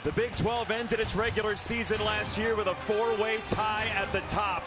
The Big 12 ended its regular season last year with a four-way tie at the top.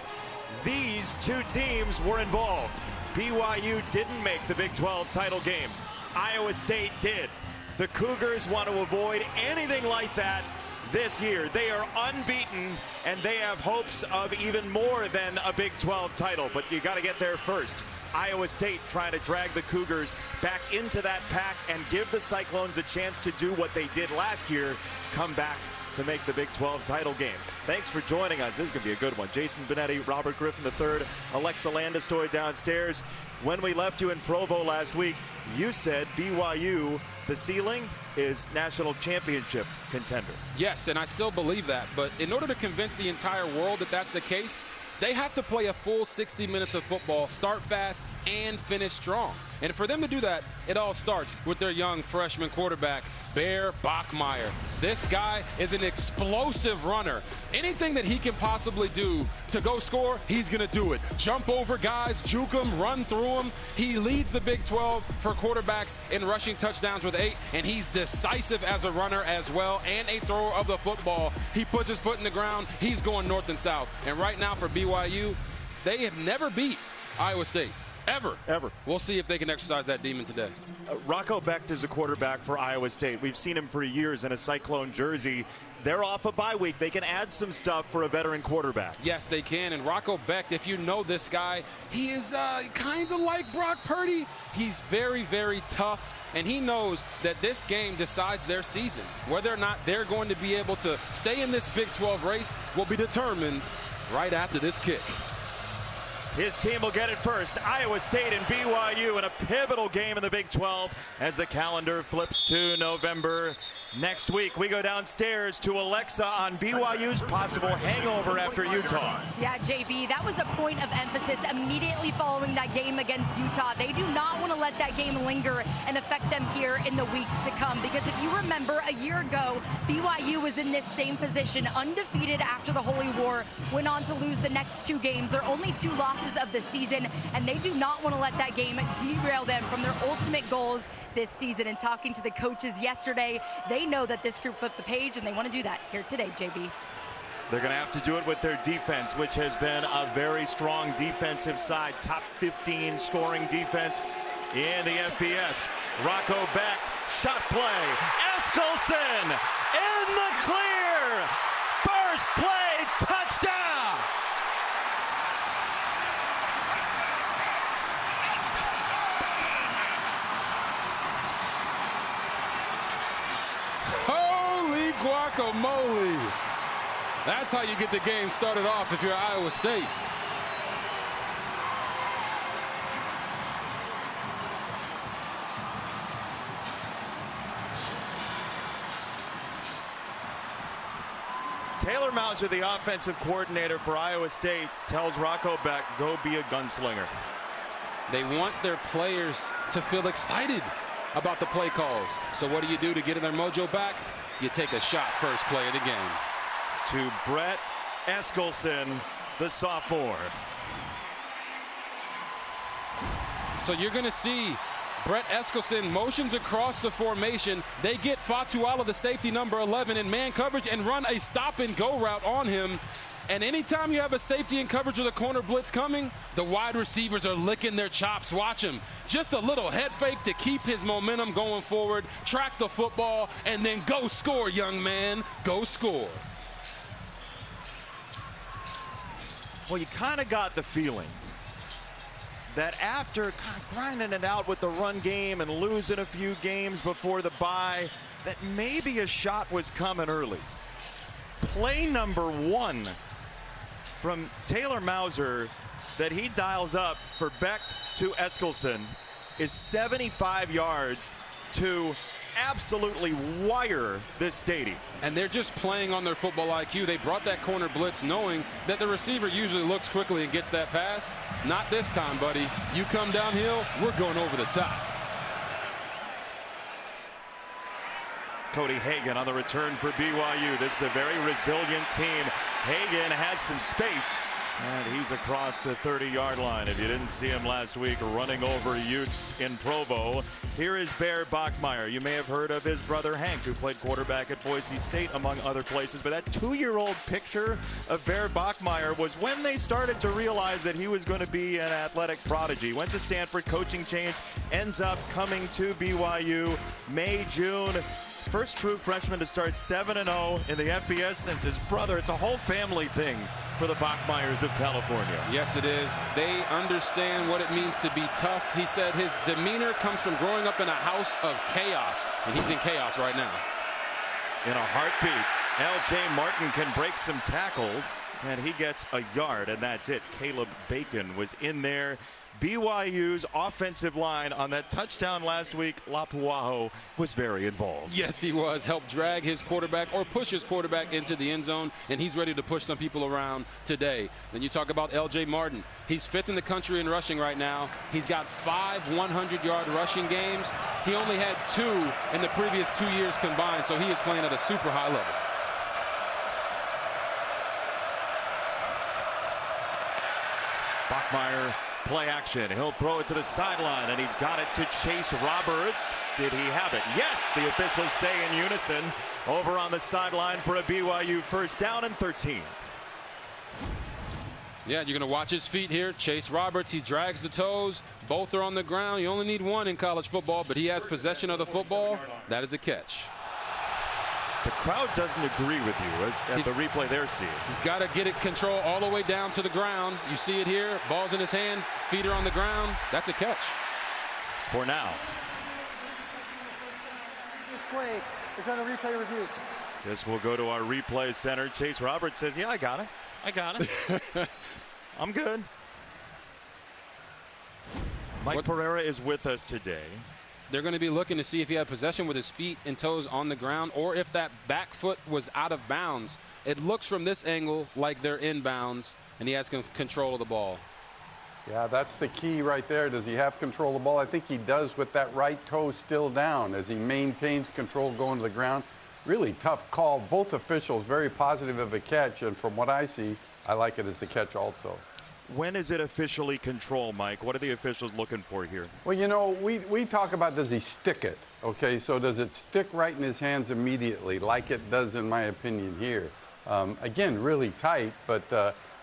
These two teams were involved. BYU didn't make the Big 12 title game. Iowa State did. The Cougars want to avoid anything like that this year. They are unbeaten, and they have hopes of even more than a Big 12 title, but you got to get there first. Iowa State trying to drag the Cougars back into that pack and give the Cyclones a chance to do what they did last year, come back to make the Big 12 title game. Thanks for joining us. This is going to be a good one. Jason Benetti, Robert Griffin III, Alexa Landestoy downstairs. When we left you in Provo last week, you said BYU, the ceiling is national championship contender. Yes, and I still believe that. But in order to convince the entire world that that's the case, they have to play a full 60 minutes of football, start fast, and finish strong. And for them to do that, it all starts with their young freshman quarterback, Bear Bachmeier. This guy is an explosive runner. Anything that he can possibly do to go score, he's going to do it. Jump over guys, juke them, run through them. He leads the Big 12 for quarterbacks in rushing touchdowns with 8, and he's decisive as a runner as well and a thrower of the football. He puts his foot in the ground. He's going north and south. And right now for BYU, they have never beat Iowa State. Ever. We'll see if they can exercise that demon today. Rocco Becht is a quarterback for Iowa State. We've seen him for years in a Cyclone jersey. They're off a bye week. They can add some stuff for a veteran quarterback. Yes, they can. And Rocco Becht, if you know this guy, he is kind of like Brock Purdy. He's very, very tough, and he knows that this game decides their season. Whether or not they're going to be able to stay in this Big 12 race will be determined right after this kick. His team will get it first. Iowa State and BYU in a pivotal game in the Big 12 as the calendar flips to November. Next week, we go downstairs to Alexa on BYU's possible hangover after Utah. Yeah, JB, that was a point of emphasis immediately following that game against Utah. They do not want to let that game linger and affect them here in the weeks to come, because if you remember, a year ago, BYU was in this same position, undefeated after the Holy War, went on to lose the next 2 games. Their only 2 losses of the season, and they do not want to let that game derail them from their ultimate goals this season. And talking to the coaches yesterday, they know that this group flipped the page, and they want to do that here today, JB. They're going to have to do it with their defense, which has been a very strong defensive side. Top 15 scoring defense in the FBS. Rocco Becht, shot play. Eskelsen in the clear. First play, touchdown. Holy guacamole. That's how you get the game started off if you're Iowa State. Taylor Mauser, the offensive coordinator for Iowa State, tells Rocco Becht, go be a gunslinger. They want their players to feel excited about the play calls. So what do you do to get their mojo back? You take a shot first play of the game. To Brett Eskelsen, the sophomore. So you're going to see Brett Eskelsen motions across the formation. They get Fatuala, the safety number 11, in man coverage and run a stop and go route on him. And anytime you have a safety in coverage with a corner blitz coming, the wide receivers are licking their chops. Watch him. Just a little head fake to keep his momentum going forward, track the football, and then go score, young man. Go score. Well, you kind of got the feeling that after kind of grinding it out with the run game and losing a few games before the bye, that maybe a shot was coming early. Play number 1 from Taylor Mauser that he dials up for Becht to Eskelsen is 75 yards to absolutely wire this stadium. And they're just playing on their football IQ. They brought that corner blitz knowing that the receiver usually looks quickly and gets that pass. Not this time, buddy. You come downhill, we're going over the top. Cody Hagan on the return for BYU. This is a very resilient team. Hagan has some space And he's across the 30-yard line. If you didn't see him last week running over Utes in Provo, here is Bear Bachmeier. You may have heard of his brother Hank, who played quarterback at Boise State, among other places. But that 2-year-old picture of Bear Bachmeier was when they started to realize that he was going to be an athletic prodigy. Went to Stanford, coaching change, ends up coming to BYU May, June. First true freshman to start 7-0 in the FBS since his brother. It's a whole family thing for the Bachmeiers of California. Yes, it is. They understand what it means to be tough. He said his demeanor comes from growing up in a house of chaos, and he's in chaos right now. In a heartbeat, L.J. Martin can break some tackles, and he gets a yard, and that's it. Caleb Bacon was in there. BYU's offensive line on that touchdown last week, Lapuaho was very involved. Yes, he was. Helped drag his quarterback or push his quarterback into the end zone, and he's ready to push some people around today. Then you talk about L.J. Martin. He's 5th in the country in rushing right now. He's got 5 100-yard rushing games. He only had 2 in the previous 2 years combined, so he is playing at a super high level. Bachmeier, play action. He'll throw it to the sideline, and he's got it to Chase Roberts. Did he have it? Yes, the officials say in unison. Over on the sideline for a BYU first down and 13. Yeah, you're going to watch his feet here. Chase Roberts, he drags the toes. Both are on the ground. You only need one in college football, but he has possession of the football. That is a catch. The crowd doesn't agree with you at the replay they're seeing. He's got to get it control all the way down to the ground. You see it here. Ball's in his hand. Feet are on the ground. That's a catch. For now. This play is on a replay review. This will go to our replay center. Chase Roberts says, yeah, I got it. I got it. I'm good. Mike Pereira is with us today. They're going to be looking to see if he had possession with his feet and toes on the ground or if that back foot was out of bounds. It looks from this angle like they're inbounds, and he has control of the ball. Yeah, that's the key right there. Does he have control of the ball? I think he does with that right toe still down as he maintains control going to the ground. Really tough call. Both officials very positive of a catch, and from what I see, I like it as the catch also. When is it officially control, Mike? What are the officials looking for here? Well, you know, we talk about does he stick it, okay? So does it stick right in his hands immediately like it does in my opinion here? Again, really tight, but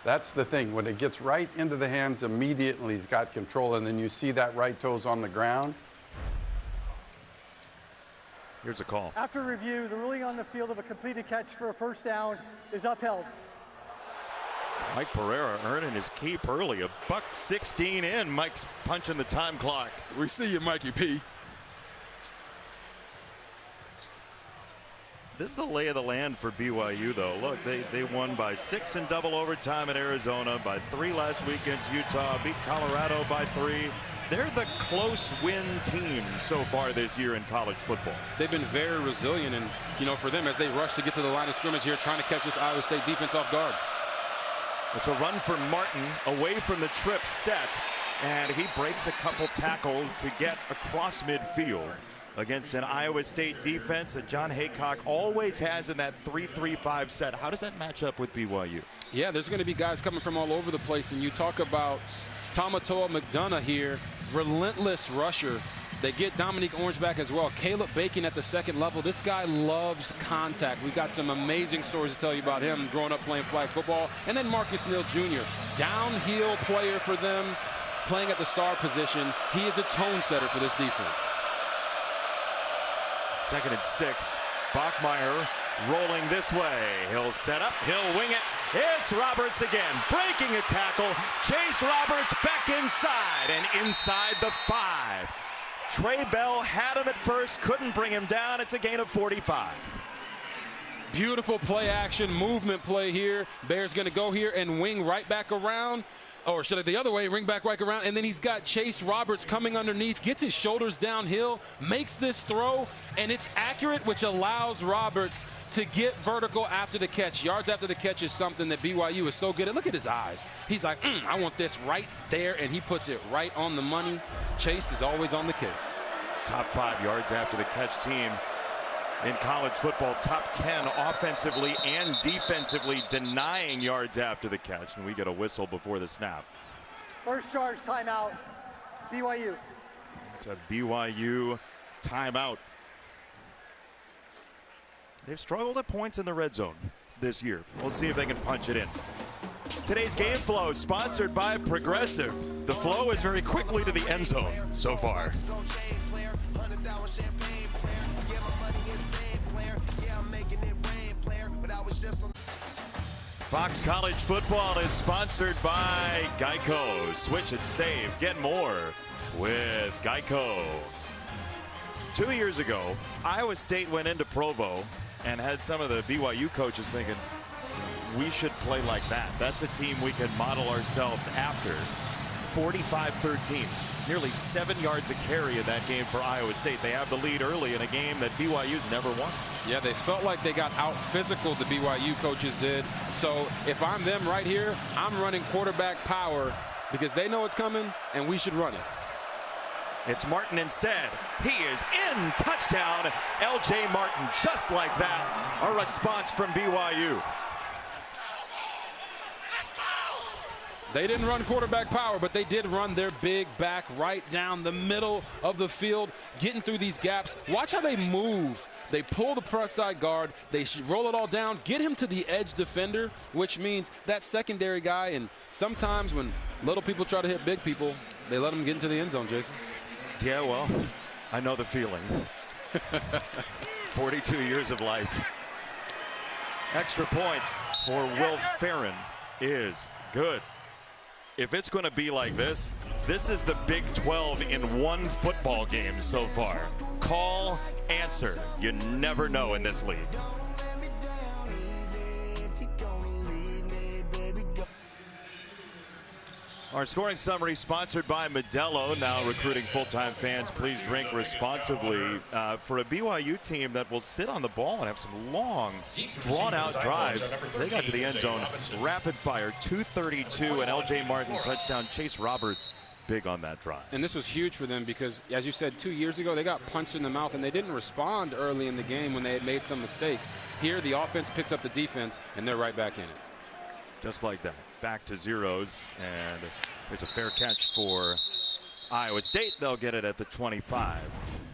that's the thing. When it gets right into the hands immediately, he's got control, and then you see that right toe's on the ground. Here's a call. After review, the ruling on the field of a completed catch for a first down is upheld. Mike Pereira earning his keep early. $1:16 in. Mike's punching the time clock. We see you, Mikey P. This is the lay of the land for BYU, though. Look, they won by 6 in double overtime at Arizona, by 3 last week against Utah, beat Colorado by 3. They're the close win team so far this year in college football. They've been very resilient, and, you know, for them, as they rush to get to the line of scrimmage here, trying to catch this Iowa State defense off guard. It's a run for Martin away from the trip set, and he breaks a couple tackles to get across midfield against an Iowa State defense that John Haycock always has in that 3-3-5 set. How does that match up with BYU? Yeah, there's going to be guys coming from all over the place, and you talk about Tamatoa McDonough here, relentless rusher. They get Dominique Orange back as well. Caleb Bacon at the second level. This guy loves contact. We've got some amazing stories to tell you about him growing up playing flag football. And then Marcus Neal Jr., downhill player for them, playing at the star position. He is the tone setter for this defense. 2nd and 6. Bachmeier rolling this way. He'll set up. He'll wing it. It's Roberts again, breaking a tackle. Chase Roberts back inside and inside the 5. Trey Bell had him at first, couldn't bring him down. It's a gain of 45. Beautiful play action, movement play here. Bear's going to go here and wing right back around. Or should I the other way, ring back right around, and then he's got Chase Roberts coming underneath, gets his shoulders downhill, makes this throw, and it's accurate, which allows Roberts to get vertical after the catch. Yards after the catch is something that BYU is so good at. Look at his eyes. He's like, I want this right there, and he puts it right on the money. Chase is always on the case. Top 5 yards after the catch team in college football, top 10 offensively and defensively, denying yards after the catch. And we get a whistle before the snap. First charge, timeout, BYU. It's a BYU timeout. They've struggled at points in the red zone this year. We'll see if they can punch it in. Today's game flow sponsored by Progressive. The flow is very quickly to the end zone so far. Fox College Football is sponsored by Geico. Switch and save. Get more with Geico. 2 years ago, Iowa State went into Provo and had some of the BYU coaches thinking, we should play like that. That's a team we can model ourselves after. 45-13. Nearly 7 yards a carry in that game for Iowa State. They have the lead early in a game that BYU's never won. Yeah, they felt like they got out physical, the BYU coaches did. So if I'm them right here, I'm running quarterback power because they know it's coming and we should run it. It's Martin instead. He is in. Touchdown. LJ Martin. Just like that. A response from BYU. They didn't run quarterback power, but they did run their big back right down the middle of the field, getting through these gaps. Watch how they move. They pull the front side guard. They roll it all down, get him to the edge defender, which means that secondary guy. And sometimes when little people try to hit big people, they let them get into the end zone, Jason. Yeah, well, I know the feeling. 42 years of life. Extra point for Will Farron is good. If it's going to be like this, this is the Big 12 in one football game so far. Call, answer. You never know in this league. Our scoring summary sponsored by Modelo. Now recruiting full-time fans, please drink responsibly. For a BYU team that will sit on the ball and have some long, drawn-out drives. They got to the end zone rapid fire, 232, and LJ Martin touchdown. Chase Roberts big on that drive. And this was huge for them because, as you said, 2 years ago, they got punched in the mouth and they didn't respond early in the game when they had made some mistakes. Here, the offense picks up the defense, and they're right back in it. Just like that. Back to zeros, and there's a fair catch for Iowa State. They'll get it at the 25.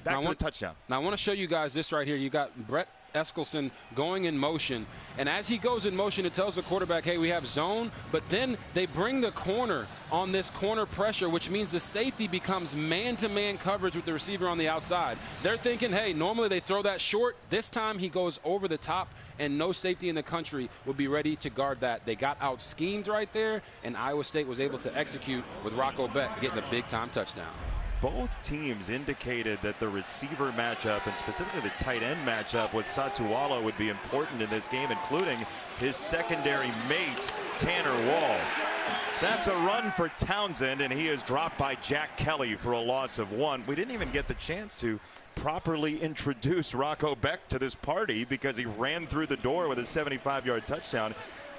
Back to the touchdown. Now, I want to show you guys this right here. You got Brett Eskelson going in motion, and as he goes in motion, it tells the quarterback, hey, we have zone, but then they bring the corner on this corner pressure, which means the safety becomes man-to-man coverage with the receiver on the outside. They're thinking, hey, normally they throw that short. This time he goes over the top, and no safety in the country would be ready to guard that. They got out-schemed right there, and Iowa State was able to execute with Rocco Beck getting a big-time touchdown. Both teams indicated that the receiver matchup and specifically the tight end matchup with Satuala would be important in this game, including his secondary mate, Tanner Wall. That's a run for Townsend, and he is dropped by Jack Kelly for a loss of 1. We didn't even get the chance to properly introduce Rocco Beck to this party because he ran through the door with a 75-yard touchdown.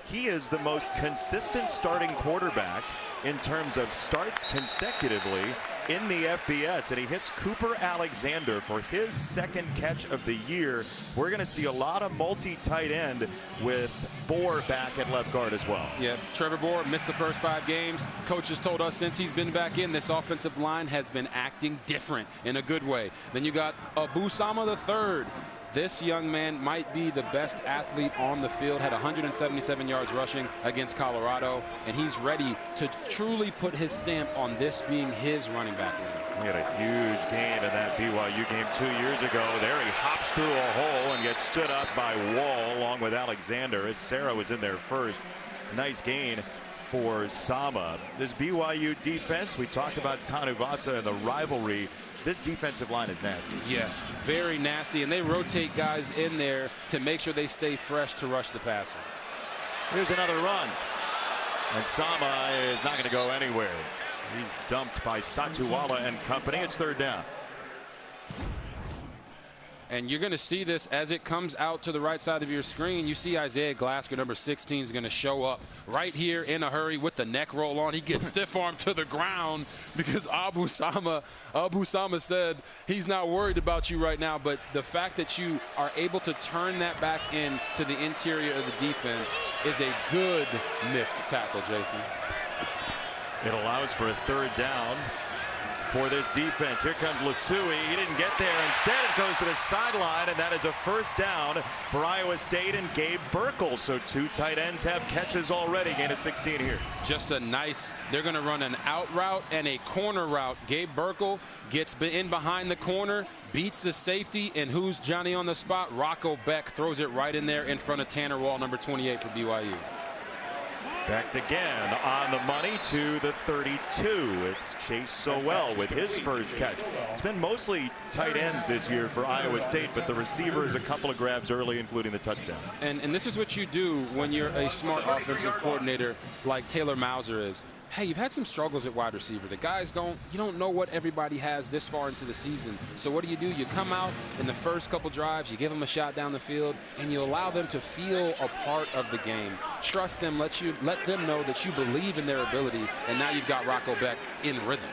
He is the most consistent starting quarterback in terms of starts consecutively in the FBS, and he hits Cooper Alexander for his second catch of the year. We're going to see a lot of multi-tight end with Bohr back at left guard as well. Yeah, Trevor Bohr missed the first 5 games. Coaches told us since he's been back in, this offensive line has been acting different in a good way. Then you got Abu Sama III. This young man might be the best athlete on the field, had 177 yards rushing against Colorado, and he's ready to truly put his stamp on this being his running back room. He had a huge gain in that BYU game 2 years ago. There he hops through a hole and gets stood up by Wall along with Alexander as Sarah was in there first. Nice gain for Sama. This BYU defense, we talked about Tanuvasa and the rivalry. This defensive line is nasty. Yes, very nasty, and they rotate guys in there to make sure they stay fresh to rush the passer. Here's another run, and Sama is not going to go anywhere. He's dumped by Satuala and company. It's third down. And you're going to see this as it comes out to the right side of your screen. You see Isaiah Glasgow, number 16, is going to show up right here in a hurry with the neck roll on. He gets stiff armed to the ground because Abu Sama said he's not worried about you right now. But the fact that you are able to turn that back into the interior of the defense is a good missed tackle, Jason. It allows for a 3rd down for this defense. Here comes Latui. He didn't get there. Instead, it goes to the sideline, and that is a 1st down for Iowa State and Gabe Burkle. So 2 tight ends have catches already. Gain of 16 here. Just a nice, they're going to run an out route and a corner route. Gabe Burkle gets in behind the corner, beats the safety, and who's Johnny on the spot? Rocco Beck throws it right in there in front of Tanner Wall, number 28 for BYU. Becked again on the money to the 32. It's Chase Sowell with his first catch. It's been mostly tight ends this year for Iowa State, but the receivers a couple of grabs early, including the touchdown. And this is what you do when you're a smart offensive coordinator like Taylor Mauser is. Hey, you've had some struggles at wide receiver. The guys you don't know what everybody has this far into the season. So what do? You come out in the first couple drives, you give them a shot down the field, and you allow them to feel a part of the game. Trust them, let them know that you believe in their ability, and now you've got Rocco Beck in rhythm.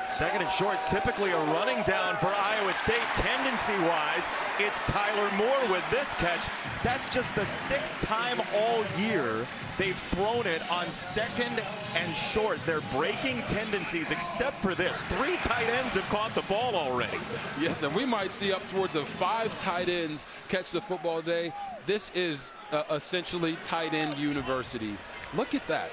2nd and short, typically a running down for Iowa State. Tendency-wise, it's Tyler Moore with this catch. That's just the 6th time all year they've thrown it on 2nd and short. They're breaking tendencies except for this. 3 tight ends have caught the ball already. Yes, and we might see up towards of 5 tight ends catch the football today. This is essentially tight end university. Look at that.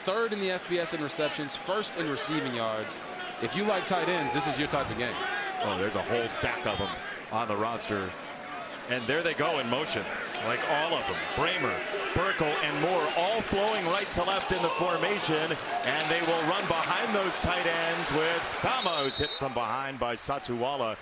3rd in the FBS in receptions, 1st in receiving yards. If you like tight ends, this is your type of game. Oh, there's a whole stack of them on the roster. And there they go in motion, like all of them. Bramer, Burkle, and Moore all flowing right to left in the formation. And they will run behind those tight ends with Sama, who's hit from behind by Satuwala.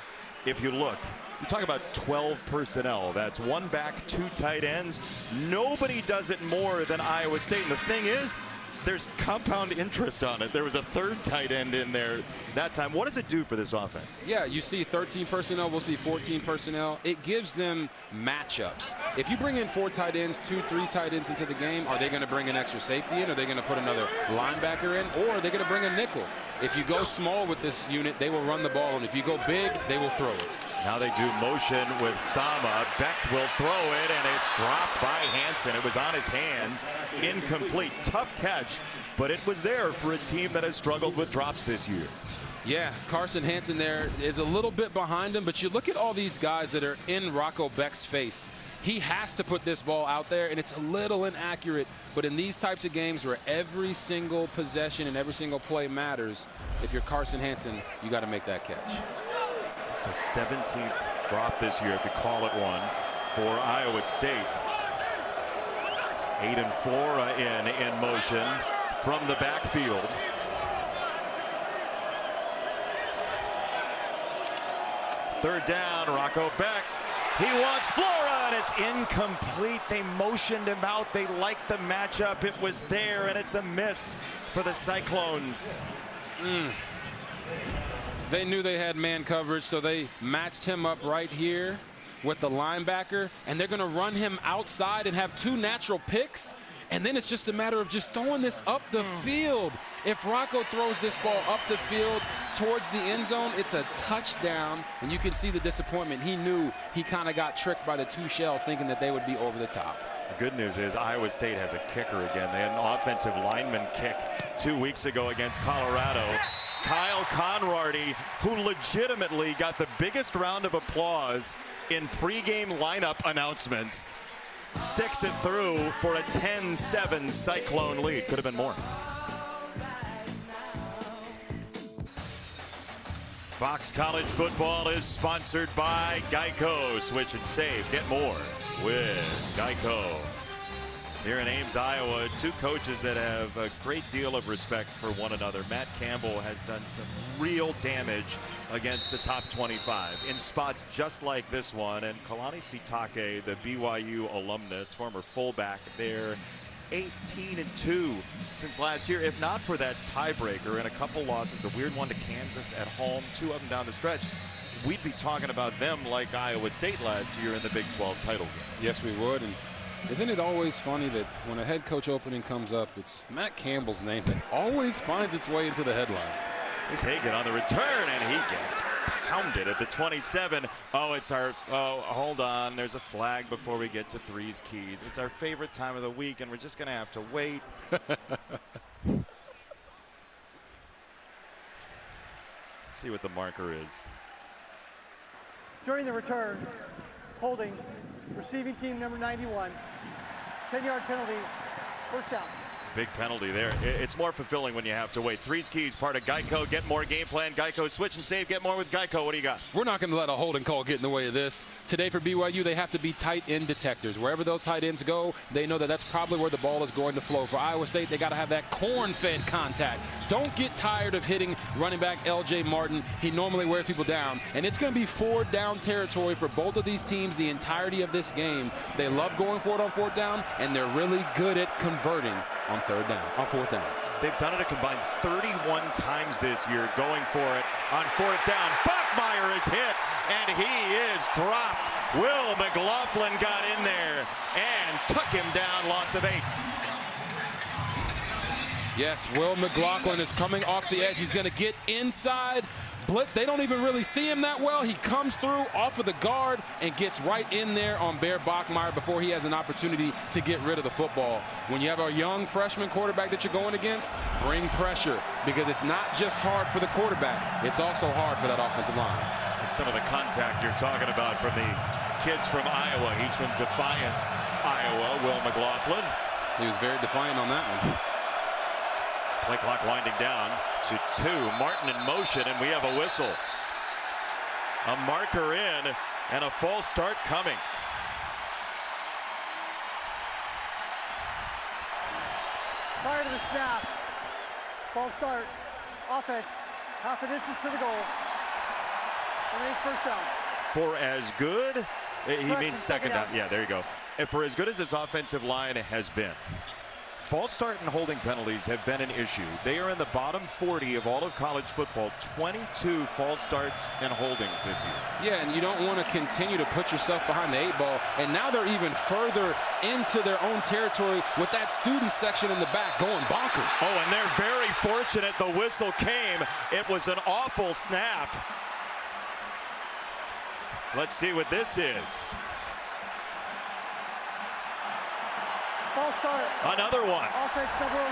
If you look, you talk about 12 personnel. That's 1 back, 2 tight ends. Nobody does it more than Iowa State. And the thing is, there's compound interest on it. There was a 3rd tight end in there that time. What does it do for this offense? Yeah, you see 13 personnel, we'll see 14 personnel. It gives them matchups. If you bring in 4 tight ends, 2, 3 tight ends into the game, are they going to bring an extra safety in? Are they going to put another linebacker in? Or are they going to bring a nickel? If you go small with this unit, they will run the ball. And if you go big, they will throw it. Now they do motion with Sama. Becht will throw it, and it's dropped by Hansen. It was on his hands. Incomplete. Tough catch, but it was there for a team that has struggled with drops this year. Yeah, Carson Hansen there is a little bit behind him, but you look at all these guys that are in Rocco Beck's face. He has to put this ball out there, and it's a little inaccurate. But in these types of games where every single possession and every single play matters, if you're Carson Hansen, you got to make that catch. It's the 17th drop this year, if you call it one, for Iowa State. Aiden Flora in motion from the backfield. Third down, Rocco Beck. He wants Flora, and it's incomplete. They motioned him out. They liked the matchup. It was there, and it's a miss for the Cyclones. They knew they had man coverage, so they matched him up right here with the linebacker, and they're going to run him outside and have 2 natural picks. And then it's just a matter of just throwing this up the field. If Rocco throws this ball up the field towards the end zone, it's a touchdown. And you can see the disappointment. He knew he kind of got tricked by the 2 shell, thinking that they would be over the top. The good news is Iowa State has a kicker again. They had an offensive lineman kick 2 weeks ago against Colorado. Kyle Conrady, who legitimately got the biggest round of applause in pregame lineup announcements, sticks it through for a 10-7 Cyclone lead. Could have been more. Fox College Football is sponsored by Geico. Switch and save. Get more with Geico. Here in Ames, Iowa, 2 coaches that have a great deal of respect for one another. Matt Campbell has done some real damage against the top 25 in spots just like this one. And Kalani Sitake, the BYU alumnus, former fullback, they're 18-2 since last year. If not for that tiebreaker and a couple losses, the weird one to Kansas at home, 2 of them down the stretch, we'd be talking about them like Iowa State last year in the Big 12 title game. Yes, we would. And isn't it always funny that when a head coach opening comes up, it's Matt Campbell's name that always finds its way into the headlines. Here's Hagan on the return, and he gets pounded at the 27. Oh, hold on. There's a flag before we get to Three's Keys. It's our favorite time of the week, and we're just going to have to wait. See what the marker is. During the return, holding, receiving team number 91, 10-yard penalty, first down. Big penalty there. It's more fulfilling when you have to wait. Three's Keys, part of Geico. Get more game plan. Geico, switch and save. Get more with Geico. What do you got? We're not going to let a holding call get in the way of this. Today for BYU, they have to be tight end detectors. Wherever those tight ends go, they know that that's probably where the ball is going to flow. For Iowa State, they got to have that corn-fed contact. Don't get tired of hitting running back L.J. Martin. He normally wears people down. And it's going to be 4th down territory for both of these teams the entirety of this game. They love going for it on 4th down, and they're really good at converting on 4th downs. They've done it a combined 31 times this year, going for it on 4th down. Bachmeier is hit, and he is dropped. Will McLaughlin got in there and took him down, loss of 8. Yes, Will McLaughlin is coming off the edge. He's going to get inside. Blitz, they don't even really see him that well. He comes through off of the guard and gets right in there on Bear Bachmeier before he has an opportunity to get rid of the football. When you have a young freshman quarterback that you're going against, bring pressure, because it's not just hard for the quarterback, it's also hard for that offensive line. It's some of the contact you're talking about from the kids from Iowa. He's from Defiance, Iowa, Will McLaughlin. He was very defiant on that one. Play clock winding down to 2. Martin in motion, and we have a whistle. A marker in, and a false start coming. Prior to the snap, false start, offense, half a distance to the goal. Remains first down. For as good, he Correction, means second down. Yeah, there you go. And for as good as his offensive line has been, false start and holding penalties have been an issue. They are in the bottom 40 of all of college football. 22 false starts and holdings this year. Yeah, and you don't want to continue to put yourself behind the 8 ball. And now they're even further into their own territory with that student section in the back going bonkers. Oh, and they're very fortunate the whistle came. It was an awful snap. Let's see what this is. False start. Another one. Offense number 11.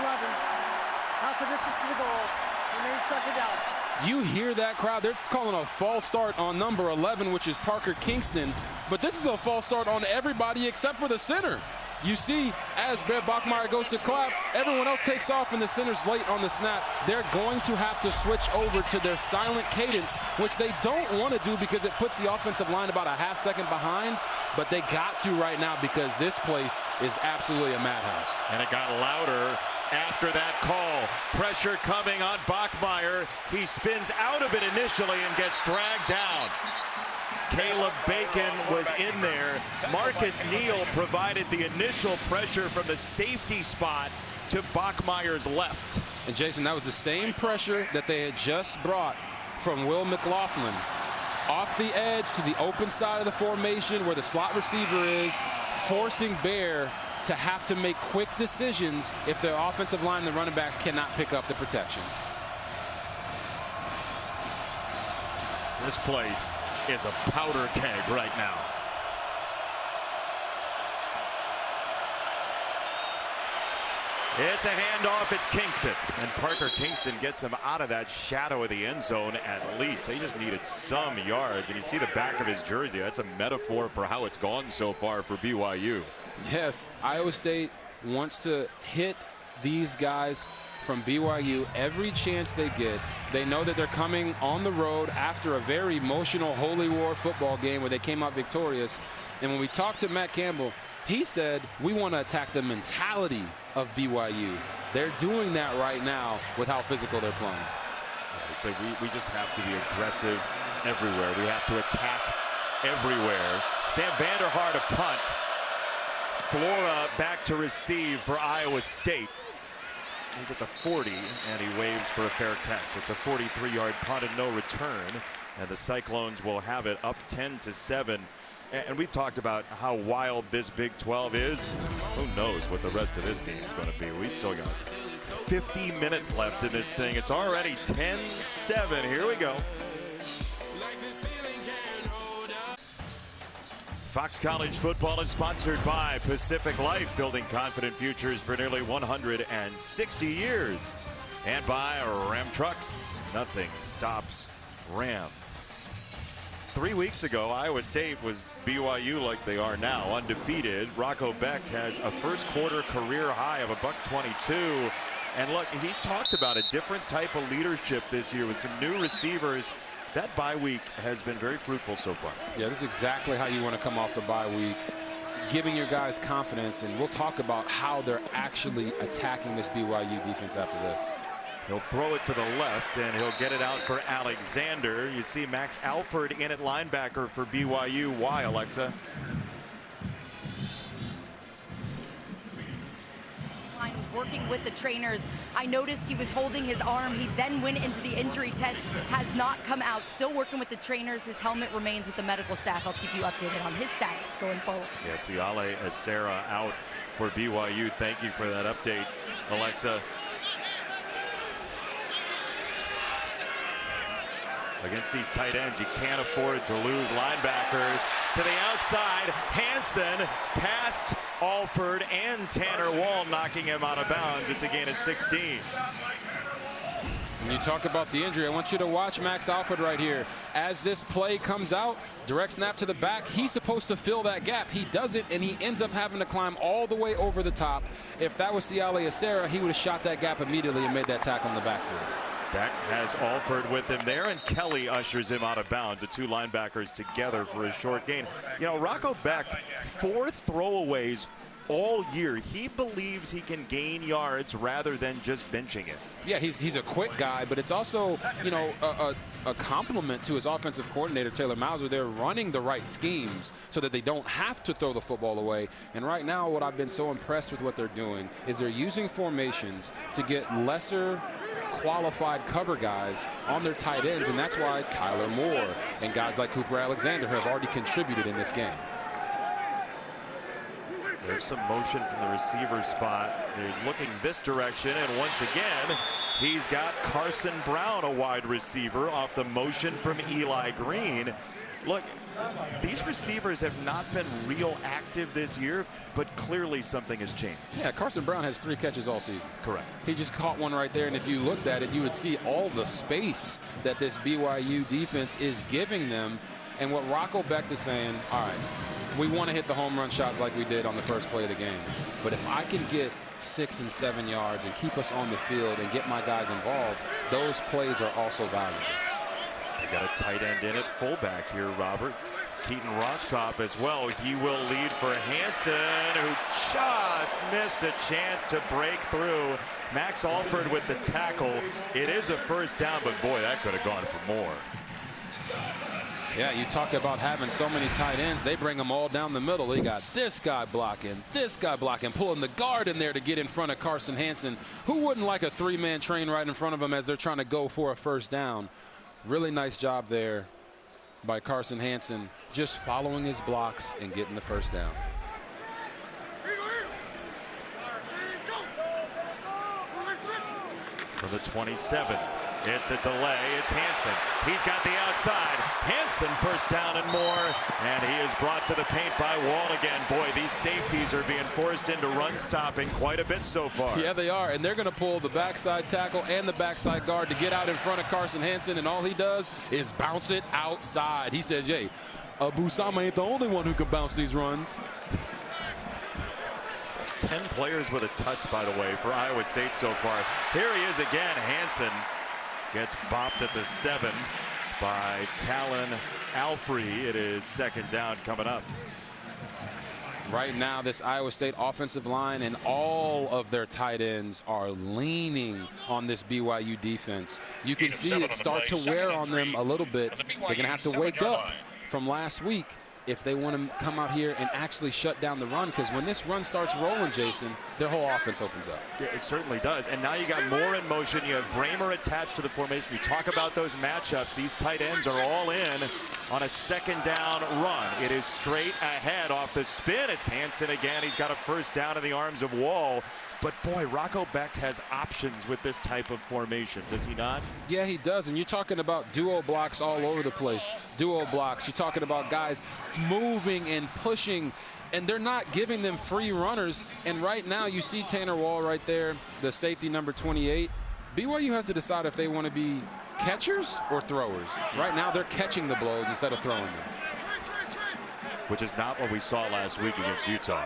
Half a distance to the goal. Remains second down. You hear that crowd? They're just calling a false start on number 11, which is Parker Kingston. But this is a false start on everybody except for the center. You see, as Bear Bachmeier goes to clap, everyone else takes off and the center's late on the snap. They're going to have to switch over to their silent cadence, which they don't want to do because it puts the offensive line about a half second behind. But they got to right now because this place is absolutely a madhouse. And it got louder after that call. Pressure coming on Bachmeier. He spins out of it initially and gets dragged down. Caleb Bacon was in there. Marcus Neal provided the initial pressure from the safety spot to Bachmeier's left. And Jason, that was the same pressure that they had just brought from Will McLaughlin. Off the edge to the open side of the formation where the slot receiver is, forcing Bear to have to make quick decisions if their offensive line and the running backs cannot pick up the protection. This place is a powder keg right now. It's a handoff. It's Kingston. And Parker Kingston gets him out of that shadow of the end zone at least. They just needed some yards. And you see the back of his jersey. That's a metaphor for how it's gone so far for BYU. Yes, Iowa State wants to hit these guys from BYU every chance they get. They know that they're coming on the road after a very emotional Holy War football game where they came out victorious. And when we talked to Matt Campbell, he said, we want to attack the mentality of BYU. They're doing that right now with how physical they're playing. Yeah, so we just have to be aggressive everywhere. We have to attack everywhere. Sam Vanderhart a punt. Flora back to receive for Iowa State. He's at the 40, and he waves for a fair catch. It's a 43-yard punt and no return. And the Cyclones will have it up 10-7. And we've talked about how wild this Big 12 is. Who knows what the rest of this game is going to be. We still got 50 minutes left in this thing. It's already 10-7. Here we go. Fox College football is sponsored by Pacific Life, building confident futures for nearly 160 years. And by Ram Trucks. Nothing stops Ram. 3 weeks ago, Iowa State was BYU like they are now, undefeated. Rocco Becht has a first quarter career high of $122. And look, he's talked about a different type of leadership this year with some new receivers. That bye week has been very fruitful so far. Yeah, this is exactly how you want to come off the bye week. Giving your guys confidence, and we'll talk about how they're actually attacking this BYU defense after this. He'll throw it to the left, and he'll get it out for Alexander. You see Max Alford in at linebacker for BYU. Why, Alexa? Line was working with the trainers. I noticed he was holding his arm. He then went into the injury tent, has not come out. Still working with the trainers. His helmet remains with the medical staff. I'll keep you updated on his status going forward. Yeah, see Ale Acera out for BYU. Thank you for that update, Alexa. Against these tight ends, you can't afford to lose linebackers. To the outside, Hansen past Alford and Tanner Wall, knocking him out of bounds. It's a gain of 16. When you talk about the injury, I want you to watch Max Alford right here. As this play comes out, direct snap to the back, he's supposed to fill that gap. He does it, and he ends up having to climb all the way over the top. If that was Ale Acera, he would have shot that gap immediately and made that tackle in the backfield. Beck has Alford with him there, and Kelly ushers him out of bounds. The two linebackers together for a short gain. You know, Rocco Becht, 4 throwaways all year. He believes he can gain yards rather than just benching it. Yeah, he's a quick guy, but it's also, you know, a compliment to his offensive coordinator, Taylor Mauser. They're running the right schemes so that they don't have to throw the football away. And right now, what I've been so impressed with what they're doing is they're using formations to get lesser qualified cover guys on their tight ends, and that's why Tyler Moore and guys like Cooper Alexander have already contributed in this game. There's some motion from the receiver spot. He's looking this direction, and once again, he's got Carson Brown, a wide receiver, off the motion from Eli Green. Look, these receivers have not been real active this year, but clearly something has changed. Yeah, Carson Brown has 3 catches all season. Correct. He just caught one right there, and if you looked at it, you would see all the space that this BYU defense is giving them. And what Rocco Becht is saying, all right, we want to hit the home run shots like we did on the first play of the game. But if I can get 6 and 7 yards and keep us on the field and get my guys involved, those plays are also valuable. They got a tight end in at fullback here, Robert. Keaton Roscoff as well. He will lead for Hansen, who just missed a chance to break through. Max Alford with the tackle. It is a first down, but boy, that could have gone for more. Yeah, you talk about having so many tight ends. They bring them all down the middle. They got this guy blocking, pulling the guard in there to get in front of Carson Hansen. Who wouldn't like a 3-man train right in front of them as they're trying to go for a first down? Really nice job there by Carson Hansen, just following his blocks and getting the first down. For the 27. It's a delay. It's Hansen. He's got the outside. Hansen first down and more. And he is brought to the paint by Wall again. Boy, these safeties are being forced into run stopping quite a bit so far. Yeah, they are. And they're going to pull the backside tackle and the backside guard to get out in front of Carson Hansen. And all he does is bounce it outside. He says, "Yay, Abu Sama ain't the only one who can bounce these runs." It's 10 players with a touch, by the way, for Iowa State so far. Here he is again. Hansen gets bopped at the 7 by Talon Alfrey. It is second down coming up. Right now, this Iowa State offensive line and all of their tight ends are leaning on this BYU defense. You can see it start to wear on them a little bit. They're going to have to wake up from last week if they want to come out here and actually shut down the run, because when this run starts rolling, Jason, their whole offense opens up. Yeah, it certainly does. And now you got more in motion. You have Bramer attached to the formation. You talk about those matchups. These tight ends are all in on a second down run. It is straight ahead off the spin. It's Hansen again. He's got a first down in the arms of Wall. But boy, Rocco Becht has options with this type of formation, does he not? Yeah, he does. And you're talking about duo blocks all over the place. Duo blocks. You're talking about guys moving and pushing, and they're not giving them free runners. And right now you see Tanner Wall right there, the safety number 28. BYU has to decide if they want to be catchers or throwers. Right now they're catching the blows instead of throwing them. Which is not what we saw last week against Utah.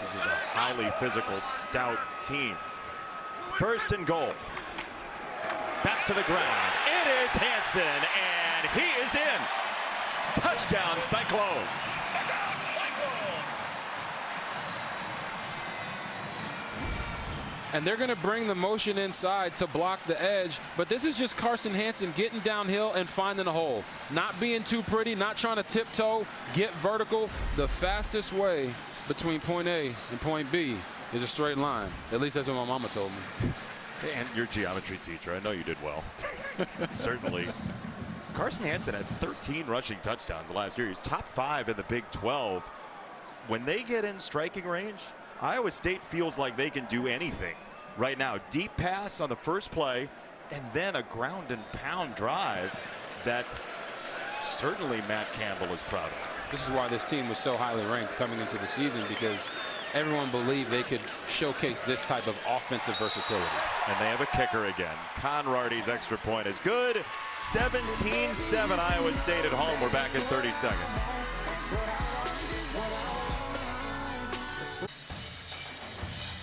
This is a highly physical, stout team. First and goal. Back to the ground. It is Hansen, and he is in. Touchdown, Cyclones. And they're going to bring the motion inside to block the edge. But this is just Carson Hansen getting downhill and finding a hole. Not being too pretty, not trying to tiptoe, get vertical. The fastest way between point A and point B is a straight line. At least that's what my mama told me. And your geometry teacher, I know you did well. Certainly. Carson Hansen had 13 rushing touchdowns last year. He's top 5 in the Big 12. When they get in striking range, Iowa State feels like they can do anything right now. Deep pass on the first play, and then a ground and pound drive that certainly Matt Campbell is proud of. This is why this team was so highly ranked coming into the season, because everyone believed they could showcase this type of offensive versatility. And they have a kicker again. Conrady's extra point is good. 17-7 Iowa State at home. We're back in 30 seconds.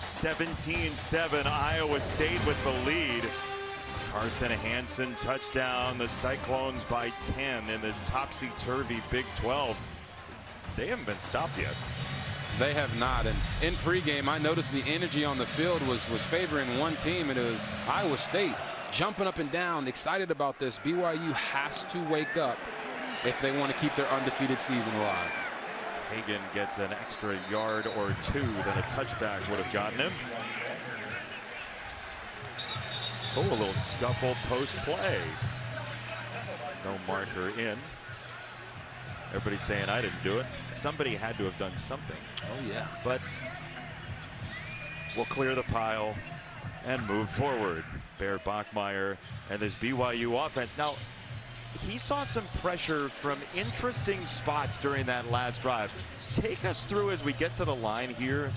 (17-7) Iowa State with the lead. Carson Hansen touchdown. The Cyclones by 10 in this topsy-turvy Big 12. They haven't been stopped yet. They have not. And in pregame, I noticed the energy on the field was favoring one team, and it was Iowa State jumping up and down, excited about this. BYU has to wake up if they want to keep their undefeated season alive. Hagan gets an extra yard or two than a touchback would have gotten him. Oh, a little scuffle post play. No marker in. Everybody's saying I didn't do it. Somebody had to have done something. Oh, yeah. But we'll clear the pile and move forward. Bear Bachmeier and this BYU offense. Now, he saw some pressure from interesting spots during that last drive. Take us through, as we get to the line here,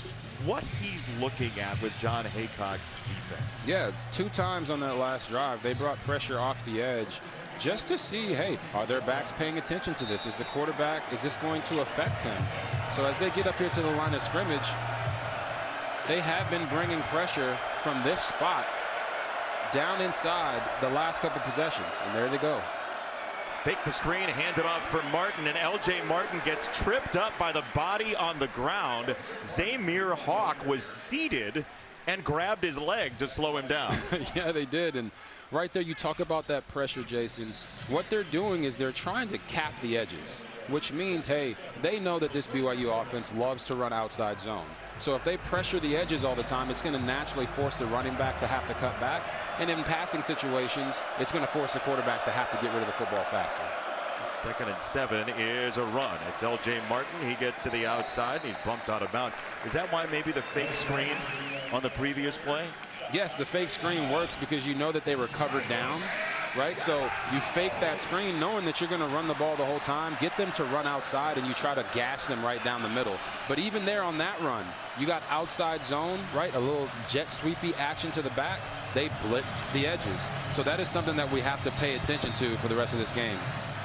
what he's looking at with John Haycock's defense. Yeah, 2 times on that last drive, they brought pressure off the edge just to see, hey, are their backs paying attention to this? Is the quarterback, is this going to affect him? So as they get up here to the line of scrimmage, they have been bringing pressure from this spot down inside the last couple possessions, and there they go. Fake the screen, hand it off for Martin, and L.J. Martin gets tripped up by the body on the ground. Zamir Hawk was seated and grabbed his leg to slow him down. Yeah, they did. And right there, you talk about that pressure, Jason. What they're doing is they're trying to cap the edges, which means, hey, they know that this BYU offense loves to run outside zone. So if they pressure the edges all the time, it's going to naturally force the running back to have to cut back. And in passing situations, it's going to force the quarterback to have to get rid of the football faster. 2nd and 7 is a run. It's L.J. Martin. He gets to the outside, and he's bumped out of bounds. Is that why maybe the fake screen on the previous play? Yes, the fake screen works because you know that they were covered down, right? So you fake that screen knowing that you're going to run the ball the whole time, get them to run outside, and you try to gash them right down the middle. But even there on that run, you got outside zone, right? A little jet sweepy action to the back. They blitzed the edges. So that is something that we have to pay attention to for the rest of this game.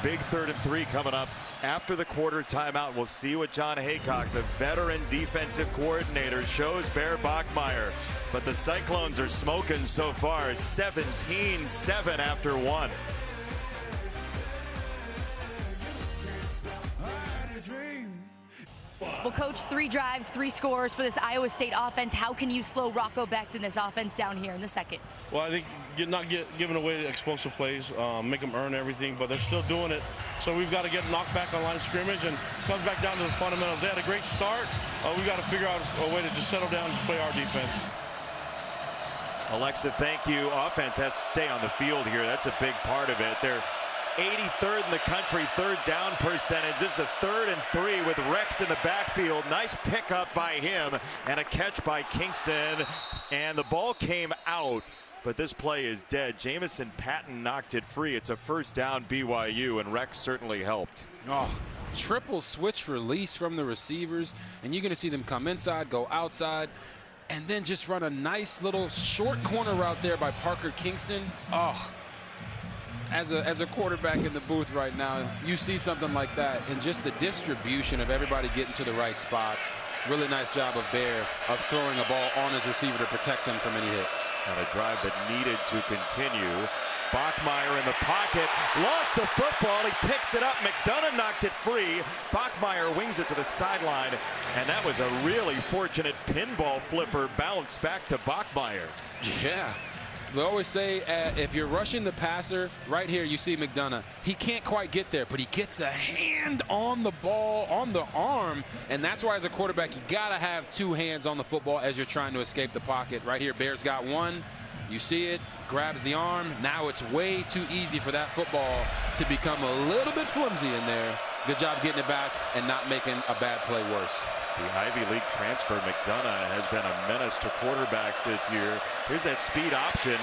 Big 3rd and 3 coming up after the quarter timeout. We'll see what John Haycock, the veteran defensive coordinator, shows Bear Bachmeier. But the Cyclones are smoking so far. 17-7 after 1. Well, Coach, 3 drives, 3 scores for this Iowa State offense. How can you slow Rocco Becht in this offense down here in the second? Well, I think not giving away the explosive plays, make them earn everything, but they're still doing it. So we've got to get knocked back on line of scrimmage, and it comes back down to the fundamentals. They had a great start. We've got to figure out a way to just settle down and just play our defense. Alexa, thank you. Offense has to stay on the field here. That's a big part of it. They're 83rd in the country, 3rd down percentage. This is a 3rd and 3 with Rex in the backfield. Nice pickup by him and a catch by Kingston. And the ball came out, but this play is dead. Jamison Patton knocked it free. It's a 1st down BYU, and Rex certainly helped. Oh, triple switch release from the receivers, and you're going to see them come inside, go outside, and then just run a nice little short corner route there by Parker Kingston. Oh, as a quarterback in the booth right now, you see something like that, and just the distribution of everybody getting to the right spots. Really nice job of Bear of throwing a ball on his receiver to protect him from any hits. On a drive that needed to continue. Bachmeier in the pocket, lost the football, he picks it up, McDonough knocked it free, Bachmeier wings it to the sideline, and that was a really fortunate pinball flipper bounce back to Bachmeier. Yeah. We always say if you're rushing the passer, right here you see McDonough. He can't quite get there, but he gets a hand on the ball, on the arm, and that's why as a quarterback you gotta have 2 hands on the football as you're trying to escape the pocket. Right here, Bear's got 1. You see it, grabs the arm. Now it's way too easy for that football to become a little bit flimsy in there. Good job getting it back and not making a bad play worse. The Ivy League transfer, McDonough, has been a menace to quarterbacks this year. Here's that speed option.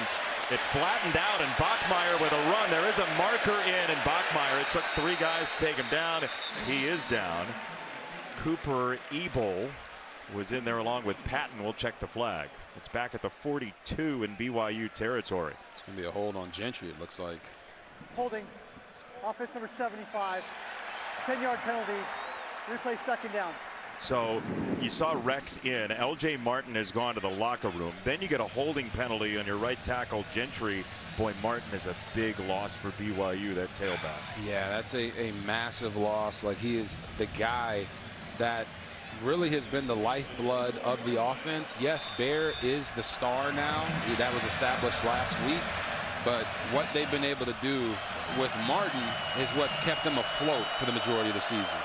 It flattened out, and Bachmeier with a run. There is a marker in, and Bachmeier, it took 3 guys to take him down. He is down. Cooper Ebel was in there along with Patton. We'll check the flag. It's back at the 42 in BYU territory. It's going to be a hold on Gentry, it looks like. Holding. Offense number 75. 10-yard penalty. Replay 2nd down. So you saw Rex in. LJ Martin has gone to the locker room. Then you get a holding penalty on your right tackle, Gentry. Boy, Martin is a big loss for BYU, that tailback. Yeah, that's a massive loss. Like, he is the guy that really has been the lifeblood of the offense. Yes, Bear is the star now. That was established last week. But what they've been able to do with Martin is what's kept them afloat for the majority of the season.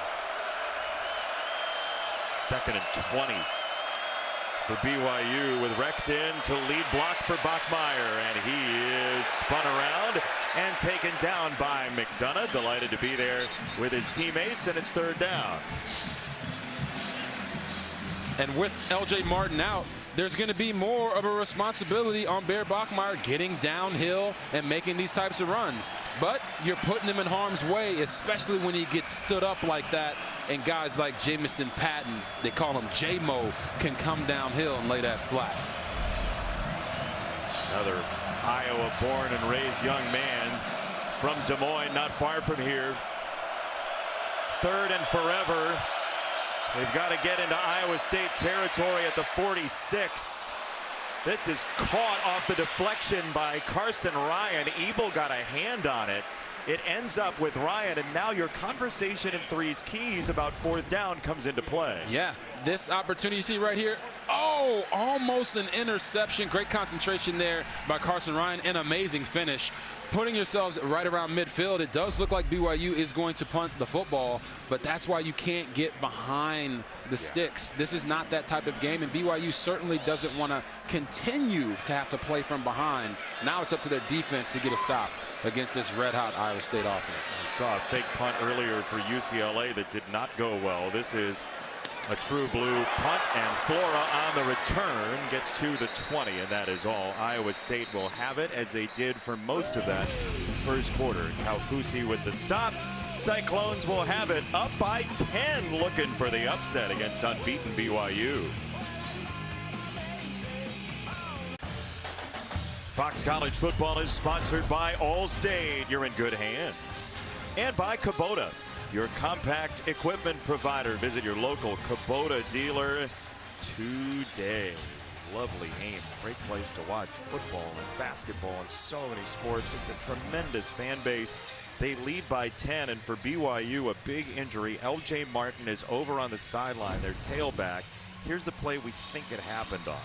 2nd and 20 for BYU with Rex in to lead block for Bachmeier, and he is spun around and taken down by McDonough. Delighted to be there with his teammates, and it's 3rd down. And with LJ Martin out, there's going to be more of a responsibility on Bear Bachmeier getting downhill and making these types of runs. But you're putting him in harm's way, especially when he gets stood up like that. And guys like Jamison Patton, they call him J-Mo, can come downhill and lay that slack. Another Iowa-born and raised young man from Des Moines, not far from here. 3rd and forever. They've got to get into Iowa State territory at the 46. This is caught off the deflection by Carson Ryan. Ebel got a hand on it. It ends up with Ryan, and now your conversation in Three's Keys about 4th down comes into play. Yeah, this opportunity you see right here. Oh, almost an interception. Great concentration there by Carson Ryan. An amazing finish. Putting yourselves right around midfield, it does look like BYU is going to punt the football, but that's why you can't get behind the sticks. This is not that type of game, and BYU certainly doesn't want to continue to have to play from behind. Now it's up to their defense to get a stop against this red-hot Iowa State offense. We saw a fake punt earlier for UCLA that did not go well. This is a true blue punt, and Flora on the return gets to the 20, and that is all. Iowa State will have it, as they did for most of that 1st quarter. Kaufusi with the stop. Cyclones will have it up by 10, looking for the upset against unbeaten BYU. Fox College football is sponsored by Allstate. You're in good hands. And by Kubota, your compact equipment provider. Visit your local Kubota dealer today. Lovely Ames, great place to watch football and basketball and so many sports. Just a tremendous fan base They lead by 10, and for BYU, a big injury. LJ Martin is over on the sideline, their tailback. Here's the play we think it happened on.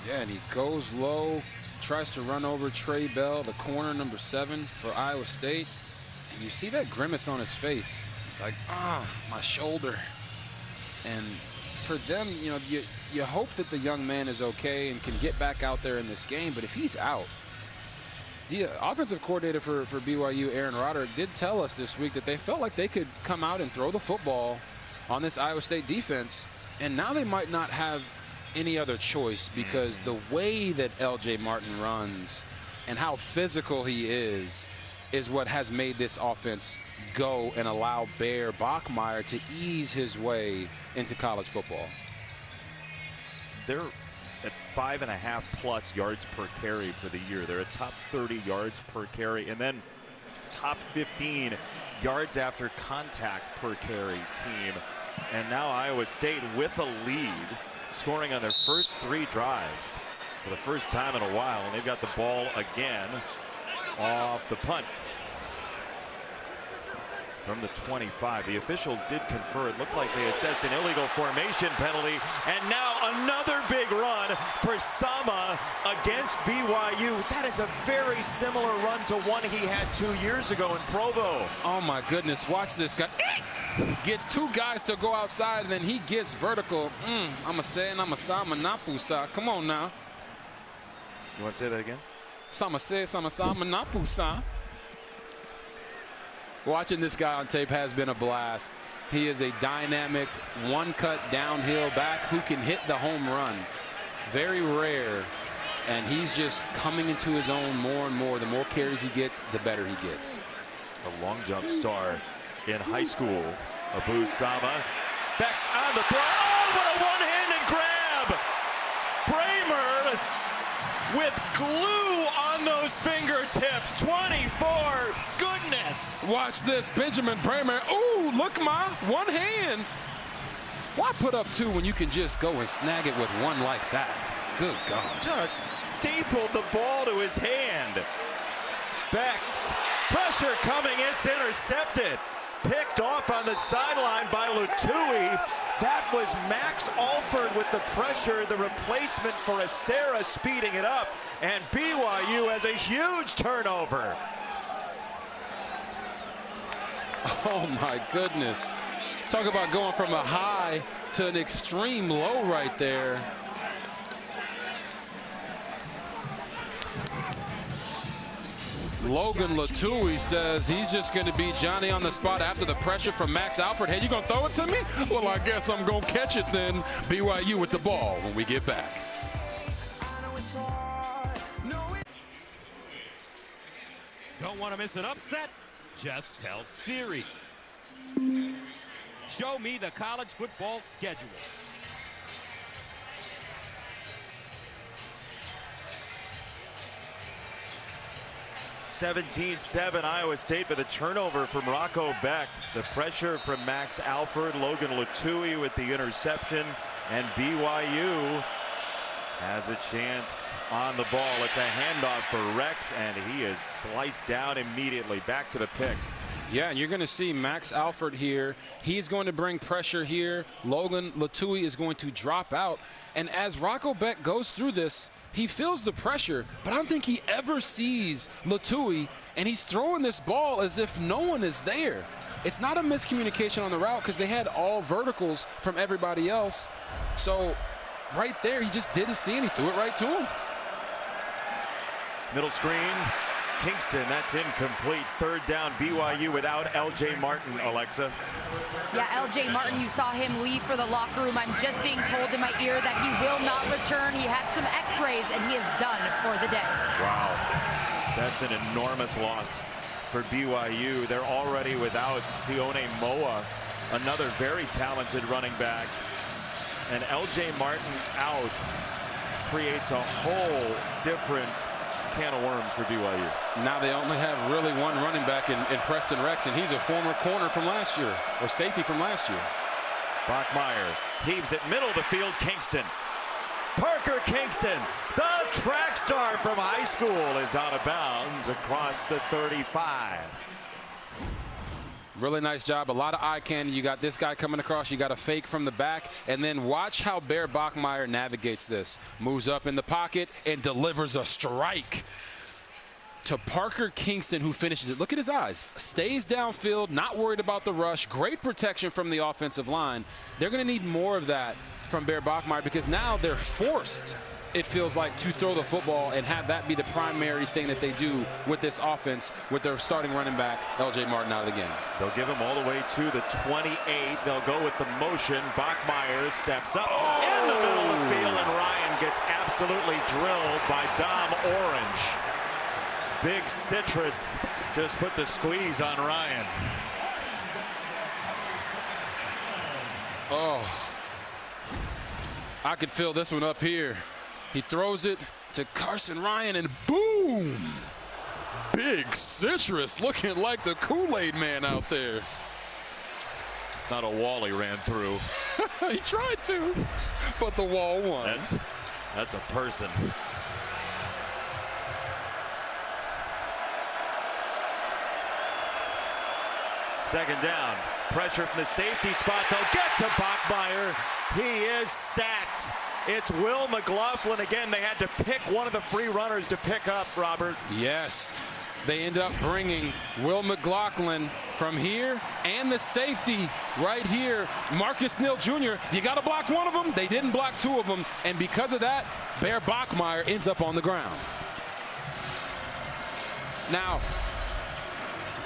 Yeah, and he goes low, tries to run over Trey Bell, the corner, number 7 for Iowa State. And you see that grimace on his face. He's like, my shoulder. And for them, you know, you hope that the young man is okay and can get back out there in this game. But if he's out, the offensive coordinator for BYU, Aaron Roderick, did tell us this week that they felt like they could come out and throw the football on this Iowa State defense. And now they might not have any other choice, because the way that LJ Martin runs and how physical he is what has made this offense go and allow Bear Bachmeier to ease his way into college football. They're at 5.5+ yards per carry for the year. They're a top 30 yards per carry, and then top 15 yards after contact per carry team. And now Iowa State with a lead, scoring on their first 3 drives for the first time in a while, and they've got the ball again off the punt from the 25. The officials did confer. It looked like they assessed an illegal formation penalty, and now another big run for Sama against BYU. That is a very similar run to one he had 2 years ago in Provo. Oh my goodness, watch this guy. Gets 2 guys to go outside, and then he gets vertical. I'ma say, and I'ma sa manapusa. Come on now. You want to say that again? Sama say, sama sa manapusa. Watching this guy on tape has been a blast. He is a dynamic one-cut downhill back who can hit the home run. Very rare, and he's just coming into his own more and more. The more carries he gets, the better he gets. A long jump star in high school. Abu Sama back on the throw. Oh, what a one-handed grab! Bramer with glue on those fingertips. 24. Goodness. Watch this, Benjamin Bramer. Ooh, look, my one hand. Why put up 2 when you can just go and snag it with one like that? Good God. Just stapled the ball to his hand. Becht. Pressure coming. It's intercepted. Picked off on the sideline by Lutui. That was Max Alford with the pressure, the replacement for Acera speeding it up, and BYU has a huge turnover. Oh my goodness. Talk about going from a high to an extreme low right there. Logan Lutui says he's just going to be Johnny on the spot after the pressure from Max Alford. Hey, you going to throw it to me? Well, I guess I'm going to catch it then. BYU with the ball when we get back. Don't want to miss an upset? Just tell Siri. Show me the college football schedule. 17-7 Iowa State, but a turnover from Rocco Becht. The pressure from Max Alford, Logan Lutui with the interception, and BYU has a chance on the ball. It's a handoff for Rex, and he is sliced down immediately. Back to the pick. Yeah, and you're going to see Max Alford here. He's going to bring pressure here. Logan Lutui is going to drop out. And as Rocco Becht goes through this, he feels the pressure, but I don't think he ever sees Lutui, and he's throwing this ball as if no one is there. It's not a miscommunication on the route because they had all verticals from everybody else. So right there, he just didn't see and he threw it right to him. Middle screen. Kingston, that's incomplete. Third down, BYU without LJ Martin, Alexa. Yeah, LJ Martin, you saw him leave for the locker room. I'm just being told in my ear that he will not return. He had some x-rays and he is done for the day. Wow, that's an enormous loss for BYU. They're already without Sione Moa, another very talented running back. And LJ Martin out creates a whole different can of worms for BYU. Now they only have really one running back in Preston Rex, and he's a former corner from last year, or safety from last year. Bachmeier heaves it middle of the field. Kingston. Parker Kingston, the track star from high school, is out of bounds across the 35. Really nice job. A lot of eye candy. You got this guy coming across. You got a fake from the back. And then watch how Bear Bachmeier navigates this. Moves up in the pocket and delivers a strike to Parker Kingston, who finishes it. Look at his eyes. Stays downfield, not worried about the rush. Great protection from the offensive line. They're going to need more of that from Bear Bachmeier because now they're forced, it feels like, to throw the football and have that be the primary thing that they do with this offense with their starting running back, L.J. Martin, out of the game. They'll give him all the way to the 28. They'll go with the motion. Bachmeier steps up in the middle of the field, and Ryan gets absolutely drilled by Dom Orange. Big Citrus just put the squeeze on Ryan. Oh, I could feel this one up here. He throws it to Carson Ryan, and boom! Big Citrus looking like the Kool-Aid man out there. It's not a wall he ran through. He tried to, but the wall won. That's a person. Second down. Pressure from the safety spot. They'll get to Bachmeier. He is sacked. It's Will McLaughlin again. They had to pick one of the free runners to pick up, Robert. Yes. They end up bringing Will McLaughlin from here and the safety right here, Marcus Neal Jr. You got to block one of them. They didn't block two of them. And because of that, Bear Bachmeier ends up on the ground. Now,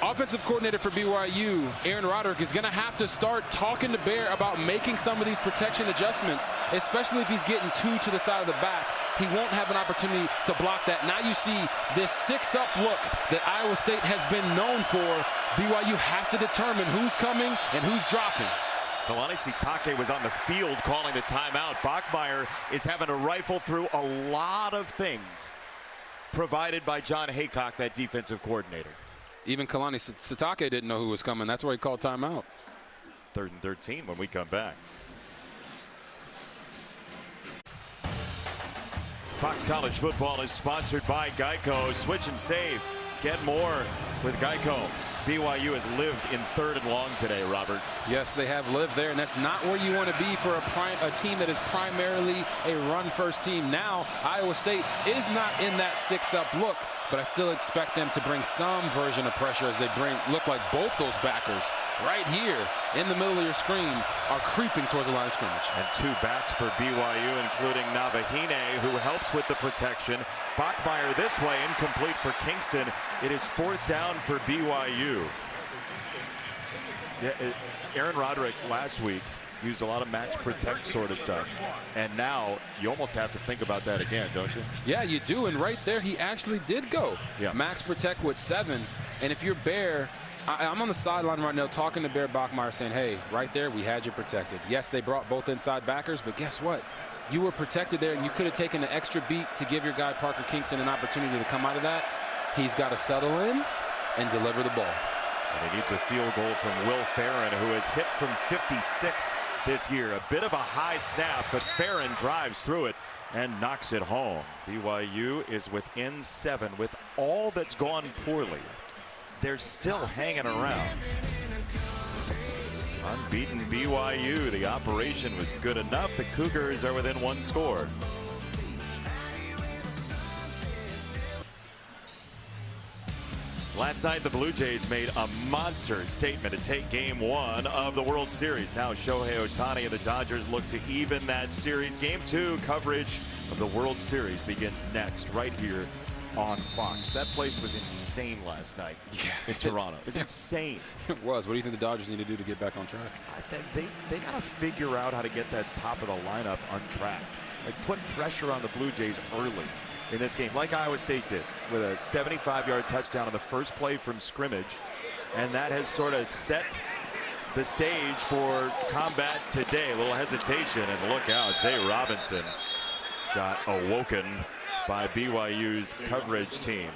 offensive coordinator for BYU, Aaron Roderick, is going to have to start talking to Bear about making some of these protection adjustments, especially if he's getting two to the side of the back. He won't have an opportunity to block that. Now you see this six-up look that Iowa State has been known for. BYU has to determine who's coming and who's dropping. Kalani Sitake was on the field calling the timeout. Bachmeier is having to rifle through a lot of things provided by John Haycock, that defensive coordinator. Even Kalani Sitake didn't know who was coming. That's why he called timeout. 3rd and 13 when we come back. Fox College Football is sponsored by Geico. Switch and save. Get more with Geico. BYU has lived in 3rd and long today, Robert. Yes, they have lived there, and that's not where you want to be for a team that is primarily a run-first team. Now, Iowa State is not in that six-up look, but I still expect them to bring some version of pressure as they look like both those backers right here in the middle of your screen are creeping towards the line of scrimmage. And two backs for BYU, including Navahine, who helps with the protection. Bachmeier this way, incomplete for Kingston. It is 4th down for BYU. Yeah, Aaron Roderick last week used a lot of match protect sort of stuff. And now you almost have to think about that again, don't you? Yeah, you do. And right there, he actually did go. Yeah. Max protect with 7. And if you're Bear, I'm on the sideline right now talking to Bear Bachmeier saying, hey, right there, we had you protected. Yes, they brought both inside backers, but guess what? You were protected there, and you could have taken an extra beat to give your guy Parker Kingston an opportunity to come out of that. He's got to settle in and deliver the ball. And he needs a field goal from Will Farron, who has hit from 56 this year. A bit of a high snap, but Farron drives through it and knocks it home. BYU is within 7 with all that's gone poorly. They're still hanging around. Unbeaten BYU. The operation was good enough. The Cougars are within 1 score. Last night, the Blue Jays made a monster statement to take Game 1 of the World Series. Now Shohei Ohtani and the Dodgers look to even that series. Game 2 coverage of the World Series begins next, right here on Fox. That place was insane last night in Toronto. It's insane. It was. What do you think the Dodgers need to do to get back on track? I think they got to figure out how to get that top of the lineup on track. Like, put pressure on the Blue Jays early in this game, like Iowa State did, with a 75-yard touchdown on the first play from scrimmage. And that has sort of set the stage for combat today. A little hesitation, and look out, Zay Robinson got awoken by BYU's coverage team.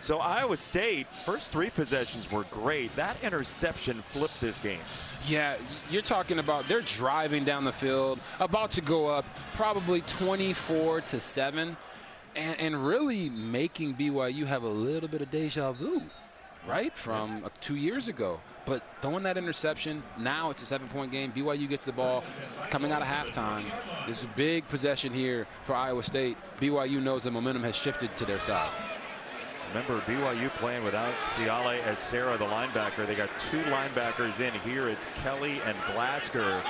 So Iowa State, first 3 possessions were great. That interception flipped this game. Yeah, you're talking about they're driving down the field, about to go up probably 24-7, and really making BYU have a little bit of deja vu, right, from 2 years ago. But throwing that interception, now it's a 7-point game. BYU gets the ball coming out of halftime. There's a big possession here for Iowa State. BYU knows the momentum has shifted to their side. Remember, BYU playing without Ciale as Sarah, the linebacker. They got 2 linebackers in here. It's Kelly and Glasker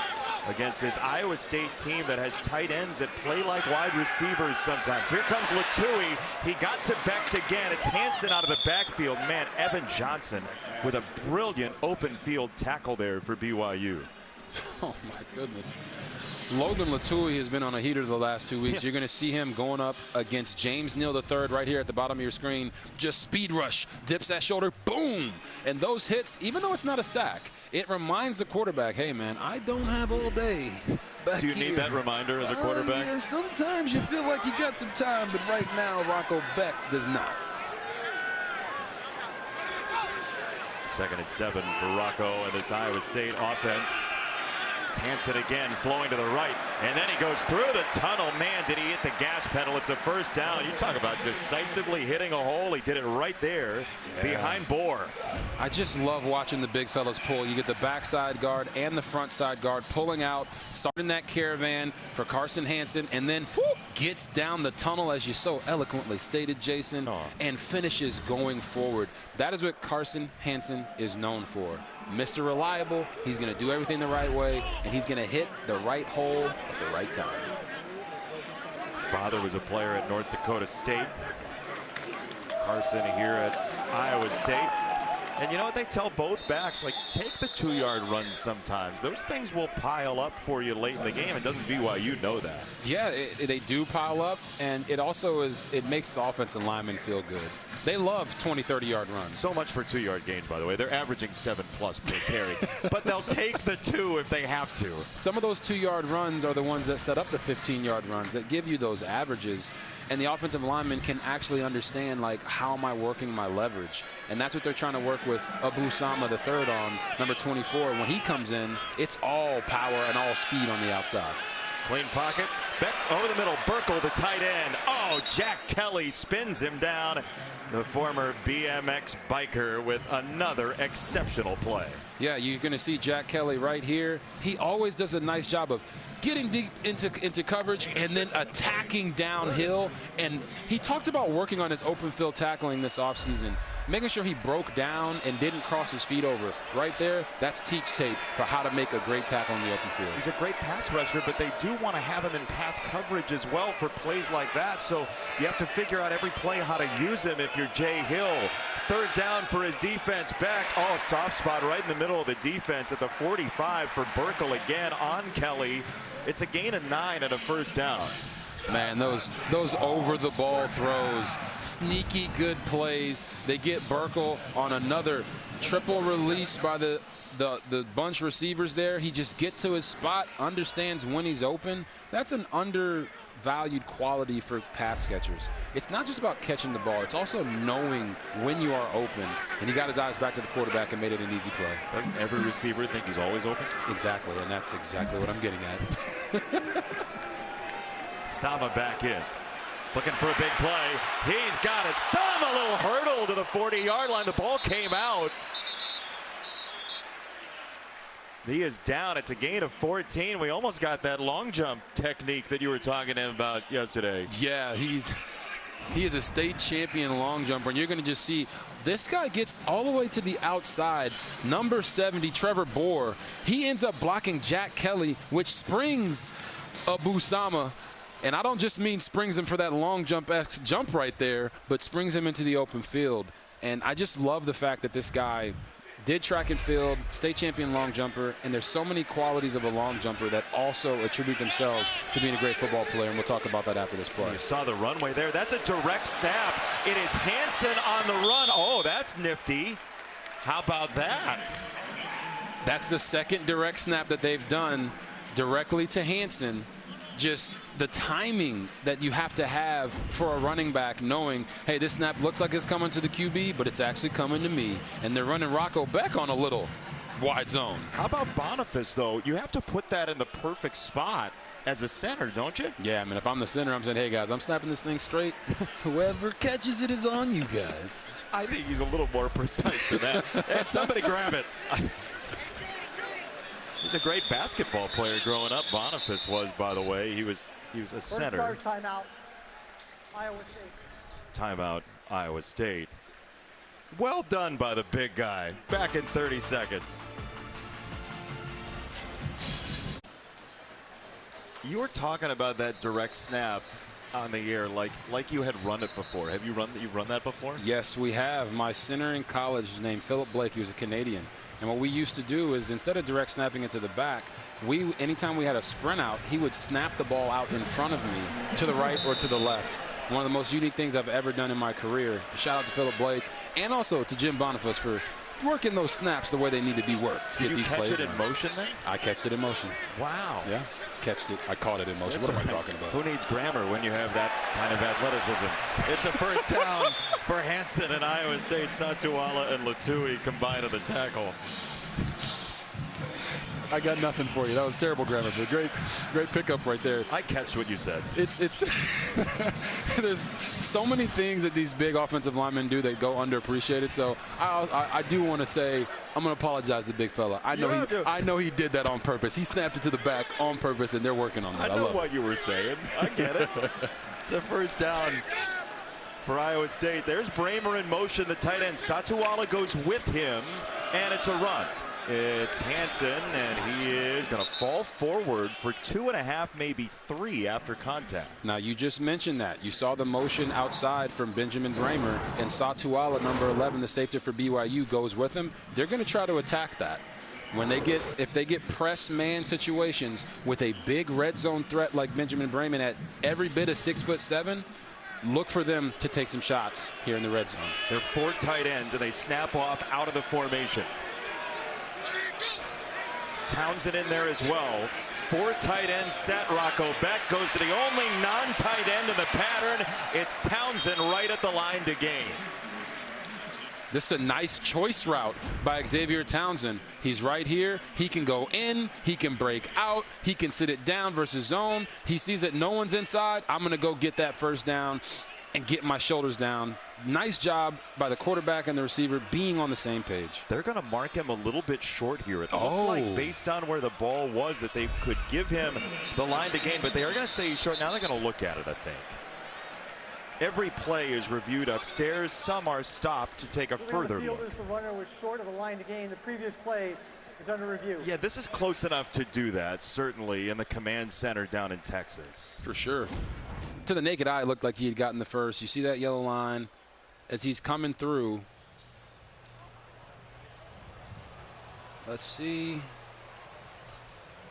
against this Iowa State team that has tight ends that play like wide receivers sometimes. Here comes Latui. He got to Becht again. It's Hansen out of the backfield. Man, Evan Johnson with a brilliant open field tackle there for BYU. Oh, my goodness. Logan Latui has been on a heater the last 2 weeks. You're going to see him going up against James Neal III right here at the bottom of your screen. Just speed rush, dips that shoulder, boom. And those hits, even though it's not a sack, it reminds the quarterback, hey, man, I don't have all day back Do you here. need that reminder as a quarterback? Yeah, sometimes you feel like you got some time, but right now, Rocco Becht does not. 2nd and 7 for Rocco and this Iowa State offense. It's Hansen again, flowing to the right, and then he goes through the tunnel. Man, did he hit the gas pedal. It's a first down. You talk about decisively hitting a hole. He did it right there behind Bohr. I just love watching the big fellas pull. You get the backside guard and the front side guard pulling out, starting that caravan for Carson Hansen, and then whoop, gets down the tunnel, as you so eloquently stated, Jason, and finishes going forward. That is what Carson Hansen is known for. Mr. Reliable. He's going to do everything the right way, and he's going to hit the right hole at the right time. Father was a player at North Dakota State. Carson here at Iowa State. And you know what they tell both backs? Like, take the 2-yard runs sometimes. Those things will pile up for you late in the game. And doesn't BYU know that? Yeah, they do pile up, and it also makes the offensive linemen feel good. They love 20, 30-yard runs. So much for 2-yard gains, by the way. They're averaging 7+ per carry. But they'll take the 2 if they have to. Some of those 2-yard runs are the ones that set up the 15-yard runs that give you those averages. And the offensive lineman can actually understand, like, how am I working my leverage? And that's what they're trying to work with Abu Sama III on, number 24. When he comes in, it's all power and all speed on the outside. Clean pocket. Becht over the middle. Burkle, the tight end. Oh, Jack Kelly spins him down. The former BMX biker with another exceptional play. Yeah, you're going to see Jack Kelly right here. He always does a nice job of getting deep into coverage and then attacking downhill. And he talked about working on his open field tackling this offseason, making sure he broke down and didn't cross his feet over. Right there, that's teach tape for how to make a great tackle in the open field. He's a great pass rusher, but they do want to have him in pass coverage as well for plays like that. So you have to figure out every play how to use him if you're Jay Hill. 3rd down for his defense. Becht, oh, soft spot right in the middle of the defense at the 45 for Burkle again on Kelly. It's a gain of 9 and a first down. Man, those over the ball throws, sneaky good plays. They get Burkle on another triple release by the bunch receivers there. He just gets to his spot, understands when he's open. That's an undervalued quality for pass catchers. It's not just about catching the ball, it's also knowing when you are open. And he got his eyes back to the quarterback and made it an easy play. Doesn't every receiver think he's always open? Exactly, and that's exactly what I'm getting at. Sama back in. Looking for a big play. He's got it. Sama, a little hurdle to the 40-yard line. The ball came out. He is down. It's a gain of 14. We almost got that long jump technique that you were talking to him about yesterday. Yeah, he is a state champion long jumper, and you're going to just see this guy gets all the way to the outside. Number 70, Trevor Bohr. He ends up blocking Jack Kelly, which springs Abu Sama. And I don't just mean springs him for that long jump right there, but springs him into the open field. And I just love the fact that this guy did track and field, state champion long jumper, and there's so many qualities of a long jumper that also attribute themselves to being a great football player, and we'll talk about that after this play. You saw the runway there. That's a direct snap. It is Hansen on the run. Oh, that's nifty. How about that? That's the second direct snap that they've done directly to Hansen. Just the timing that you have to have for a running back, knowing, hey, this snap looks like it's coming to the QB, but it's actually coming to me. And they're running Rocco Becht on a little wide zone. How about Boniface, though? You have to put that in the perfect spot. as a center, don't you? Yeah, I mean, if I'm the center, I'm saying, hey, guys, I'm snapping this thing straight. Whoever catches it is on you guys. I think he's a little more precise than that. Hey, somebody grab it. He's a great basketball player growing up. Boniface was, by the way. He was a center. Timeout, Iowa State. Timeout, Iowa State. Well done by the big guy. Back in 30 seconds. You were talking about that direct snap on the air like you had run it before. Have you run that before? Yes, we have. My center in college named Philip Blake. He was a Canadian. And what we used to do is instead of direct snapping it to the back, anytime we had a sprint out, he would snap the ball out in front of me to the right or to the left. One of the most unique things I've ever done in my career. Shout out to Philip Blake and also to Jim Boniface for working those snaps the way they need to be worked. Did you catch it in motion then? I catched it in motion. Wow. Yeah, catched it. I caught it in motion. What am I talking about? Who needs grammar when you have that kind of athleticism? It's a first down for Hansen and Iowa State. Satuala and Latui combined on the tackle. I got nothing for you. That was terrible grammar, but great pickup right there. I catched what you said. It's there's so many things that these big offensive linemen do that go underappreciated. So I do want to say I'm going to apologize to the big fella. I know he did that on purpose. He snapped it to the back on purpose, and they're working on that. I know what you were saying. I get it. It's a first down for Iowa State. There's Bramer in motion. The tight end Satuala goes with him, and it's a run. It's Hansen, and he is going to fall forward for 2.5, maybe 3 after contact. Now, you just mentioned that. You saw the motion outside from Benjamin Bramer, and Satuala, number 11, the safety for BYU, goes with him. They're going to try to attack that. If they get press man situations with a big red zone threat like Benjamin Bramer at every bit of 6'7", look for them to take some shots here in the red zone. They're 4 tight ends, and they snap off out of the formation. Townsend in there as well. 4 tight end set. Rocco Beck goes to the only non-tight end in the pattern. It's Townsend right at the line to gain. This is a nice choice route by Xavier Townsend. He's right here. He can go in. He can break out. He can sit it down versus zone. He sees that no one's inside. I'm going to go get that first down and get my shoulders down. Nice job by the quarterback and the receiver being on the same page. They're going to mark him a little bit short here. It looked like, based on where the ball was, that they could give him the line to gain, but they are going to say he's short. Now they're going to look at it, I think. Every play is reviewed upstairs. Some are stopped to take a further look. The runner was short of the line to gain. The previous play is under review. Yeah, this is close enough to do that, certainly, in the command center down in Texas. For sure. To the naked eye, it looked like he had gotten the first. You see that yellow line as he's coming through. Let's see.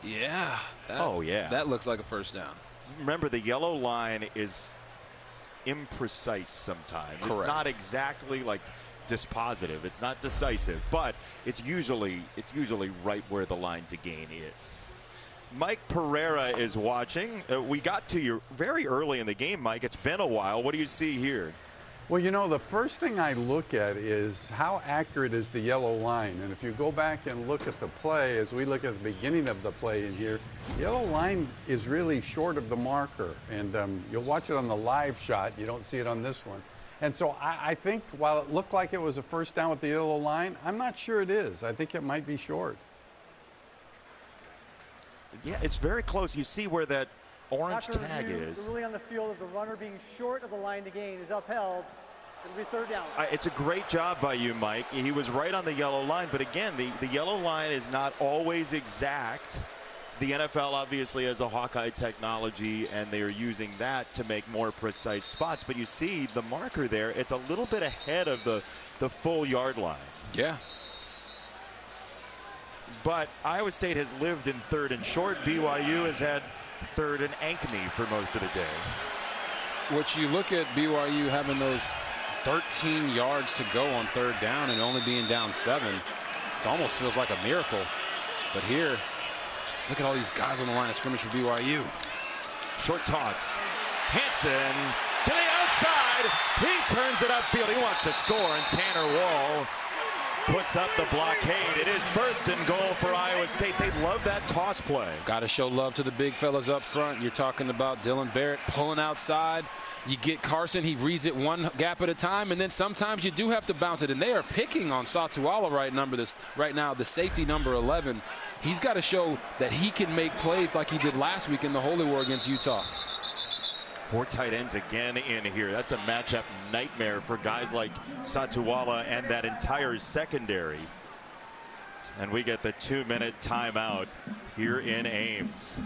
Yeah. That looks like a first down. Remember, the yellow line is imprecise sometimes. Correct. It's not exactly like dispositive. It's not decisive, but it's usually right where the line to gain is. Mike Pereira is watching. We got to you very early in the game, Mike. It's been a while. What do you see here? Well, you know, the first thing I look at is how accurate is the yellow line. And if you go back and look at the play, as we look at the beginning of the play in here, the yellow line is really short of the marker. And you'll watch it on the live shot. You don't see it on this one. And so I think while it looked like it was a first down with the yellow line, I'm not sure it is. I think it might be short. Yeah, it's very close. You see where that orange tag is. The ruling on the field of the runner being short of the line to gain is upheld. It'll be third down. It's a great job by you, Mike. He was right on the yellow line, but again, the yellow line is not always exact. The NFL obviously has a Hawkeye technology, and they are using that to make more precise spots. But you see the marker there, it's a little bit ahead of the full yard line. Yeah. But Iowa State has lived in third and short. BYU has had third and Ankeny for most of the day. Which you look at BYU having those 13 yards to go on third down and only being down 7. It almost feels like a miracle. But here, look at all these guys on the line of scrimmage for BYU. Short toss. Hansen to the outside. He turns it upfield. He wants to score, and Tanner Wall puts up the blockade. It is 1st and goal for Iowa State. They love that toss play. Got to show love to the big fellas up front. You're talking about Dylan Barrett pulling outside. You get Carson, he reads it one gap at a time, and then sometimes you do have to bounce it. And they are picking on Satuala right now, the safety number 11. He's got to show that he can make plays like he did last week in the Holy War against Utah. 4 tight ends again in here. That's a matchup nightmare for guys like Satuala and that entire secondary. And we get the 2-minute timeout here in Ames.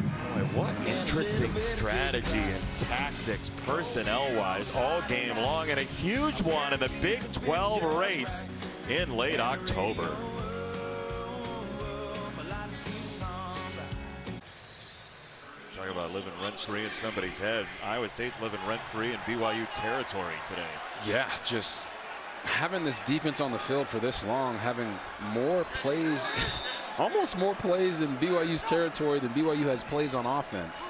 Boy, what interesting strategy and tactics personnel-wise all game long, and a huge one in the Big 12 race in late October. Talk about living rent-free in somebody's head. Iowa State's living rent-free in BYU territory today. Yeah, just having this defense on the field for this long, having more plays, almost more plays in BYU's territory than BYU has plays on offense.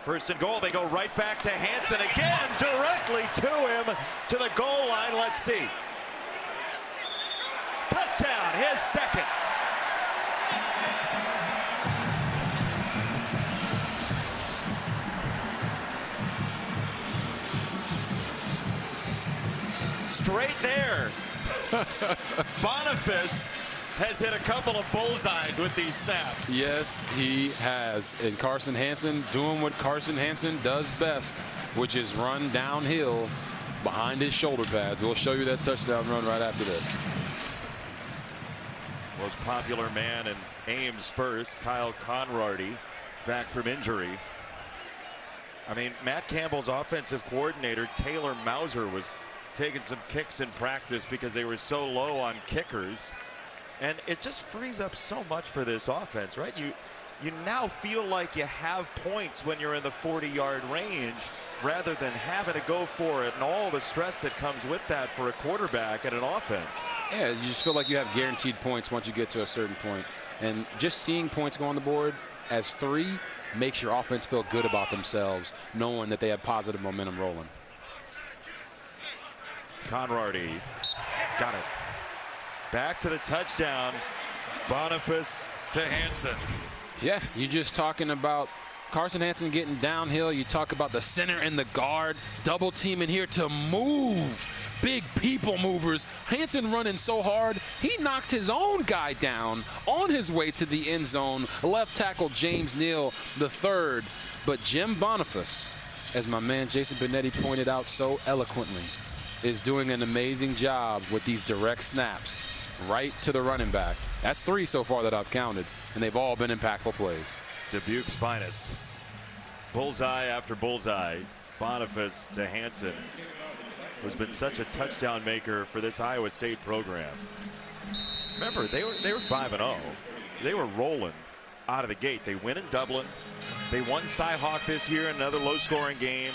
1st and goal. They go right back to Hansen again, directly to him, to the goal line. Let's see. Touchdown, his 2nd. Straight there. Boniface has hit a couple of bullseyes with these snaps. Yes, he has. And Carson Hansen doing what Carson Hansen does best, which is run downhill behind his shoulder pads. We'll show you that touchdown run right after this. Most popular man in Ames first, Kyle Conrarty, back from injury. I mean, Matt Campbell's offensive coordinator, Taylor Mauser, was taking some kicks in practice because they were so low on kickers. And it just frees up so much for this offense, right? You now feel like you have points when you're in the 40-yard range rather than having to go for it and all the stress that comes with that for a quarterback and an offense. Yeah, you just feel like you have guaranteed points once you get to a certain point. And just seeing points go on the board as 3 makes your offense feel good about themselves, knowing that they have positive momentum rolling. Conrarty got it. Back to the touchdown. Boniface to Hansen. Yeah, you're just talking about Carson Hansen getting downhill. You talk about the center and the guard double teaming here to move. Big people movers. Hansen running so hard, he knocked his own guy down on his way to the end zone. Left tackle James Neal III. But Jim Boniface, as my man Jason Benetti pointed out so eloquently, is doing an amazing job with these direct snaps right to the running back. That's 3 so far that I've counted, and they've all been impactful plays. Dubuque's finest. Bullseye after bullseye. Boniface to Hansen, who's been such a touchdown maker for this Iowa State program. Remember, they were 5-0. They were rolling out of the gate. They win in Dublin. They won Cy-Hawk this year in another low-scoring game.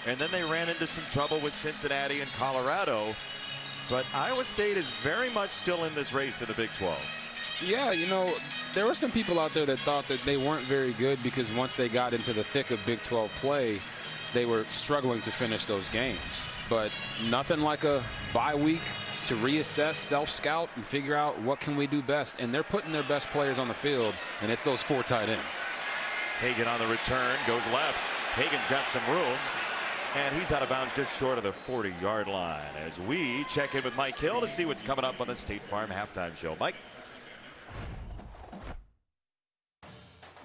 And then they ran into some trouble with Cincinnati and Colorado. But Iowa State is very much still in this race in the Big 12. Yeah, you know, there were some people out there that thought that they weren't very good because once they got into the thick of Big 12 play, they were struggling to finish those games. But nothing like a bye week to reassess, self-scout, and figure out what can we do best. And they're putting their best players on the field, and it's those 4 tight ends. Hagan on the return, goes left. Hagan's got some room. And he's out of bounds just short of the 40-yard line as we check in with Mike Hill to see what's coming up on the State Farm Halftime Show. Mike.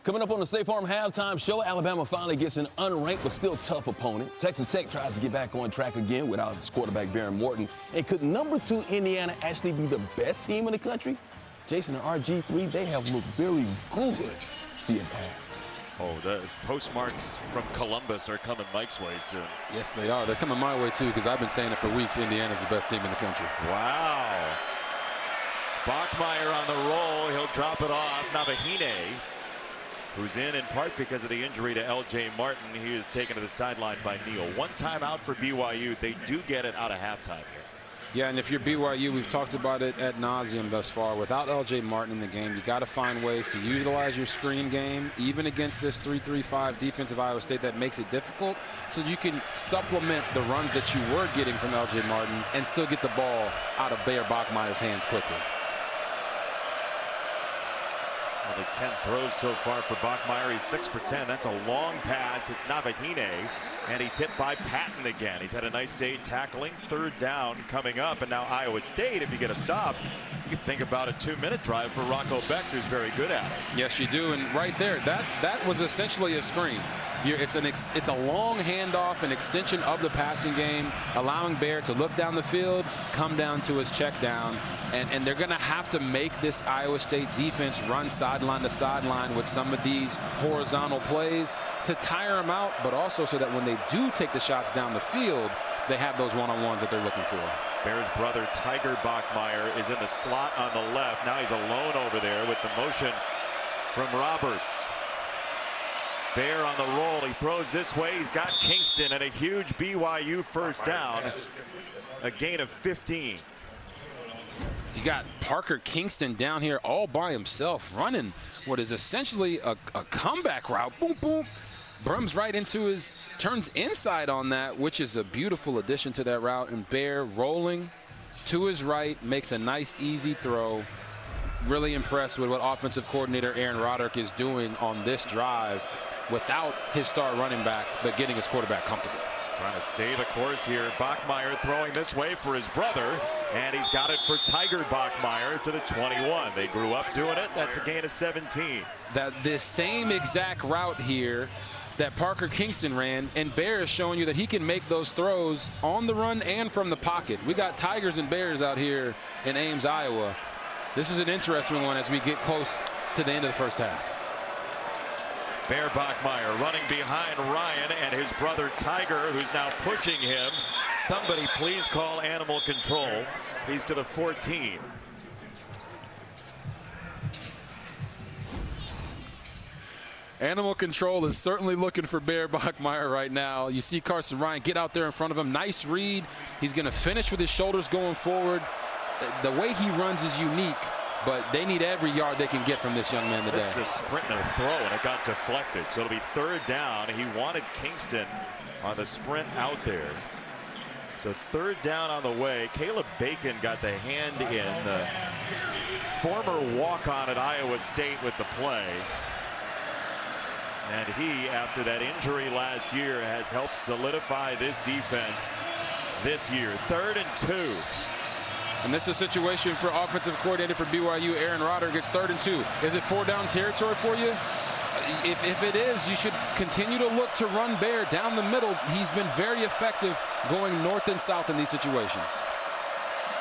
Coming up on the State Farm Halftime Show, Alabama finally gets an unranked but still tough opponent. Texas Tech tries to get back on track again without its quarterback Behren Morton. And could number 2 Indiana actually be the best team in the country? Jason and RG3, they have looked very good. See you back. Oh, the postmarks from Columbus are coming Mike's way soon. Yes, they are. They're coming my way, too, because I've been saying it for weeks. Indiana's the best team in the country. Wow. Bachmeier on the roll. He'll drop it off. Nabahine, who's in part because of the injury to L.J. Martin. He is taken to the sideline by Neal. 1 timeout for BYU. They do get it out of halftime here. Yeah, and if you're BYU, we've talked about it ad nauseum thus far. Without L.J. Martin in the game, you got to find ways to utilize your screen game, even against this 3-3-5 defensive Iowa State that makes it difficult, so you can supplement the runs that you were getting from L.J. Martin and still get the ball out of Bear Bachmeier's hands quickly. Only 10 throws so far for Bachmeier. He's 6 for 10. That's a long pass. It's Navahine, and he's hit by Patton again. He's had a nice day tackling. 3rd down coming up, and now Iowa State, if you get a stop, you can think about a 2-minute drive for Rocco Becht, who's very good at it. Yes, you do, and right there, that was essentially a screen. It's a long handoff, an extension of the passing game, allowing Bear to look down the field, come down to his check down, and they're going to have to make this Iowa State defense run sideline to sideline with some of these horizontal plays to tire them out, but also so that when they do take the shots down the field, they have those one-on-ones that they're looking for. Bear's brother Tiger Bachmeier is in the slot on the left. Now he's alone over there with the motion from Roberts. Bear on the roll. He throws this way. He's got Kingston and a huge BYU first down. A gain of 15. You got Parker Kingston down here all by himself, running what is essentially a comeback route. Boom, boom. Brums right into his, turns inside on that, which is a beautiful addition to that route. And Bear rolling to his right, makes a nice, easy throw. Really impressed with what offensive coordinator Aaron Roderick is doing on this drive without his star running back, but getting his quarterback comfortable. Trying to stay the course here. Bachmeier throwing this way for his brother, and he's got it for Tiger Bachmeier to the 21. They grew up doing it. That's a gain of 17. This same exact route here that Parker Kingston ran, and Bear is showing you that he can make those throws on the run and from the pocket. We got Tigers and Bears out here in Ames, Iowa. This is an interesting one as we get close to the end of the first half. Bear Bachmeier running behind Ryan and his brother Tiger, who's now pushing him. Somebody please call animal control. He's to the 14. Animal control is certainly looking for Bear Bachmeier right now. You see Carson Ryan get out there in front of him. Nice read. He's going to finish with his shoulders going forward. The way he runs is unique, but they need every yard they can get from this young man today. This is a sprint and a throw, and it got deflected. So it'll be 3rd down. He wanted Kingston on the sprint out there. So 3rd down on the way. Caleb Bacon got the hand in. The former walk-on at Iowa State with the play. And he, after that injury last year, has helped solidify this defense this year. 3rd and 2. And this is a situation for offensive coordinator for BYU, Aaron Roderick. It's 3rd and 2. Is it 4-down territory for you? If it is, you should continue to look to run Bear down the middle. He's been very effective going north and south in these situations.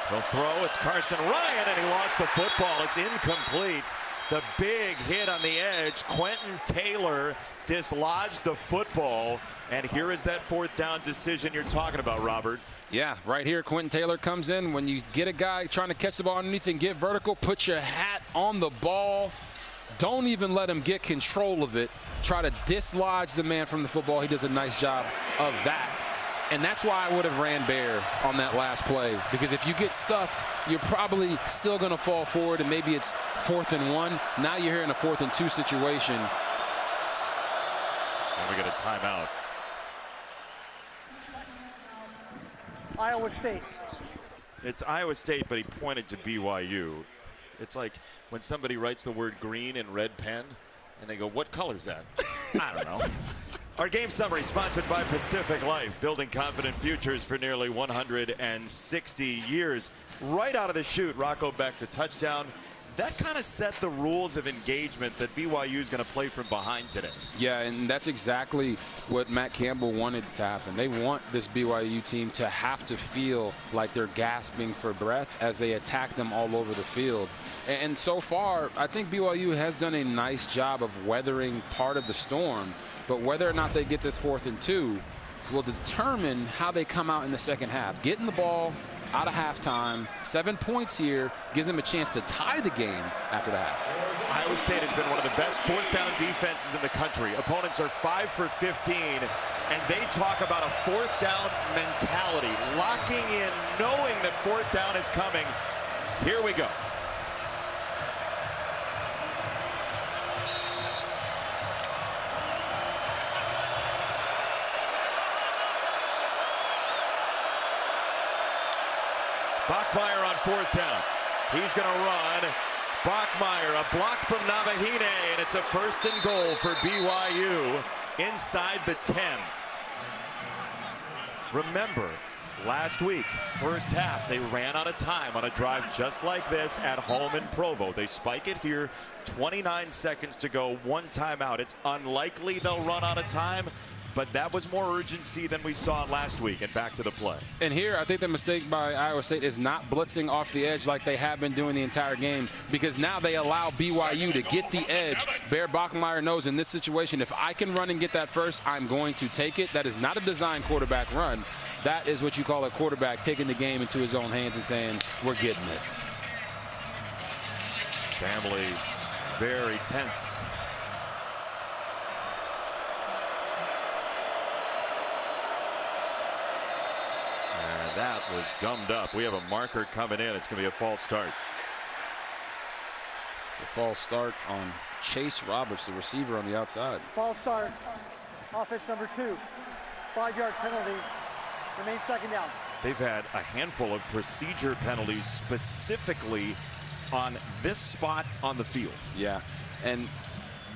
He'll throw. It's Carson Ryan, and he lost the football. It's incomplete. The big hit on the edge. Quentin Taylor dislodged the football. And here is that 4th down decision you're talking about, Robert. Yeah, right here, Quentin Taylor comes in. When you get a guy trying to catch the ball underneath and get vertical, put your hat on the ball. Don't even let him get control of it. Try to dislodge the man from the football. He does a nice job of that. And that's why I would have ran Bear on that last play. Because if you get stuffed, you're probably still going to fall forward, and maybe it's 4th and 1. Now you're here in a 4th and 2 situation. And we get a timeout. Iowa State. It's Iowa State, but he pointed to BYU. It's like when somebody writes the word green in red pen, and they go, what color is that? I don't know. Our game summary sponsored by Pacific Life, building confident futures for nearly 160 years. Right out of the chute, Rocco Becht a touchdown. That kind of set the rules of engagement that BYU is going to play from behind today. Yeah, and that's exactly what Matt Campbell wanted to happen. They want this BYU team to have to feel like they're gasping for breath as they attack them all over the field. And so far, I think BYU has done a nice job of weathering part of the storm. But whether or not they get this 4th and 2 will determine how they come out in the second half. Getting the ball out of halftime, 7 points here, gives them a chance to tie the game after the half. Iowa State has been one of the best 4th down defenses in the country. Opponents are 5 for 15 And they talk about a fourth down mentality, locking in, knowing that fourth down is coming. Here we go. Bachmeier on fourth down. He's going to run. Bachmeier, a block from Navahine, and it's a 1st and goal for BYU inside the 10. Remember, last week, first half, they ran out of time on a drive just like this at home in Provo. They spike it here, 29 seconds to go, 1 timeout. It's unlikely they'll run out of time, but that was more urgency than we saw last week, and back to the play. And here, I think the mistake by Iowa State is not blitzing off the edge like they have been doing the entire game, because now they allow BYU to get the edge. Bear Bachmeier knows in this situation, if I can run and get that first, I'm going to take it. That is not a design quarterback run. That is what you call a quarterback taking the game into his own hands and saying, we're getting this. Family very tense. That was gummed up. We have a marker coming in. It's going to be a false start. It's a false start on Chase Roberts, the receiver on the outside. False start. Offense number 2. 5-yard penalty. Remains 2nd down. They've had a handful of procedure penalties specifically on this spot on the field. Yeah, and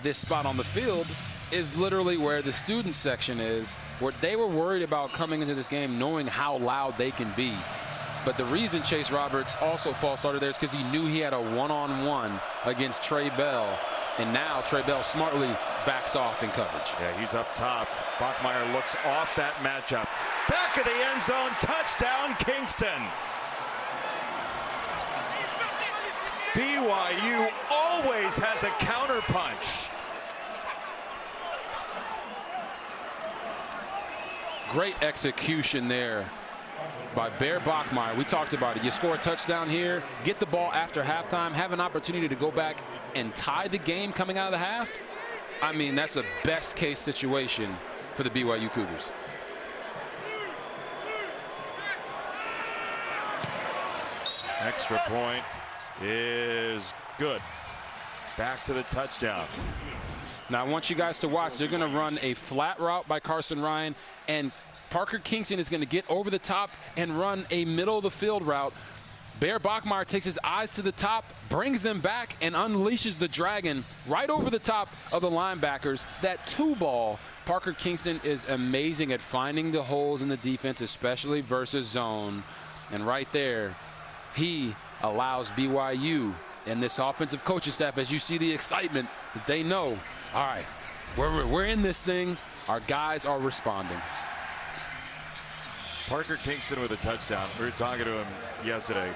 this spot on the field is literally where the student section is, where they were worried about coming into this game knowing how loud they can be. But the reason Chase Roberts also false started there is because he knew he had a one-on-one against Trey Bell. And now Trey Bell smartly backs off in coverage. Yeah, he's up top. Bachmeier looks off that matchup. Back of the end zone, touchdown Kingston. BYU always has a counterpunch. Great execution there by Bear Bachmeier. We talked about it. You score a touchdown here, get the ball after halftime, have an opportunity to go back and tie the game coming out of the half. I mean, that's a best case situation for the BYU Cougars. Extra point is good. Back to the touchdown. Now, I want you guys to watch. They're going to run a flat route by Carson Ryan, and Parker Kingston is going to get over the top and run a middle-of-the-field route. Bear Bachmeier takes his eyes to the top, brings them back, and unleashes the dragon right over the top of the linebackers. That 2-ball, Parker Kingston is amazing at finding the holes in the defense, especially versus zone. And right there, he allows BYU and this offensive coaching staff, as you see the excitement, that they know, all right, we're in this thing. Our guys are responding. Parker Kingston with a touchdown. We were talking to him yesterday.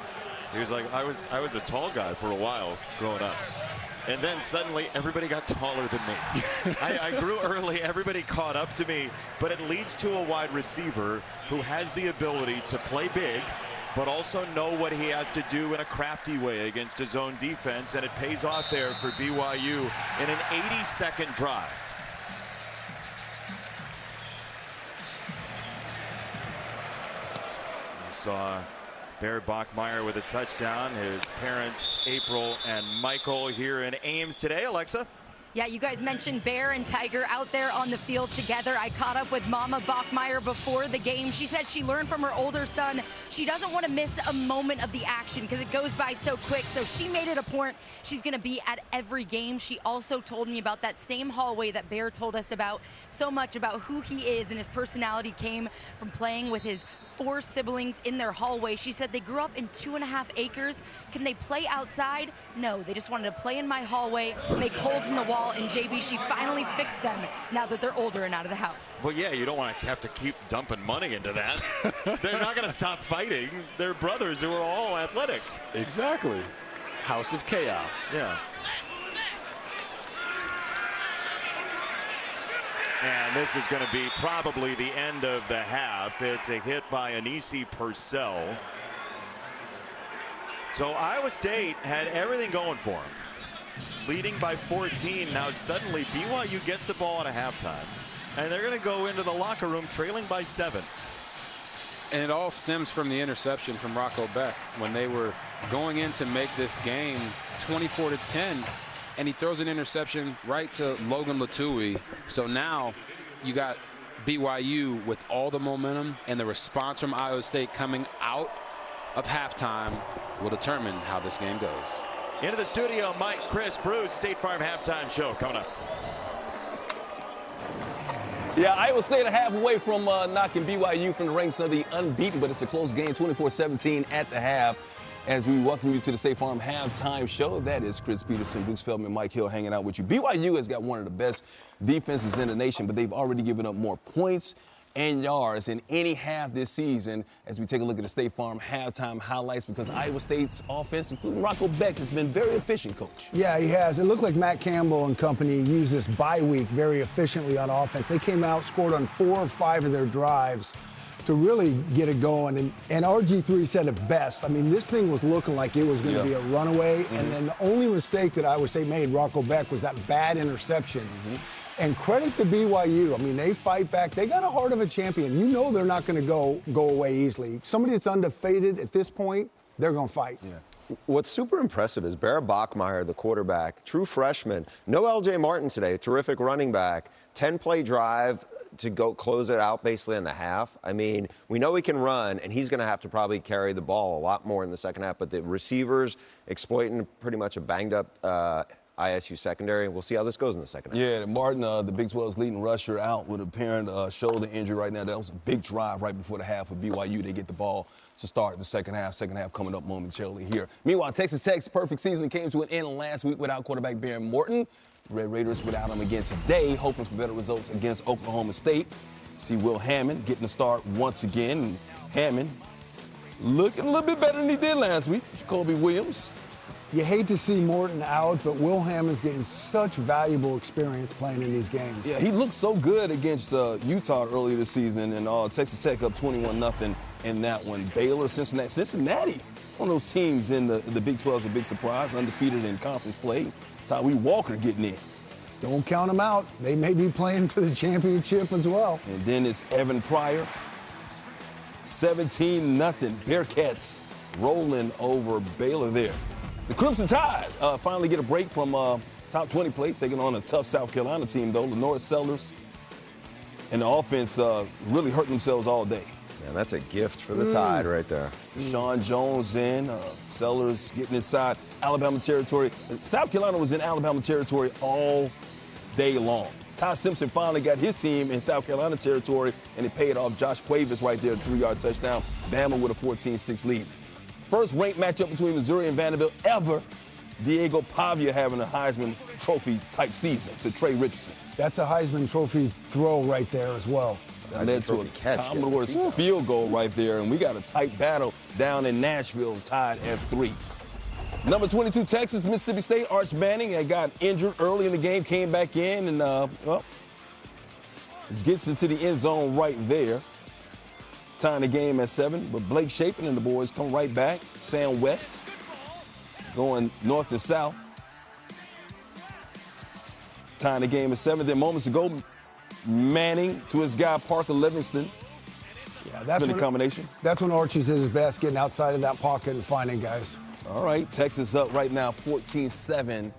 He was like, I was a tall guy for a while growing up. And then suddenly everybody got taller than me. I grew early, everybody caught up to me, but it leads to a wide receiver who has the ability to play big, but also know what he has to do in a crafty way against his own defense, and it pays off there for BYU in an 80-second drive. You saw Bear Bachmeier with a touchdown. His parents, April and Michael, here in Ames today. Alexa? Yeah, you guys mentioned Bear and Tiger out there on the field together. I caught up with Mama Bachmeier before the game. She said she learned from her older son. She doesn't want to miss a moment of the action because it goes by so quick. So she made it a point. She's going to be at every game. She also told me about that same hallway that Bear told us about. So much about who he is and his personality came from playing with his 4 siblings in their hallway. She said they grew up in 2.5 acres. Can they play outside? No, they just wanted to play in my hallway, make holes in the wall, and JB, she finally fixed them now that they're older and out of the house. Well, yeah, you don't want to have to keep dumping money into that. They're not going to stop fighting. They're brothers who are all athletic. Exactly. House of chaos. Yeah. And this is going to be probably the end of the half. It's a hit by Anisi Purcell. So Iowa State had everything going for them. Leading by 14. Now suddenly BYU gets the ball at a halftime. And they're going to go into the locker room trailing by 7. And it all stems from the interception from Rocco Beck when they were going in to make this game 24-10, and he throws an interception right to Logan Latui. So now you got BYU with all the momentum, and the response from Iowa State coming out of halftime will determine how this game goes. Into the studio, Mike, Chris, Bruce, State Farm Halftime Show coming up. Yeah, Iowa State a half away from knocking BYU from the ranks of the unbeaten, but it's a close game, 24-17 at the half. As we welcome you to the State Farm Halftime Show, that is Chris Peterson, Bruce Feldman, Mike Hill hanging out with you. BYU has got one of the best defenses in the nation, but they've already given up more points and yards in any half this season as we take a look at the State Farm halftime highlights, because Iowa State's offense, including Rocco Beck, has been very efficient, Coach. Yeah, he has. It looked like Matt Campbell and company used this bye week very efficiently on offense. They came out, scored on 4 or 5 of their drives to really get it going. And RG3 said it best. I mean, this thing was looking like it was going to be a runaway. And then the only mistake that Iowa State made, Rocco Beck, was that bad interception. And credit to BYU. I mean, they fight back. They got a heart of a champion. You know they're not going to go away easily. Somebody that's undefeated at this point, they're going to fight. Yeah. What's super impressive is Bear Bachmeier, the quarterback, true freshman. No LJ Martin today, terrific running back. 10-play drive to go close it out basically in the half. I mean, we know he can run, and he's going to have to probably carry the ball a lot more in the second half. But the receivers exploiting pretty much a banged-up ISU secondary. We'll see how this goes in the second half. Yeah, Martin, the Big 12's leading rusher, out with apparent shoulder injury right now. That was a big drive right before the half of BYU. They get the ball to start the second half. Second half coming up momentarily here. Meanwhile, Texas Tech's perfect season came to an end last week without quarterback Behren Morton. Red Raiders without him again today, hoping for better results against Oklahoma State. See Will Hammond getting the start once again. And Hammond looking a little bit better than he did last week. Jacoby Williams. You hate to see Morton out, but Will Hammond's getting such valuable experience playing in these games. Yeah, he looked so good against Utah earlier this season, and Texas Tech up 21-0 in that one. Baylor, Cincinnati, one of those teams in the Big 12 is a big surprise, undefeated in conference play. Tyree Walker getting in. Don't count them out. They may be playing for the championship as well. And then it's Evan Pryor, 17-0. Bearcats rolling over Baylor there. The Crimson Tide finally get a break from top 20 play, taking on a tough South Carolina team, though. Lenore Sellers and the offense really hurt themselves all day. Yeah, that's a gift for the Tide right there. Sean Jones in, Sellers getting inside Alabama territory. South Carolina was in Alabama territory all day long. Ty Simpson finally got his team in South Carolina territory, and it paid off. Josh Cuevas right there, 3-yard touchdown. Bama with a 14-6 lead. First ranked matchup between Missouri and Vanderbilt ever. Diego Pavia having a Heisman Trophy type season to Trey Richardson. That's a Heisman Trophy throw right there as well. That led to a Commodore's field goal right there, and we got a tight battle down in Nashville, tied at 3. Number 22, Texas, Mississippi State, Arch Manning had got injured early in the game, came back in, and, this gets into the end zone right there. Tying the game at 7, but Blake Shapen and the boys come right back. Sam West going north and south. Tying the game at 7. Then moments ago, Manning to his guy Parker Livingston. Yeah, that's been a combination. That's when Archie's at his best, getting outside of that pocket and finding guys. All right, Texas up right now 14-7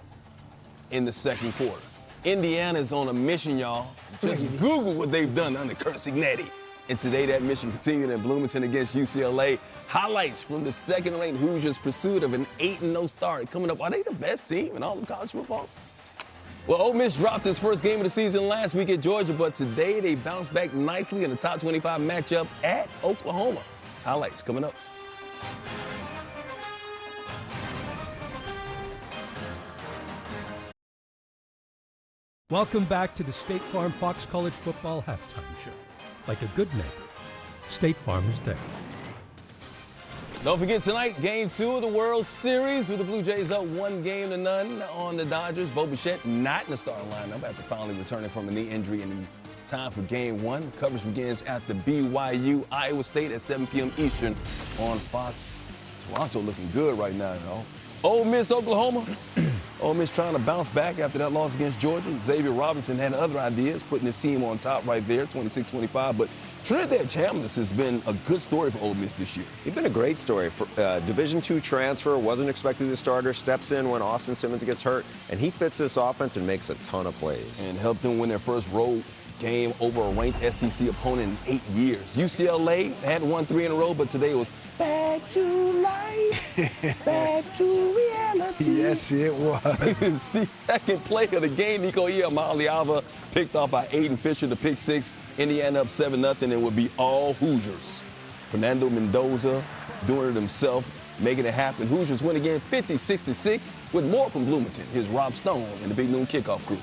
in the second quarter. Indiana's on a mission, y'all. Just Google what they've done under Kurt Cignetti. And today that mission continued in Bloomington against UCLA. Highlights from the second-ranked Hoosiers' pursuit of an 8-0 start. Coming up, are they the best team in all of college football? Well, Ole Miss dropped its first game of the season last week at Georgia, but today they bounced back nicely in the top 25 matchup at Oklahoma. Highlights coming up. Welcome back to the State Farm Fox College Football Halftime Show. Like a good neighbor, State Farm is there. Don't forget tonight, Game 2 of the World Series with the Blue Jays up 1-0 on the Dodgers. Bo Bichette not in the starting lineup after finally returning from a knee injury in time for Game 1. Coverage begins at the BYU Iowa State at 7 p.m. Eastern on Fox. Toronto looking good right now, y'all. Ole Miss, Oklahoma. Ole Miss trying to bounce back after that loss against Georgia. Xavier Robinson had other ideas, putting his team on top right there, 26-25. But Trinidad Chambliss has been a good story for Ole Miss this year. He's been a great story. For Division II transfer, wasn't expected to starter, steps in when Austin Simmons gets hurt, and he fits this offense and makes a ton of plays. And helped them win their first road game over a ranked SEC opponent in 8 years. UCLA hadn't won 3 in a row, but today it was back to life, back to reality. Yes, it was. Second play of the game, Nico Iamaleava picked off by Aiden Fisher to pick 6. Indiana up 7-0 and would be all Hoosiers. Fernando Mendoza doing it himself, making it happen. Hoosiers win again 50-66 with more from Bloomington. Here's Rob Stone and the Big Noon Kickoff crew.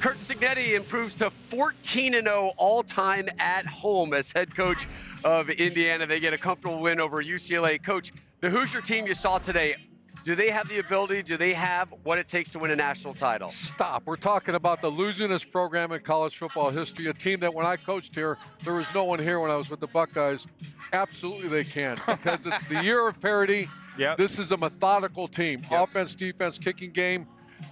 Curt Cignetti improves to 14-0 all-time at home as head coach of Indiana. They get a comfortable win over UCLA. Coach, the Hoosier team you saw today, do they have the ability, do they have what it takes to win a national title? Stop. We're talking about the losingest program in college football history, a team that when I coached here, there was no one here when I was with the Buckeyes. Absolutely they can, because it's the year of parity. Yep. This is a methodical team. Yep. Offense, defense, kicking game.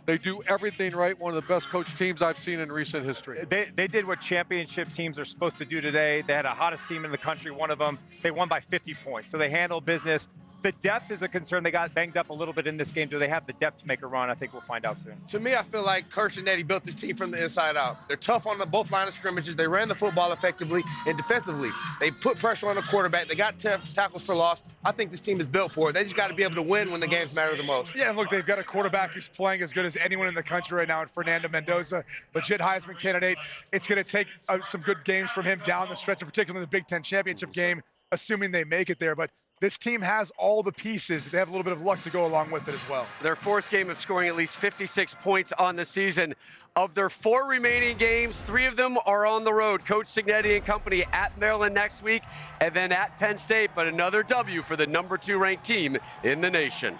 They do everything right. One of the best coached teams I've seen in recent history. They did what championship teams are supposed to do today. They had a hottest team in the country, one of them. They won by 50 points, so they handled business. The depth is a concern. They got banged up a little bit in this game. Do they have the depth to make a run? I think we'll find out soon. To me, I feel like Curt Cignetti built this team from the inside out. They're tough on both line of scrimmages. They ran the football effectively and defensively. They put pressure on the quarterback. They got tackles for loss. I think this team is built for it. They just got to be able to win when the games matter the most. Yeah, and look, they've got a quarterback who's playing as good as anyone in the country right now in Fernando Mendoza, legit Heisman candidate. It's going to take some good games from him down the stretch, in particular in the Big Ten championship game, assuming they make it there. But this team has all the pieces. They have a little bit of luck to go along with it as well. Their fourth game of scoring at least 56 points on the season. Of their 4 remaining games, 3 of them are on the road. Coach Cignetti and company at Maryland next week and then at Penn State, but another W for the number 2 ranked team in the nation.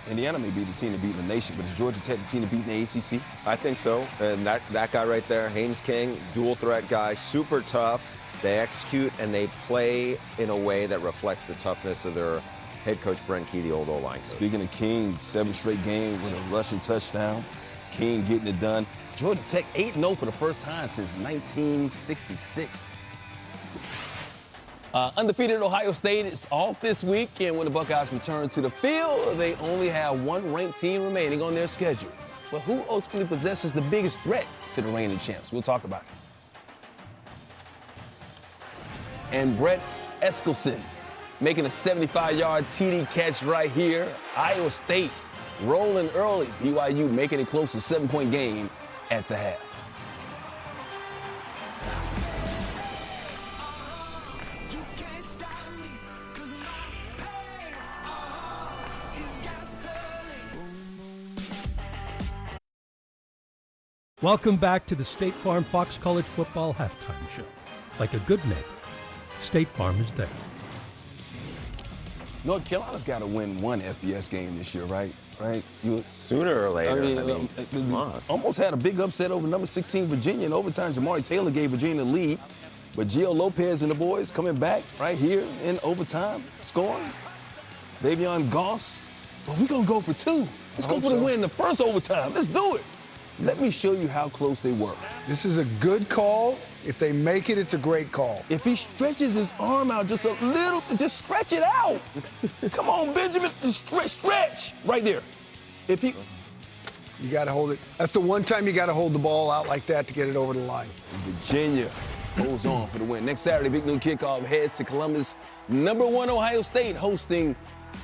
Indiana may be the team to beat the nation, but is Georgia Tech the team to beat in the ACC? I think so. And that guy right there, Haynes King, dual threat guy, super tough. They execute and they play in a way that reflects the toughness of their head coach, Brent Key, the old O-line coach. Speaking of King, 7th straight game with a rushing touchdown. King getting it done. Georgia Tech 8-0 for the first time since 1966. Undefeated Ohio State is off this week, and when the Buckeyes return to the field, they only have 1 ranked team remaining on their schedule. But who ultimately possesses the biggest threat to the reigning champs? We'll talk about it. And Brett Eskelsen making a 75-yard TD catch right here. Iowa State rolling early. BYU making it close to 7-point game at the half. Welcome back to the State Farm Fox College Football Halftime Show. Like a good neighbor, State Farm is there. North Carolina's got to win one FBS game this year, right? Sooner or later. Almost had a big upset over number 16 Virginia in overtime. Jamari Taylor gave Virginia the lead, but Gio Lopez and the boys coming back right here in overtime, scoring. Davion Goss, but we're going to go for 2. Let's go for the win in the first overtime. Let's do it. Let me show you how close they were. This is a good call. If they make it, it's a great call. If he stretches his arm out just a little, just stretch it out. Come on, Benjamin, just stretch. Right there. You got to hold it. That's the one time you got to hold the ball out like that to get it over the line. Virginia goes on for the win. Next Saturday, Big Noon Kickoff heads to Columbus. Number 1 Ohio State hosting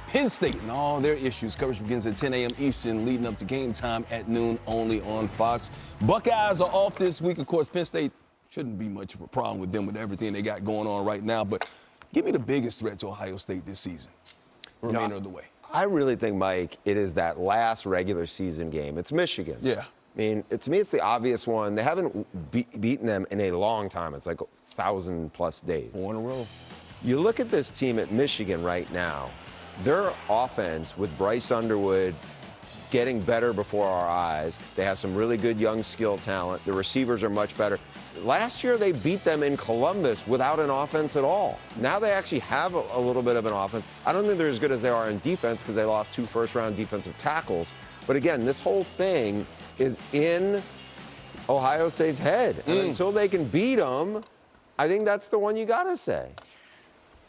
Penn State and all their issues. Coverage begins at 10 a.m. Eastern, leading up to game time at noon only on Fox. Buckeyes are off this week. Of course, Penn State shouldn't be much of a problem with them with everything they got going on right now. But give me the biggest threat to Ohio State this season, remainder of the way. I really think, Mike, it is that last regular season game. It's Michigan. Yeah. I mean, to me, it's the obvious one. They haven't beaten them in a long time. It's like 1,000+ days. 4 in a row. You look at this team at Michigan right now. Their offense with Bryce Underwood, getting better before our eyes. They have some really good young skill talent. The receivers are much better. Last year, they beat them in Columbus without an offense at all. Now they actually have a little bit of an offense. I don't think they're as good as they are in defense because they lost 2 first-round defensive tackles. But again, this whole thing is in Ohio State's head. And until they can beat them, I think that's the one you got to say.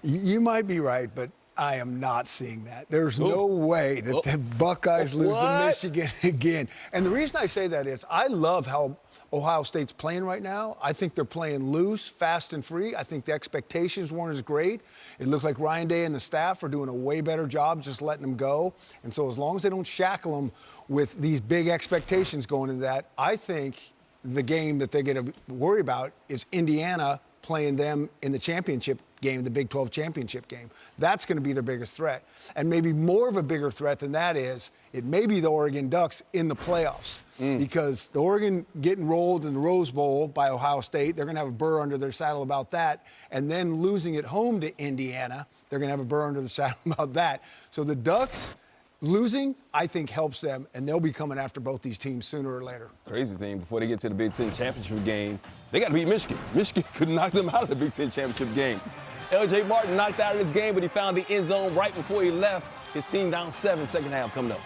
You might be right, but I am not seeing that. There's no way that the Buckeyes lose to Michigan again. And the reason I say that is I love how Ohio State's playing right now. I think they're playing loose, fast, and free. I think the expectations weren't as great. It looks like Ryan Day and the staff are doing a way better job just letting them go. And so as long as they don't shackle them with these big expectations going into that, I think the game that they're going to worry about is Indiana playing them in the championship game, the Big 12 championship game. That's going to be their biggest threat. And maybe more of a bigger threat than that is it may be the Oregon Ducks in the playoffs. Because the Oregon getting rolled in the Rose Bowl by Ohio State, they're going to have a burr under their saddle about that. And then losing at home to Indiana, they're going to have a burr under the saddle about that. So the Ducks losing, I think, helps them, and they'll be coming after both these teams sooner or later. Crazy thing, before they get to the Big Ten championship game, they got to beat Michigan. Michigan could knock them out of the Big Ten championship game. L.J. Martin knocked out of this game, but he found the end zone right before he left. His team down 7, second half coming up.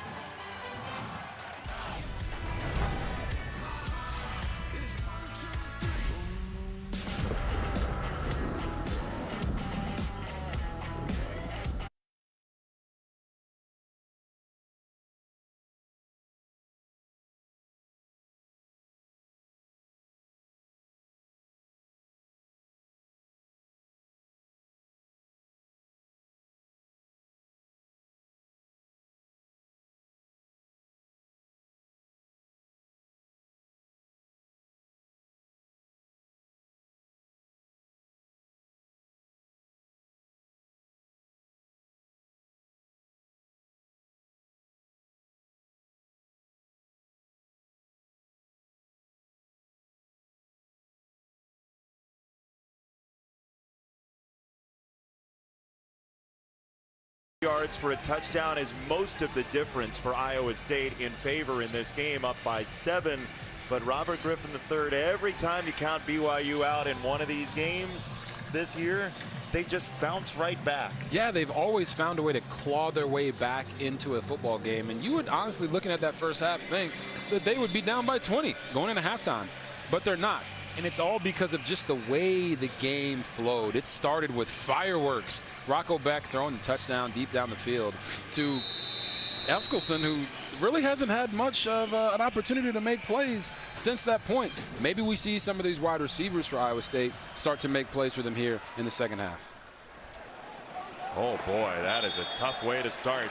Yards for a touchdown is most of the difference for Iowa State in favor in this game, up by 7. But Robert Griffin III, every time you count BYU out in one of these games this year, they just bounce right back. Yeah, they've always found a way to claw their way back into a football game. And you would honestly, looking at that first half, think that they would be down by 20 going into halftime. But they're not. And it's all because of just the way the game flowed. It started with fireworks. Rocco Beck throwing the touchdown deep down the field to Eskelson, who really hasn't had much of an opportunity to make plays since that point. Maybe we see some of these wide receivers for Iowa State start to make plays for them here in the second half. Oh boy, that is a tough way to start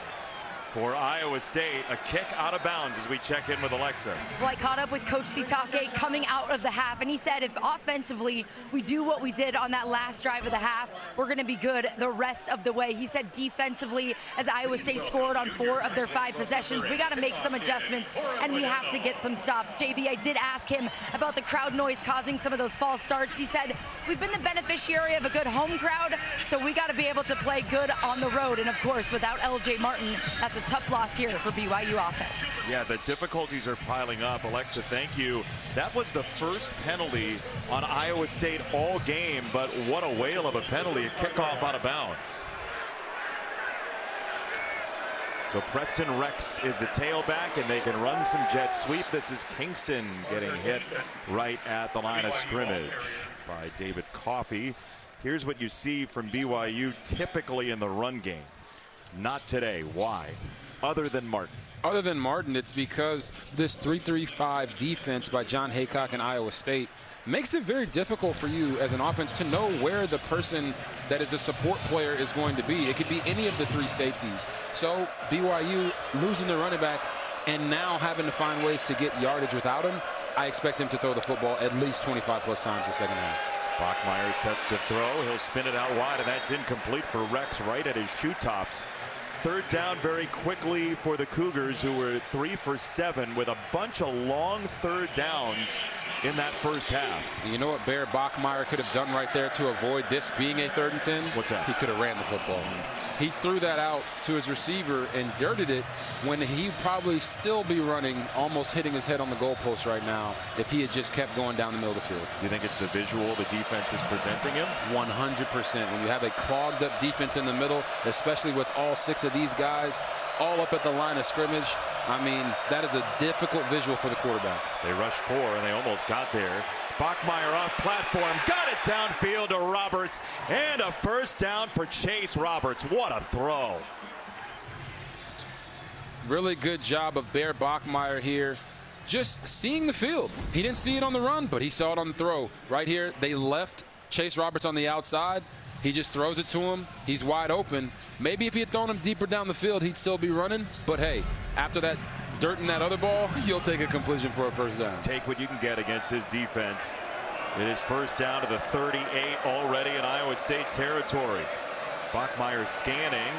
for Iowa State. A kick out of bounds as we check in with Alexa. Well, I caught up with Coach Sitake coming out of the half, and he said if offensively we do what we did on that last drive of the half, we're going to be good the rest of the way. He said defensively, as Iowa State scored on 4 of their 5 possessions, we got to make some adjustments, and we have to get some stops. JB, I did ask him about the crowd noise causing some of those false starts. He said, we've been the beneficiary of a good home crowd, so we got to be able to play good on the road. And of course, without LJ Martin, that's a tough loss here for BYU offense. Yeah, the difficulties are piling up. Alexa, thank you. That was the first penalty on Iowa State all game, but what a whale of a penalty, a kickoff out of bounds. So Preston Rex is the tailback, and they can run some jet sweep. This is Kingston getting hit right at the line of scrimmage by David Coffey. Here's what you see from BYU typically in the run game. Not today. Why? Other than Martin. Other than Martin, it's because this 3-3-5 defense by John Haycock and Iowa State makes it very difficult for you as an offense to know where the person that is a support player is going to be. It could be any of the 3 safeties. So BYU losing the running back and now having to find ways to get yardage without him. I expect him to throw the football at least 25+ times the second half. Bachmeier sets to throw. He'll spin it out wide, and that's incomplete for Rex right at his shoe tops. third down very quickly for the Cougars, who were 3 for 7 with a bunch of long third downs in that first half. You know what Bear Bachmeier could have done right there to avoid this being a 3rd and 10? What's that? He could have ran the football. He threw that out to his receiver and dirted it when he'd probably still be running, almost hitting his head on the goalpost right now if he had just kept going down the middle of the field. Do you think it's the visual the defense is presenting him? 100%. When you have a clogged up defense in the middle, especially with all 6 of these guys all up at the line of scrimmage, I mean, that is a difficult visual for the quarterback. They rushed 4 and they almost got there. Bachmeier off platform, got it downfield to Roberts, and a first down for Chase Roberts. What a throw. Really good job of Bear Bachmeier here, just seeing the field. He didn't see it on the run, but he saw it on the throw. Right here, they left Chase Roberts on the outside. He just throws it to him. He's wide open. Maybe if he had thrown him deeper down the field, he'd still be running. But hey, after that dirt in that other ball, he'll take a completion for a first down. Take what you can get against his defense. It is first down to the 38 already in Iowa State territory. Bachmeier scanning,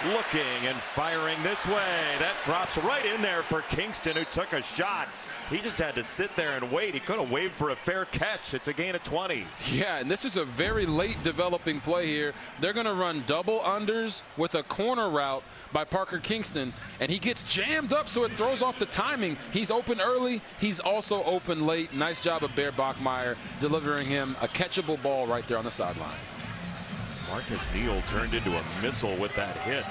looking and firing this way. That drops right in there for Kingston, who took a shot. He just had to sit there and wait. He could have waved for a fair catch. It's a gain of 20. Yeah, and this is a very late developing play here. They're going to run double unders with a corner route by Parker Kingston, and he gets jammed up, so it throws off the timing. He's open early. He's also open late. Nice job of Bear Bachmeier delivering him a catchable ball right there on the sideline. Marcus Neal turned into a missile with that hit.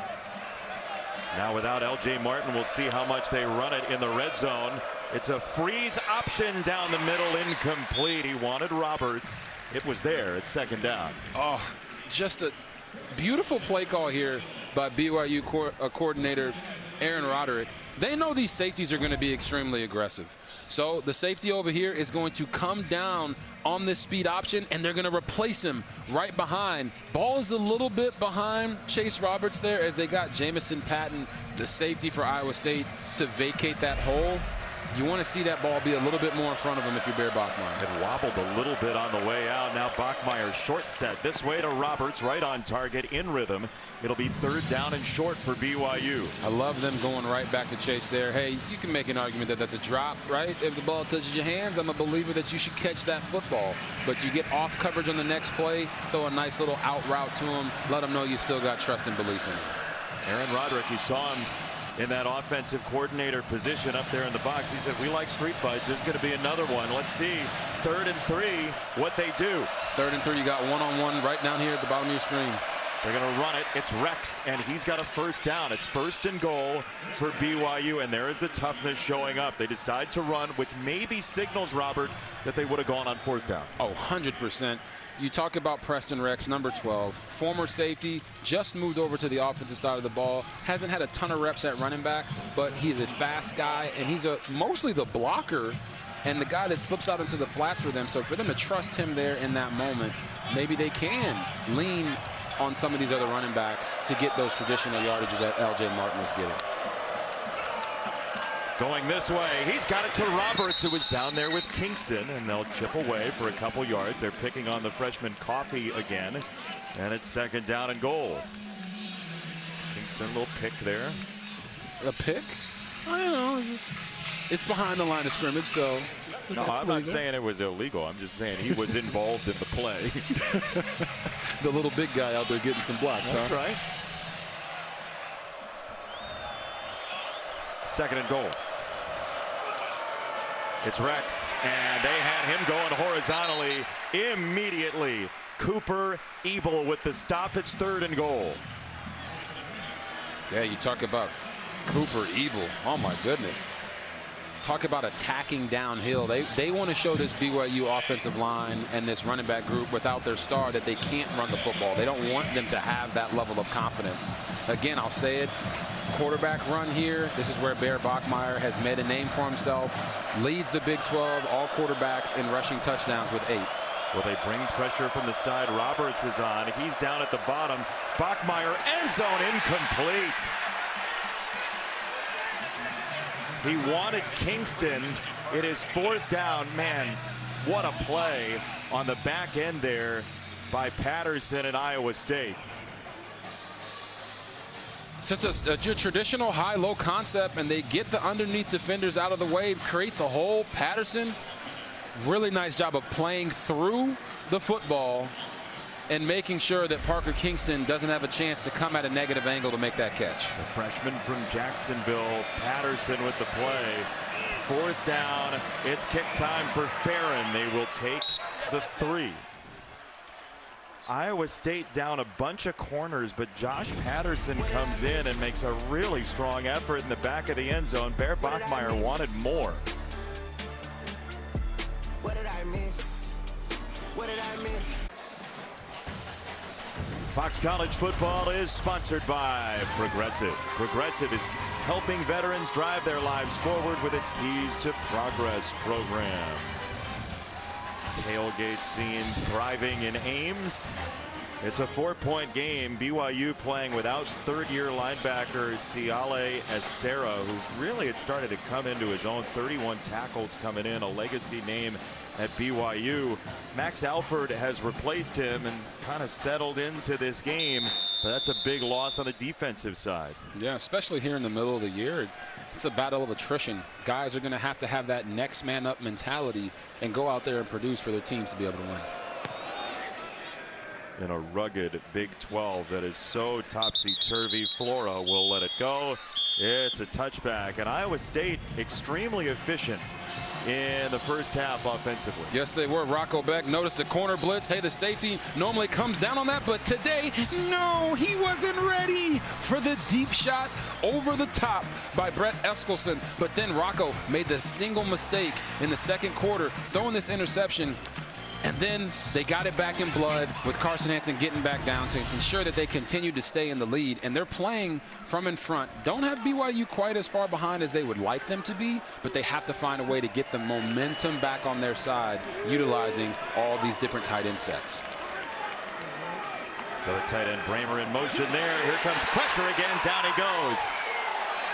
Now without LJ Martin, we'll see how much they run it in the red zone. It's a freeze option down the middle, incomplete. He wanted Roberts. It was there. It's second down. Oh, just a beautiful play call here by BYU coordinator Aaron Roderick. They know these safeties are going to be extremely aggressive. So the safety over here is going to come down on this speed option, and they're going to replace him right behind. Ball is a little bit behind Chase Roberts there as they got Jamison Patton, the safety for Iowa State, to vacate that hole. You want to see that ball be a little bit more in front of him if you're Bear Bachmeier. It wobbled a little bit on the way out. Now Bachmeier short set this way to Roberts, right on target, in rhythm. It'll be third down and short for BYU. I love them going right back to Chase there. Hey, you can make an argument that that's a drop, right? If the ball touches your hands, I'm a believer that you should catch that football. But you get off coverage on the next play, throw a nice little out route to him, let him know you still got trust and belief in him. Aaron Roderick, you saw him in that offensive coordinator position up there in the box. He said, we like street fights. There's going to be another one. Let's see. 3rd and 3, what they do. 3rd and 3, you got one-on-one right down here at the bottom of your screen. They're going to run it. It's Rex, and he's got a first down. It's 1st and goal for BYU, and there is the toughness showing up. They decide to run, which maybe signals, Robert, that they would have gone on 4th down. Oh, 100%. You talk about Preston Rex, number 12, former safety, just moved over to the offensive side of the ball, hasn't had a ton of reps at running back, but he's a fast guy, and he's mostly the blocker and the guy that slips out into the flats for them. So for them to trust him there in that moment, maybe they can lean on some of these other running backs to get those traditional yardages that LJ Martin was getting. Going this way, he's got it to Roberts, who was down there with Kingston, and they'll chip away for a couple yards. They're picking on the freshman Coffey again, and it's 2nd down and goal. Kingston, little pick there. A pick? I don't know. It's behind the line of scrimmage, so. No, I'm not saying it was illegal. I'm just saying he was involved in the play. The little big guy out there getting some blocks. That's huh? right. 2nd and goal. It's Rex, and they had him going horizontally immediately. Cooper Ebel with the stop. It's 3rd and goal. Yeah, you talk about Cooper Ebel. Oh, my goodness. Talk about attacking downhill. They want to show this BYU offensive line and this running back group without their star that they can't run the football. They don't want them to have that level of confidence. Again, I'll say it. Quarterback run here. This is where Bear Bachmeier has made a name for himself. Leads the Big 12, all quarterbacks in rushing touchdowns with 8. Well, they bring pressure from the side. Roberts is on. He's down at the bottom. Bachmeier, end zone, incomplete. He wanted Kingston. It is 4th down. Man, what a play on the back end there by Patterson at Iowa State. It's your traditional high-low concept, and they get the underneath defenders out of the way, create the hole. Patterson, really nice job of playing through the football and making sure that Parker Kingston doesn't have a chance to come at a negative angle to make that catch. The freshman from Jacksonville, Patterson with the play. 4th down, it's kick time for Farron. They will take the 3. Iowa State down a bunch of corners, but Josh Patterson comes in and makes a really strong effort in the back of the end zone. Bear Bachmeier wanted more. What did I miss? What did I miss? Fox College football is sponsored by Progressive. Progressive is helping veterans drive their lives forward with its Keys to Progress program. Tailgate scene thriving in Ames. It's a 4-point game. BYU playing without 3rd-year linebacker Siale Acera, who really had started to come into his own. 31 tackles coming in, a legacy name at BYU. Max Alford has replaced him and kind of settled into this game, but that's a big loss on the defensive side. Yeah, especially here in the middle of the year. It's a battle of attrition. Guys are going to have that next man up mentality and go out there and produce for their teams to be able to win. In a rugged Big 12 that is so topsy-turvy, Flora will let it go. It's a touchback, and Iowa State extremely efficient in the first half offensively. Yes, they were. Rocco Beck noticed the corner blitz. Hey, the safety normally comes down on that, but today, no, he wasn't ready for the deep shot over the top by Brett Eskelson. But then Rocco made the single mistake in the 2nd quarter, throwing this interception. And then they got it back in blood with Carson Hansen getting back down to ensure that they continue to stay in the lead. And they're playing from in front. Don't have BYU quite as far behind as they would like them to be, but they have to find a way to get the momentum back on their side, utilizing all these different tight end sets. So the tight end Bramer in motion there. Here comes pressure again. Down he goes.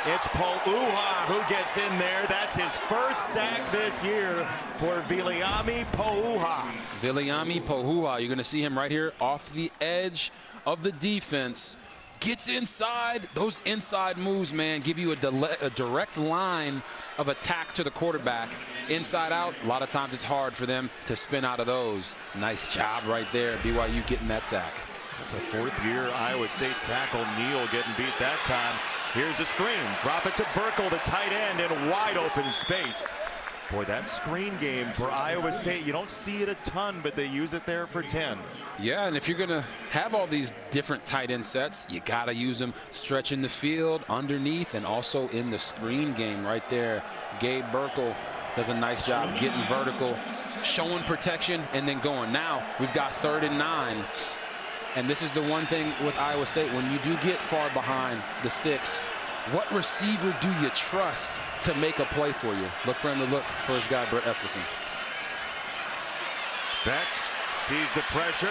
It's Pouha who gets in there. That's his first sack this year for Viliami Pouha. Viliami Pouha, you're going to see him right here off the edge of the defense. Gets inside. Those inside moves, man, give you a direct line of attack to the quarterback. Inside out, a lot of times it's hard for them to spin out of those. Nice job right there. BYU getting that sack. That's a 4th-year Iowa State tackle. Neal getting beat that time. Here's a screen. Drop it to Burkle, the tight end, in wide open space. Boy, that screen game for Iowa State, you don't see it a ton, but they use it there for 10. Yeah, and if you're going to have all these different tight end sets, you got to use them stretching the field, underneath, and also in the screen game right there. Gabe Burkle does a nice job getting vertical, showing protection, and then going. Now we've got 3rd and 9. And this is the one thing with Iowa State, when you do get far behind the sticks, what receiver do you trust to make a play for you? Look for him to look for his guy, Brett Eskelson. Beck sees the pressure.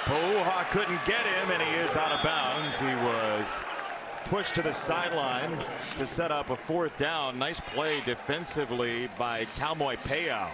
Pouha couldn't get him, and he is out of bounds. He was pushed to the sideline to set up a 4th down. Nice play defensively by Taumoi Peau.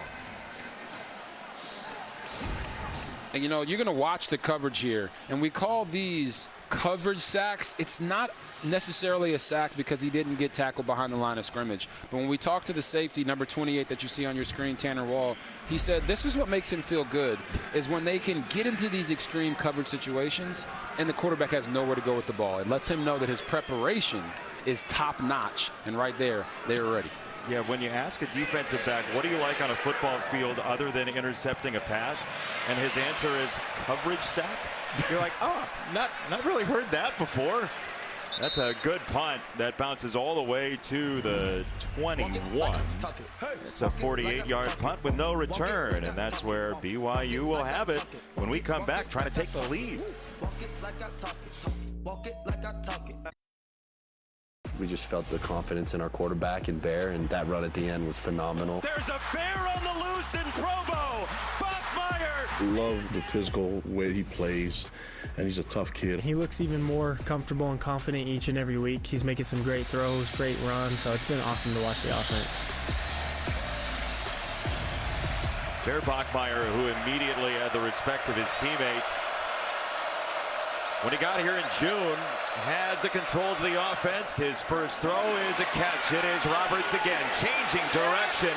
And, you know, you're going to watch the coverage here, and we call these coverage sacks. It's not necessarily a sack because he didn't get tackled behind the line of scrimmage. But when we talk to the safety, number 28 that you see on your screen, Tanner Wall, he said this is what makes him feel good, is when they can get into these extreme coverage situations and the quarterback has nowhere to go with the ball. It lets him know that his preparation is top-notch, and right there, they're ready. Yeah, when you ask a defensive back, what do you like on a football field other than intercepting a pass? And his answer is coverage sack. You're like, oh, not really heard that before. That's a good punt that bounces all the way to the 21. It's a 48-yard punt with no return, and that's where BYU will have it when we come back trying to take the lead. We just felt the confidence in our quarterback and Bear, and that run at the end was phenomenal. There's a bear on the loose in Provo. Bachmeier. Love the physical way he plays, and he's a tough kid. He looks even more comfortable and confident each and every week. He's making some great throws, great runs, so it's been awesome to watch the offense. Bear Bachmeier, who immediately had the respect of his teammates. When he got here in June, has the controls of the offense. His first throw is a catch. It is Roberts again, changing direction.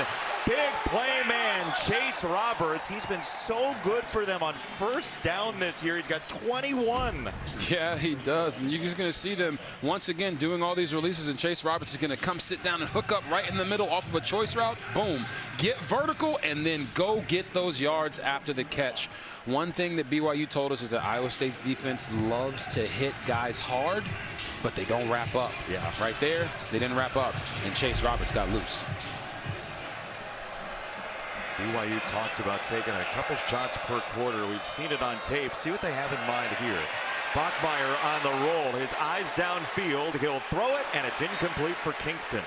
Big play man, Chase Roberts. He's been so good for them on first down this year. He's got 21. Yeah, he does. And you're just going to see them once again doing all these releases. And Chase Roberts is going to come sit down and hook up right in the middle off of a choice route. Boom. Get vertical and then go get those yards after the catch. One thing that BYU told us is that Iowa State's defense loves to hit guys hard, but they don't wrap up. Yeah. Right there, they didn't wrap up. And Chase Roberts got loose. BYU talks about taking a couple shots per quarter. We've seen it on tape. See what they have in mind here. Bachmeier on the roll. His eyes downfield. He'll throw it, and it's incomplete for Kingston.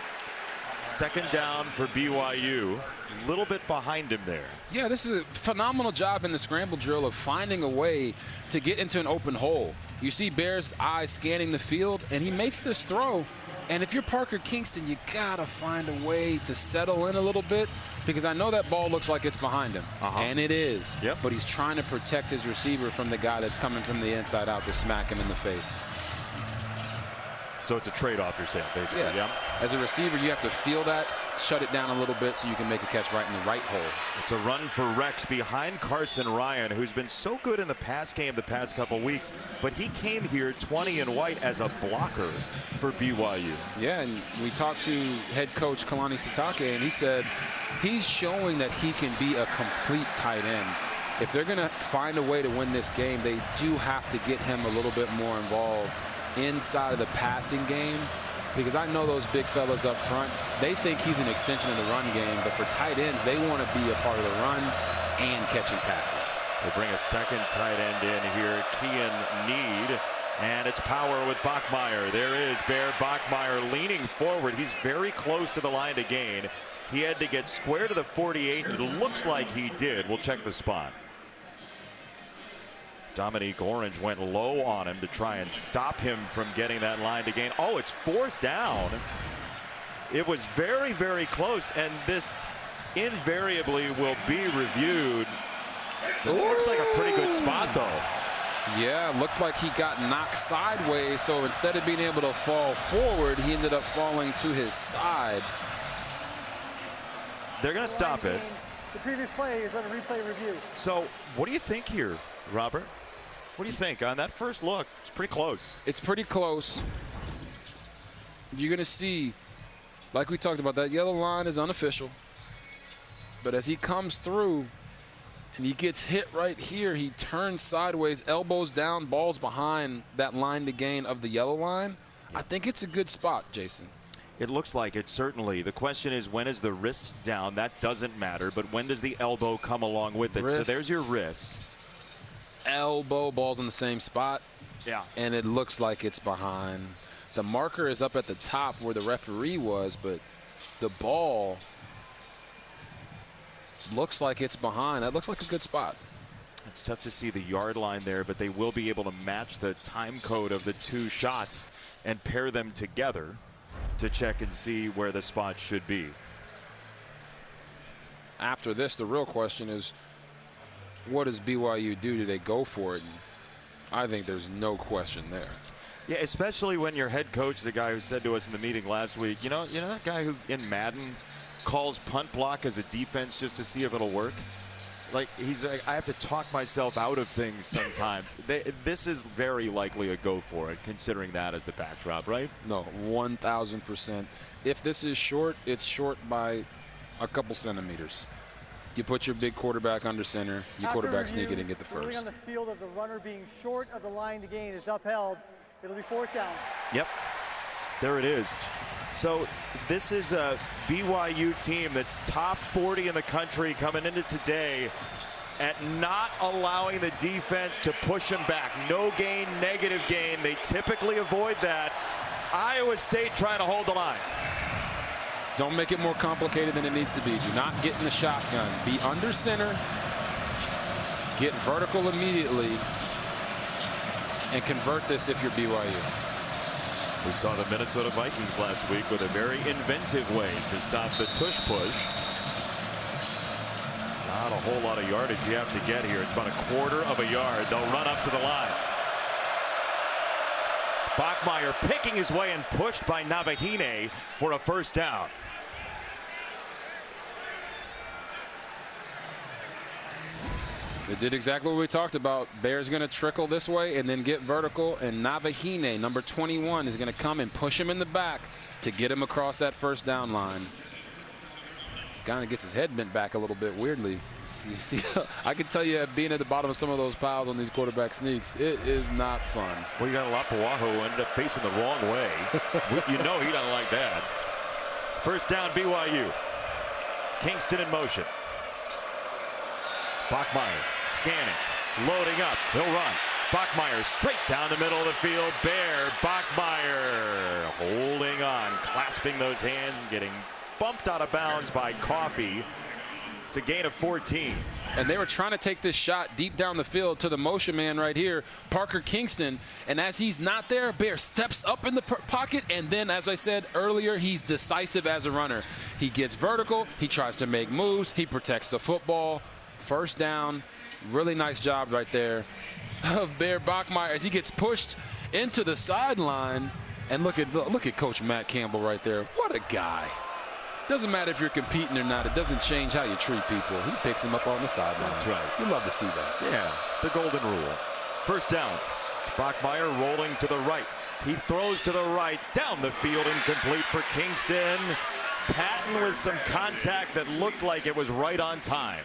Second down for BYU. A little bit behind him there. Yeah, this is a phenomenal job in the scramble drill of finding a way to get into an open hole. You see Bear's eyes scanning the field, and he makes this throw. And if you're Parker Kingston, you gotta find a way to settle in a little bit, because I know that ball looks like it's behind him, and it is. Yep. But he's trying to protect his receiver from the guy that's coming from the inside out to smack him in the face. So it's a trade-off, you're saying, basically. Yes. Yeah. As a receiver, you have to feel that, shut it down a little bit so you can make a catch right in the right hole. It's a run for Rex behind Carson Ryan, who's been so good in the pass game the past couple weeks, but he came here 20 in white as a blocker for BYU. Yeah, and we talked to head coach Kalani Sitake, and he said he's showing that he can be a complete tight end. If they're going to find a way to win this game, they do have to get him a little bit more involved inside of the passing game, because I know those big fellas up front, they think he's an extension of the run game, but for tight ends, they want to be a part of the run and catching passes. They bring a second tight end in here, Kean Need, and it's power with Bachmeier. There is Bear Bachmeier leaning forward. He's very close to the line to gain. He had to get square to the 48. It looks like he did. We'll check the spot. Dominique Orange went low on him to try and stop him from getting that line to gain. Oh, it's fourth down. It was very, very close, and this invariably will be reviewed. It looks like a pretty good spot, though. Yeah, looked like he got knocked sideways, so instead of being able to fall forward, he ended up falling to his side. They're going to stop it. The previous play is under replay review. So what do you think here, Robert? What do you think on that first look? It's pretty close. It's pretty close. You're going to see, like we talked about, that yellow line is unofficial. But as he comes through and he gets hit right here, he turns sideways, elbows down, balls behind that line to gain of the yellow line. I think it's a good spot, Jason. It looks like it, certainly. The question is, when is the wrist down? That doesn't matter, but when does the elbow come along with it? Wrist. So there's your wrist. Elbow, ball's in the same spot. Yeah. And it looks like it's behind. The marker is up at the top where the referee was, but the ball looks like it's behind. That looks like a good spot. It's tough to see the yard line there, but they will be able to match the time code of the two shots and pair them together to check and see where the spot should be. After this, the real question is, what does BYU do? Do they go for it? And I think there's no question there. Yeah, especially when your head coach, the guy who said to us in the meeting last week, you know that guy who in Madden calls punt block as a defense just to see if it'll work? Like, he's like, I have to talk myself out of things sometimes. This is very likely a go for it, considering that as the backdrop, right? No, 1,000%. If this is short, it's short by a couple centimeters. You put your big quarterback under center, your quarterback sneak it and get the first. Ruling on the field of the runner being short of the line to gain is upheld. It'll be fourth down. Yep, there it is. So this is a BYU team that's top 40 in the country coming into today at not allowing the defense to push them back. No gain, negative gain. They typically avoid that. Iowa State trying to hold the line. Don't make it more complicated than it needs to be. Do not get in the shotgun. Be under center. Get vertical immediately. And convert this if you're BYU. We saw the Minnesota Vikings last week with a very inventive way to stop the tush push. Not a whole lot of yardage you have to get here. It's about a quarter of a yard. They'll run up to the line. Bachmeier picking his way and pushed by Navahine for a first down. They did exactly what we talked about. Bear's going to trickle this way and then get vertical, and Navahine, number 21, is going to come and push him in the back to get him across that first down line. Kind of gets his head bent back a little bit weirdly. You see, I can tell you, being at the bottom of some of those piles on these quarterback sneaks, it is not fun. Well, you got Lapuaho who ended up facing the wrong way. You know he doesn't like that. First down, BYU. Kingston in motion. Bachmeier scanning, loading up, he'll run. Bachmeier straight down the middle of the field. Bear, Bachmeier holding on, clasping those hands and getting bumped out of bounds by Coffey. It's a gain of 14. And they were trying to take this shot deep down the field to the motion man right here, Parker Kingston. And as he's not there, Bear steps up in the pocket. And then, as I said earlier, he's decisive as a runner. He gets vertical. He tries to make moves. He protects the football. First down. Really nice job right there of Bear Bachmeier as he gets pushed into the sideline. And look at Coach Matt Campbell right there. What a guy. Doesn't matter if you're competing or not. It doesn't change how you treat people. He picks him up on the sideline. That's right. You love to see that. Yeah, the golden rule. First down. Bachmeier rolling to the right. He throws to the right, down the field, incomplete for Kingston. Patton with some contact that looked like it was right on time.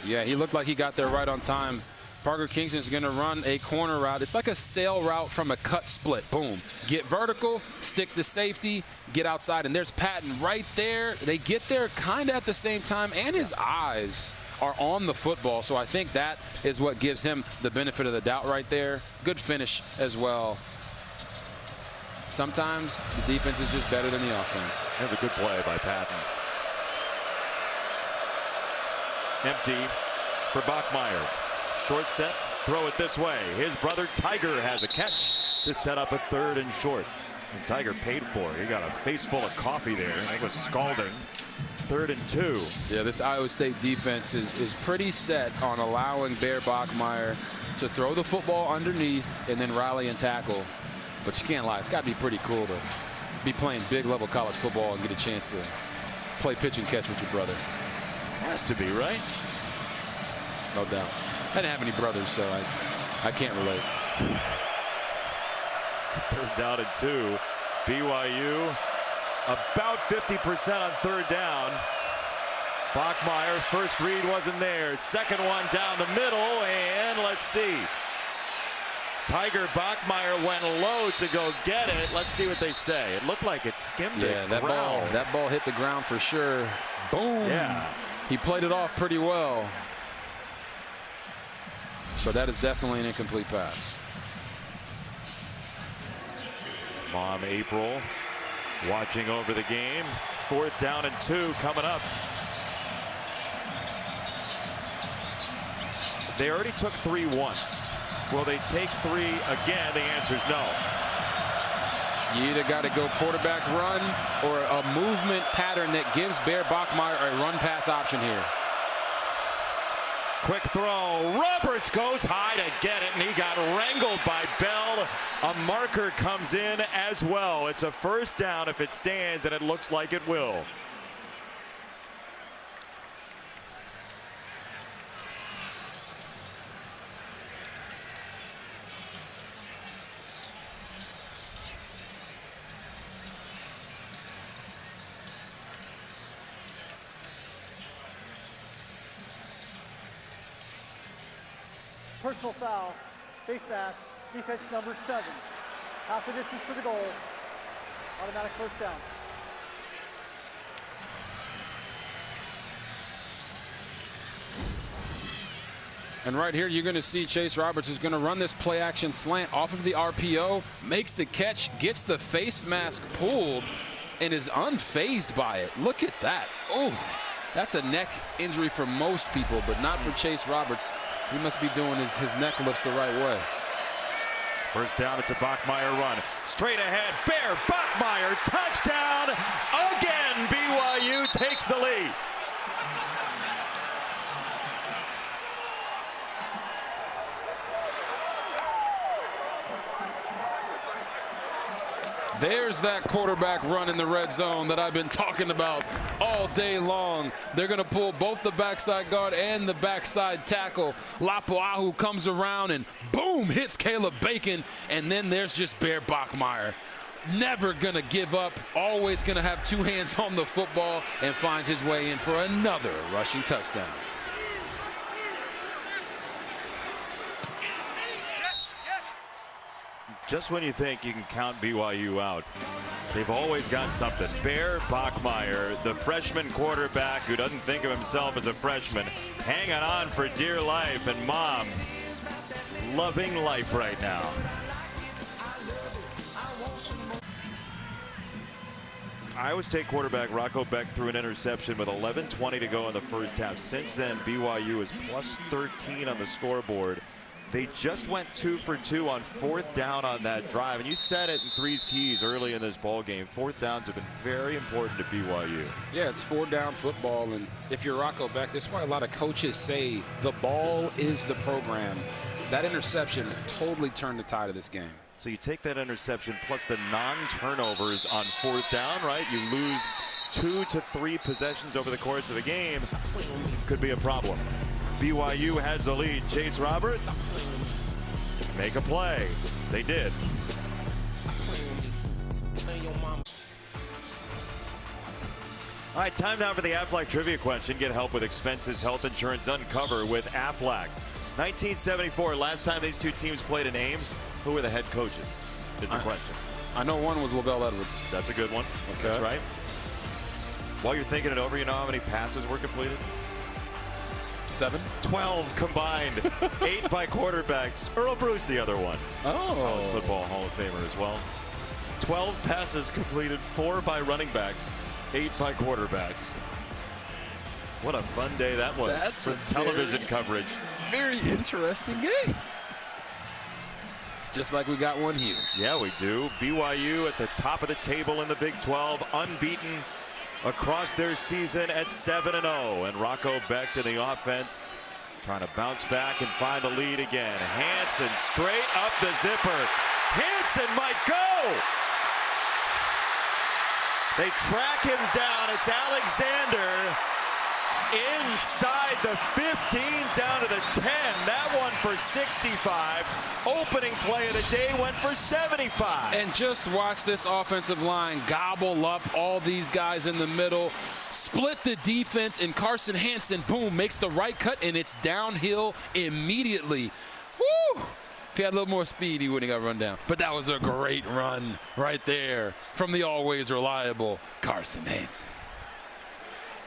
Yeah, he looked like he got there right on time. Parker Kingston's going to run a corner route. It's like a sail route from a cut split. Boom. Get vertical, stick the safety, get outside. And there's Patton right there. They get there kind of at the same time, and his eyes are on the football. So I think that is what gives him the benefit of the doubt right there. Good finish as well. Sometimes the defense is just better than the offense. That was a good play by Patton. Empty for Bachmeier. Short set, throw it this way. His brother Tiger has a catch to set up a third and short. And Tiger paid for it. He got a face full of coffee there. I think it was scalding. 3rd and 2. Yeah, this Iowa State defense is pretty set on allowing Bear Bachmeier to throw the football underneath and then rally and tackle. But you can't lie, it's got to be pretty cool to be playing big level college football and get a chance to play pitch and catch with your brother. Has to be, right? No doubt. I didn't have any brothers, so I can't relate. 3rd down and 2. BYU about 50% on 3rd down. Bachmeier, first read wasn't there. Second one down the middle, and let's see. Tiger Bachmeier went low to go get it. Let's see what they say. It looked like it skimmed the ground. That ball hit the ground for sure. Boom. Yeah. He played it off pretty well. But that is definitely an incomplete pass. Mom April watching over the game. 4th down and 2 coming up. They already took 3 once. Will they take 3 again? The answer is no. You either got to go quarterback run or a movement pattern that gives Bear Bachmeier a run pass option here. Quick throw. Roberts goes high to get it, and he got wrangled by Bell. A marker comes in as well. It's a first down if it stands, and it looks like it will. Personal foul, face mask, defense number 7. Half the distance to the goal, automatic first down. And right here, you're going to see Chase Roberts is going to run this play action slant off of the RPO, makes the catch, gets the face mask pulled, and is unfazed by it. Look at that. Oh, that's a neck injury for most people, but not for Chase Roberts. He must be doing his neck lifts the right way. First down, it's a Bachmeier run. Straight ahead, Bear Bachmeier, touchdown again. BYU takes the lead. There's that quarterback run in the red zone that I've been talking about all day long. They're going to pull both the backside guard and the backside tackle. Lapuahu comes around and boom, hits Caleb Bacon. And then there's just Bear Bachmeier. Never going to give up, always going to have two hands on the football, and finds his way in for another rushing touchdown. Just when you think you can count BYU out, they've always got something. Bear Bachmeier, the freshman quarterback who doesn't think of himself as a freshman, hanging on for dear life, and mom loving life right now. Iowa State quarterback Rocco Beck threw an interception with 11:20 to go in the first half. Since then, BYU is plus 13 on the scoreboard. They just went 2 for 2 on 4th down on that drive. And you said it in Three's Keys early in this ball game. 4th downs have been very important to BYU. Yeah, it's 4-down football. And if you're Rocco Beck, that's why a lot of coaches say the ball is the program. That interception totally turned the tide of this game. So you take that interception plus the non-turnovers on 4th down, right? You lose 2 to 3 possessions over the course of a game. Could be a problem. BYU has the lead. Chase Roberts, make a play. They did. All right, time now for the Aflac trivia question. Get help with expenses, health insurance uncover with Aflac. 1974, last time these two teams played in Ames, who were the head coaches is the question. I know one was Lavelle Edwards. That's a good one. Okay. That's right. While you're thinking it over, you know how many passes were completed? 7. 12 combined. 8 by quarterbacks. Earl Bruce, the other one. Oh. College football Hall of Famer as well. 12 passes completed, 4 by running backs, 8 by quarterbacks. What a fun day that was. That's for television coverage. Very interesting game. Just like we got one here. Yeah, we do. BYU at the top of the table in the Big 12, unbeaten across their season at 7-0. And Rocco Beck to the offense, trying to bounce back and find the lead again. Hansen straight up the zipper. Hansen might go. They track him down. It's Alexander inside the 15 down to the 10. That one for 65. Opening play of the day went for 75. And just watch this offensive line gobble up all these guys in the middle, split the defense, and Carson Hansen, boom, makes the right cut, and it's downhill immediately. Woo! If he had a little more speed, he wouldn't have got run down. But that was a great run right there from the always reliable Carson Hansen.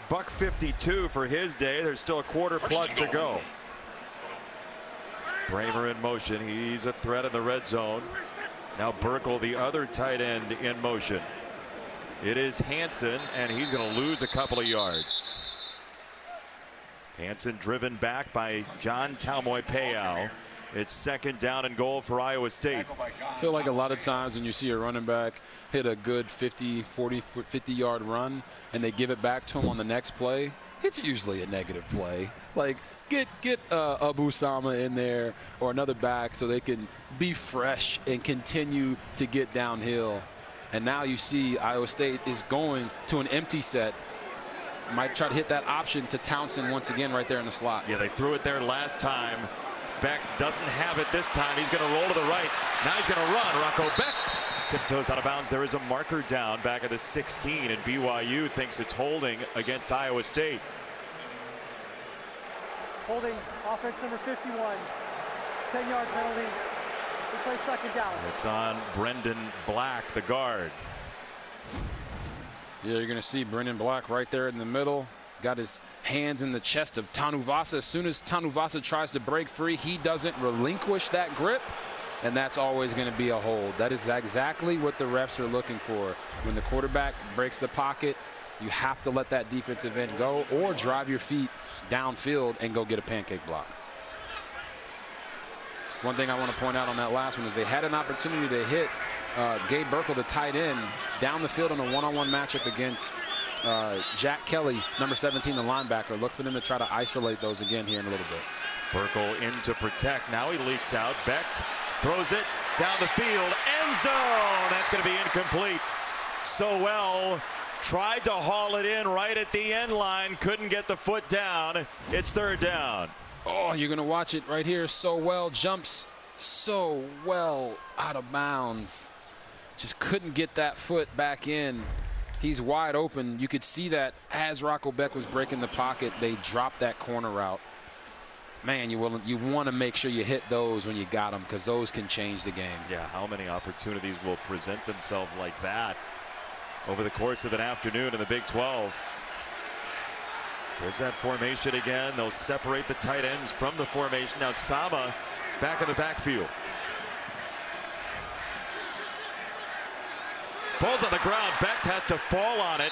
$152 for his day. There's still a quarter plus to go. Braver in motion. He's a threat in the red zone. Now Burkle, the other tight end, in motion. It is Hansen, and he's going to lose a couple of yards. Hansen driven back by John Talmoy-Payal. It's 2nd down and goal for Iowa State. I feel like a lot of times when you see a running back hit a good 50-yard run and they give it back to him on the next play, it's usually a negative play. Like get Abu Sama in there or another back so they can be fresh and continue to get downhill. And now you see Iowa State is going to an empty set. Might try to hit that option to Townsend once again right there in the slot. Yeah, they threw it there last time. Beck doesn't have it this time. He's going to roll to the right. Now he's going to run. Rocco Beck tiptoes out of bounds. There is a marker down back at the 16, and BYU thinks it's holding against Iowa State. Holding, offense number 51. 10-yard penalty. We play 2nd down. It's on Brendan Black, the guard. Yeah, you're going to see Brendan Black right there in the middle. Got his hands in the chest of Tanuvasa. As soon as Tanuvasa tries to break free, he doesn't relinquish that grip, and that's always going to be a hold. That is exactly what the refs are looking for. When the quarterback breaks the pocket, you have to let that defensive end go or drive your feet downfield and go get a pancake block. One thing I want to point out on that last one is they had an opportunity to hit Gabe Burkle, the tight end, down the field on a one-on-one matchup against Jack Kelly, number 17, the linebacker. Look for them to try to isolate those again here in a little bit. Burkle in to protect. Now he leaks out. Beck throws it down the field, end zone. That's going to be incomplete. Sowell tried to haul it in right at the end line, couldn't get the foot down. It's third down. Oh, you're going to watch it right here. Sowell jumps so well out of bounds. Just couldn't get that foot back in. He's wide open. You could see that as Rocco Beck was breaking the pocket, they dropped that corner route. Man, you want to make sure you hit those when you got them, because those can change the game. Yeah, how many opportunities will present themselves like that over the course of an afternoon in the Big 12? There's that formation again. They'll separate the tight ends from the formation. Now Sama back in the backfield. Ball's on the ground. Beck has to fall on it.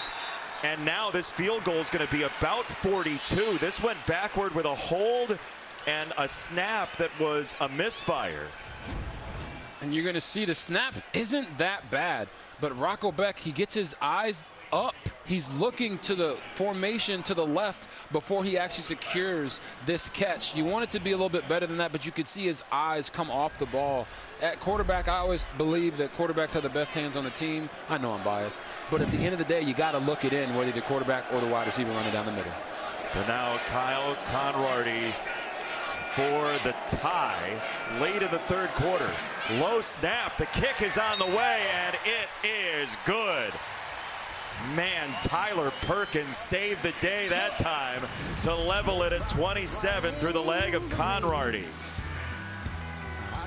And now this field goal is going to be about 42. This went backward with a hold and a snap that was a misfire. And you're going to see the snap isn't that bad. But Rocco Beck, he gets his eyes up. He's looking to the formation to the left before he actually secures this catch. You want it to be a little bit better than that, but you could see his eyes come off the ball. At quarterback, I always believe that quarterbacks have the best hands on the team. I know I'm biased, but at the end of the day, you got to look it in, whether the quarterback or the wide receiver running down the middle. So now Kyle Conrady for the tie late in the third quarter. Low snap. The kick is on the way, and it is good. Man, Tyler Perkins saved the day that time to level it at 27 through the leg of Conrady.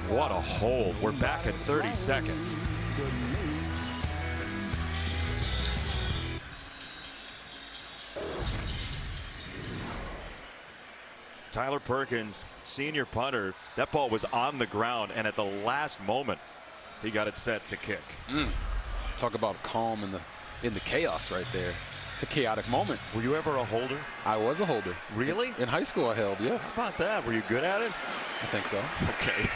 What a hold. We're back at 30 seconds. Tyler Perkins, senior punter, that ball was on the ground, and at the last moment, he got it set to kick. Talk about calm in the chaos right there. It's a chaotic moment. Were you ever a holder? I was a holder. Really? In high school, I held, yes. How about that? Were you good at it? I think so. Okay.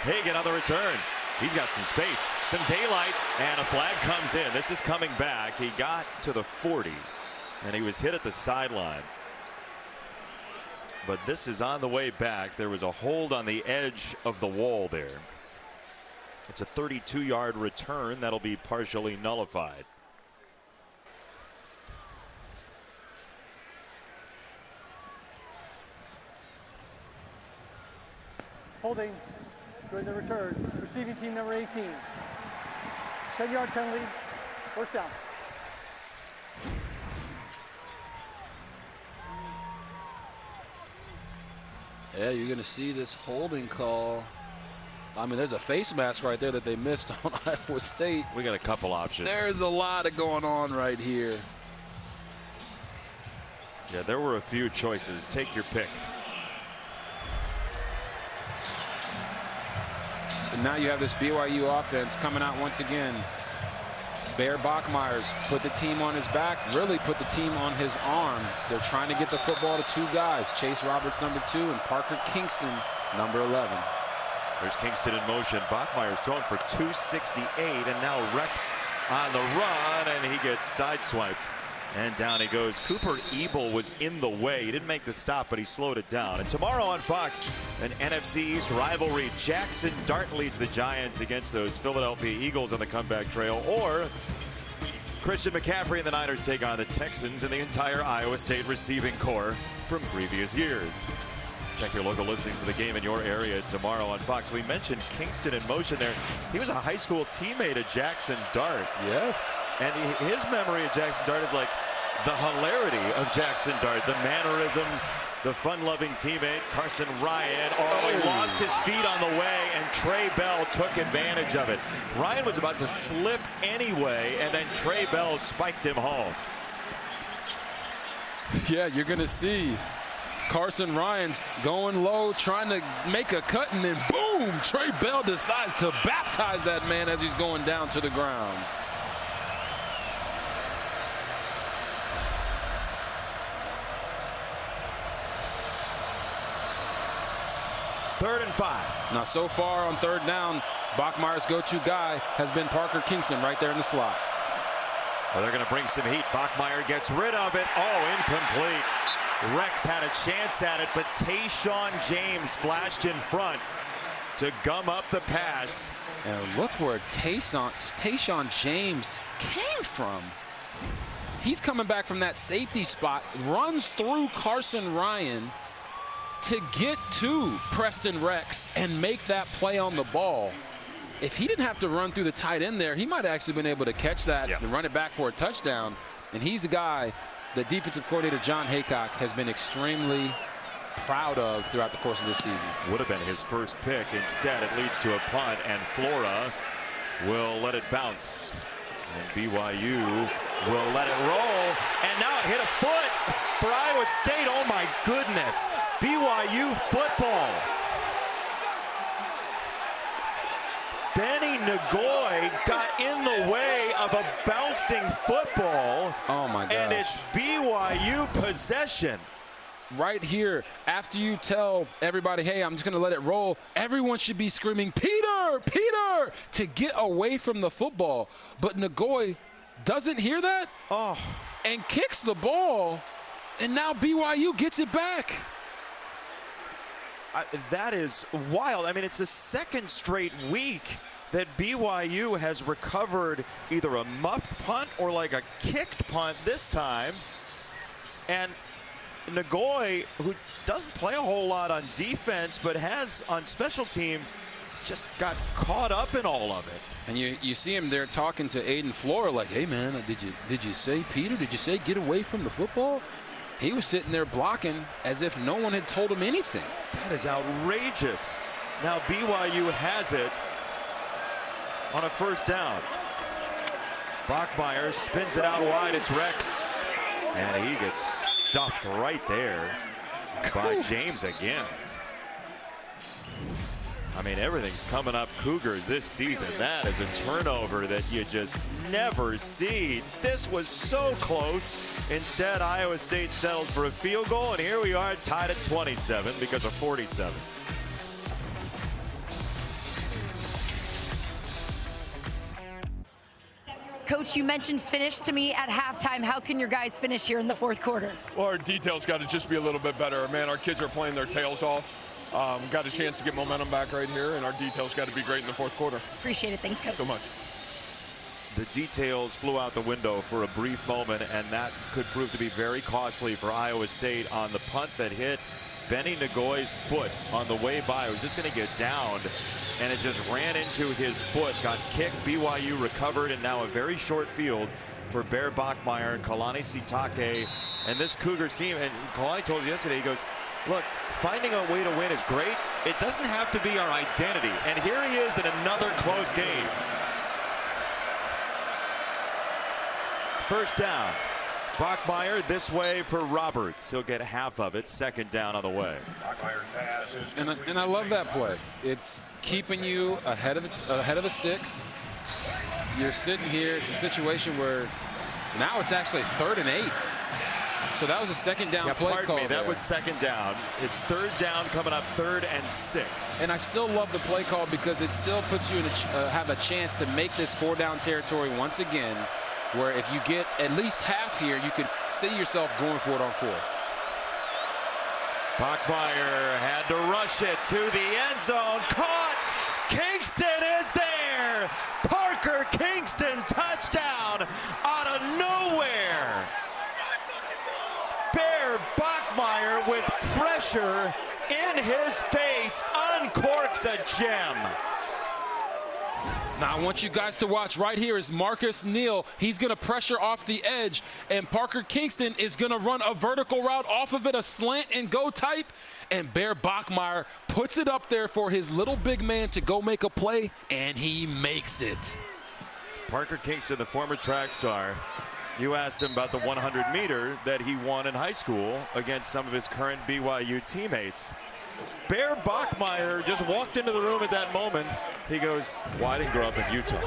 Hagan on the return. He's got some space, some daylight, and a flag comes in. This is coming back. He got to the 40, and he was hit at the sideline. But this is on the way back. There was a hold on the edge of the wall there. It's a 32-yard return that'll be partially nullified. Holding during the return. Receiving team number 18. 10-yard penalty. First down. Yeah, you're going to see this holding call. I mean, there's a face mask right there that they missed on Iowa State. We got a couple options. There's a lot going on right here. Yeah, there were a few choices. Take your pick. And now you have this BYU offense coming out once again. Bear Bachmeyer's put the team on his back, really put the team on his arm. They're trying to get the football to two guys, Chase Roberts, number 2, and Parker Kingston, number 11. There's Kingston in motion. Bachmeyer's throwing for 268, and now Rex on the run, and he gets sideswiped. And down he goes. Cooper Ebel was in the way. He didn't make the stop, but he slowed it down. And tomorrow on Fox, an NFC East rivalry. Jackson Dart leads the Giants against those Philadelphia Eagles on the comeback trail. Or Christian McCaffrey and the Niners take on the Texans and the entire Iowa State receiving corps from previous years. Check your local listings for the game in your area tomorrow on Fox. We mentioned Kingston in motion there. He was a high school teammate of Jackson Dart. Yes. And his memory of Jackson Dart is like the hilarity of Jackson Dart, the mannerisms, the fun-loving teammate, Carson Ryan. Oh, he lost his feet on the way, and Trey Bell took advantage of it. Ryan was about to slip anyway, and then Trey Bell spiked him home. Yeah, you're going to see Carson Ryan's going low, trying to make a cut, and then boom, Trey Bell decides to baptize that man as he's going down to the ground. Third and 5. Now, so far on third down, Bachmeyer's go-to guy has been Parker Kingston right there in the slot. Well, they're going to bring some heat. Bachmeyer gets rid of it. Oh, incomplete. Rex had a chance at it, but Tayshawn James flashed in front to gum up the pass. And look where Tayshaun James came from. He's coming back from that safety spot, runs through Carson Ryan to get to Preston Rex and make that play on the ball. If he didn't have to run through the tight end there, he might have actually been able to catch that and run it back for a touchdown. And he's a guy that defensive coordinator John Haycock has been extremely proud of throughout the course of this season. Would have been his first pick. Instead, it leads to a punt, and Flora will let it bounce. And BYU will let it roll. And now it hit a foot for Iowa State. Oh, my goodness. BYU football. Benny Nagoy got in the way of a bouncing football. Oh, my gosh. And it's BYU possession. Right here, after you tell everybody, hey, I'm just going to let it roll, everyone should be screaming, Peter, Peter, to get away from the football. But Nagoy doesn't hear that and kicks the ball, and now BYU gets it back. That is wild. I mean, it's the second straight week that BYU has recovered either a muffed punt or like a kicked punt this time. And Nagoy, who doesn't play a whole lot on defense but has on special teams, just got caught up in all of it. And you see him there talking to Aiden Flora like, hey man, did you say, Peter, did you say get away from the football? He was sitting there blocking as if no one had told him anything. That is outrageous. Now BYU has it on a first down. Bachmeier spins it out wide. It's Rex. And he gets stuffed right there by James again. I mean, everything's coming up Cougars this season. That is a turnover that you just never see. This was so close. Instead, Iowa State settled for a field goal, and here we are tied at 27 because of 47. Coach, you mentioned finish to me at halftime. How can your guys finish here in the fourth quarter? Well, our details got to just be a little bit better. Man, our kids are playing their tails off. Got a chance to get momentum back right here, and our details got to be great in the fourth quarter. Appreciate it. Thanks, Coach. So much. The details flew out the window for a brief moment, and that could prove to be very costly for Iowa State on the punt that hit Benny Nagoy's foot on the way by. It was just going to get downed, and it just ran into his foot, got kicked. BYU recovered, and now a very short field for Bear Bachmeier and Kalani Sitake and this Cougars team. And Kalani told us yesterday, he goes, look, finding a way to win is great. It doesn't have to be our identity. And here he is in another close game. First down. Bachmeier this way for Roberts. He'll get half of it. Second down on the way. And I love that play. It's keeping you ahead of the sticks. You're sitting here. It's a situation where now it's actually 3rd and 8. So that was a second down play call. Pardon me, that was second down. It's 3rd down coming up, 3rd and 6. And I still love the play call because it still puts you in have a chance to make this 4-down territory once again, where if you get at least half here, you could see yourself going for it on 4th. Bachmeier had to rush it to the end zone. Caught! Kingston is there! Parker Kingston, touchdown out of nowhere! Bear Bachmeier with pressure in his face uncorks a gem. Now I want you guys to watch right here is Marcus Neal. He's going to pressure off the edge, and Parker Kingston is going to run a vertical route off of it, a slant and go type, and Bear Bachmeier puts it up there for his little big man to go make a play, and he makes it. Parker Kingston, the former track star. You asked him about the 100-meter that he won in high school against some of his current BYU teammates. Bear Bachmeier just walked into the room at that moment. He goes, well, I didn't grow up in Utah.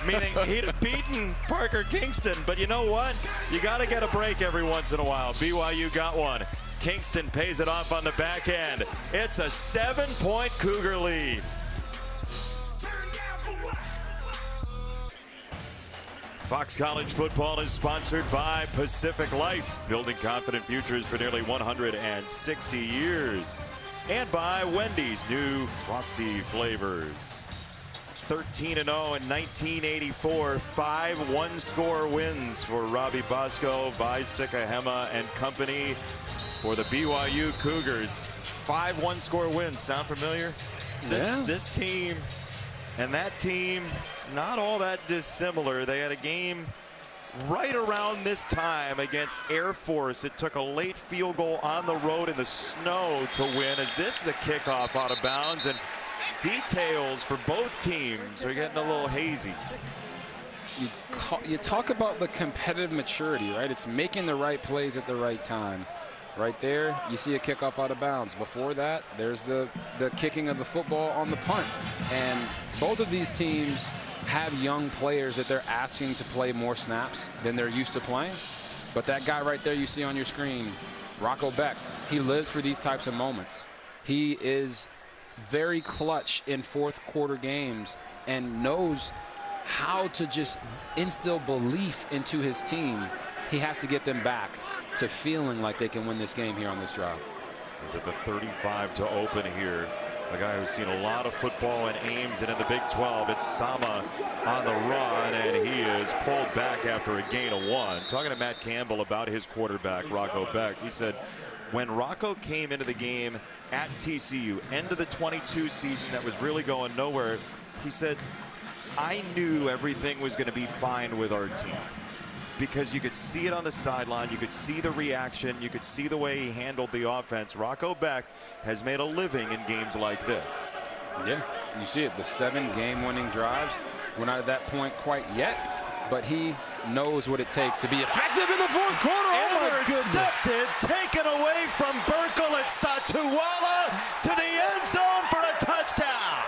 Meaning he'd have beaten Parker Kingston, but you know what? You got to get a break every once in a while. BYU got one. Kingston pays it off on the back end. It's a 7-point Cougar lead. Fox College football is sponsored by Pacific Life, building confident futures for nearly 160 years. And by Wendy's new Frosty flavors. 13-0 in 1984. 5 one-score wins for Robbie Bosco, Vi Sikahema, and company for the BYU Cougars. 5 one-score wins. Sound familiar? This team and that team, not all that dissimilar. They had a game right around this time against Air Force. It took a late field goal on the road in the snow to win, as this is a kickoff out of bounds, and details for both teams are getting a little hazy. You talk about the competitive maturity, right? It's making the right plays at the right time. Right there, you see a kickoff out of bounds. Before that, there's the kicking of the football on the punt. And both of these teams have young players that they're asking to play more snaps than they're used to playing. But that guy right there you see on your screen, Rocco Beck, he lives for these types of moments. He is very clutch in fourth quarter games and knows how to just instill belief into his team. He has to get them back to feeling like they can win this game here on this drive. He's at the 35 to open here. A guy who's seen a lot of football in Ames and in the Big 12. It's Sama on the run, and he is pulled back after a gain of 1. Talking to Matt Campbell about his quarterback, Rocco Beck, he said, when Rocco came into the game at TCU, end of the 22 season that was really going nowhere, he said, I knew everything was going to be fine with our team. Because you could see it on the sideline, you could see the reaction, you could see the way he handled the offense. Rocco Beck has made a living in games like this. Yeah, you see it, the 7 game-winning drives. We're not at that point quite yet, but he knows what it takes to be effective in the fourth quarter. Oh my goodness. Intercepted, taken away from Burkle. It's Satuwala to the end zone for a touchdown.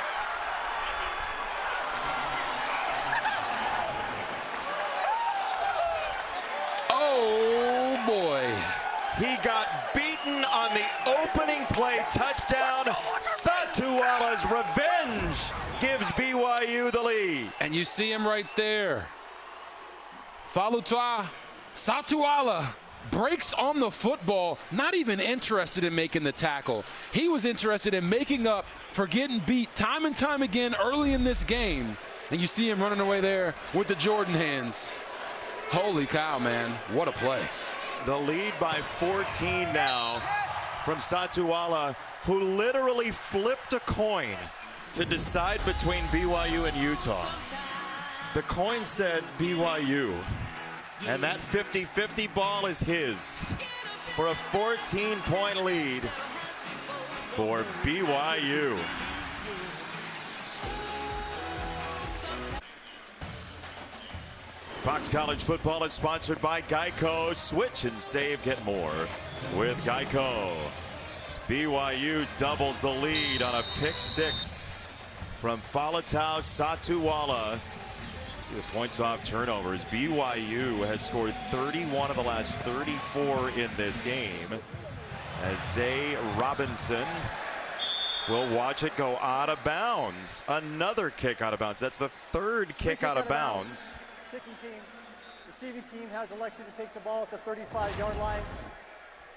Oh boy. He got beaten on the opening play touchdown. Satuwala's revenge gives BYU the lead. And you see him right there. Falutua Satuwala breaks on the football, not even interested in making the tackle. He was interested in making up for getting beat time and time again early in this game. And you see him running away there with the Jordan hands. Holy cow, man. What a play. The lead by 14 now from Satuwala, who literally flipped a coin to decide between BYU and Utah. The coin said BYU, and that 50-50 ball is his for a 14-point lead for BYU. Fox College Football is sponsored by Geico. Switch and save, get more with Geico. BYU doubles the lead on a pick 6 from Faletau Satuwala. See the points off turnovers. BYU has scored 31 of the last 34 in this game, as Zay Robinson will watch it go out of bounds. Another kick out of bounds. That's the 3rd kick out of bounds. Kicking team, receiving team has elected to take the ball at the 35-yard line.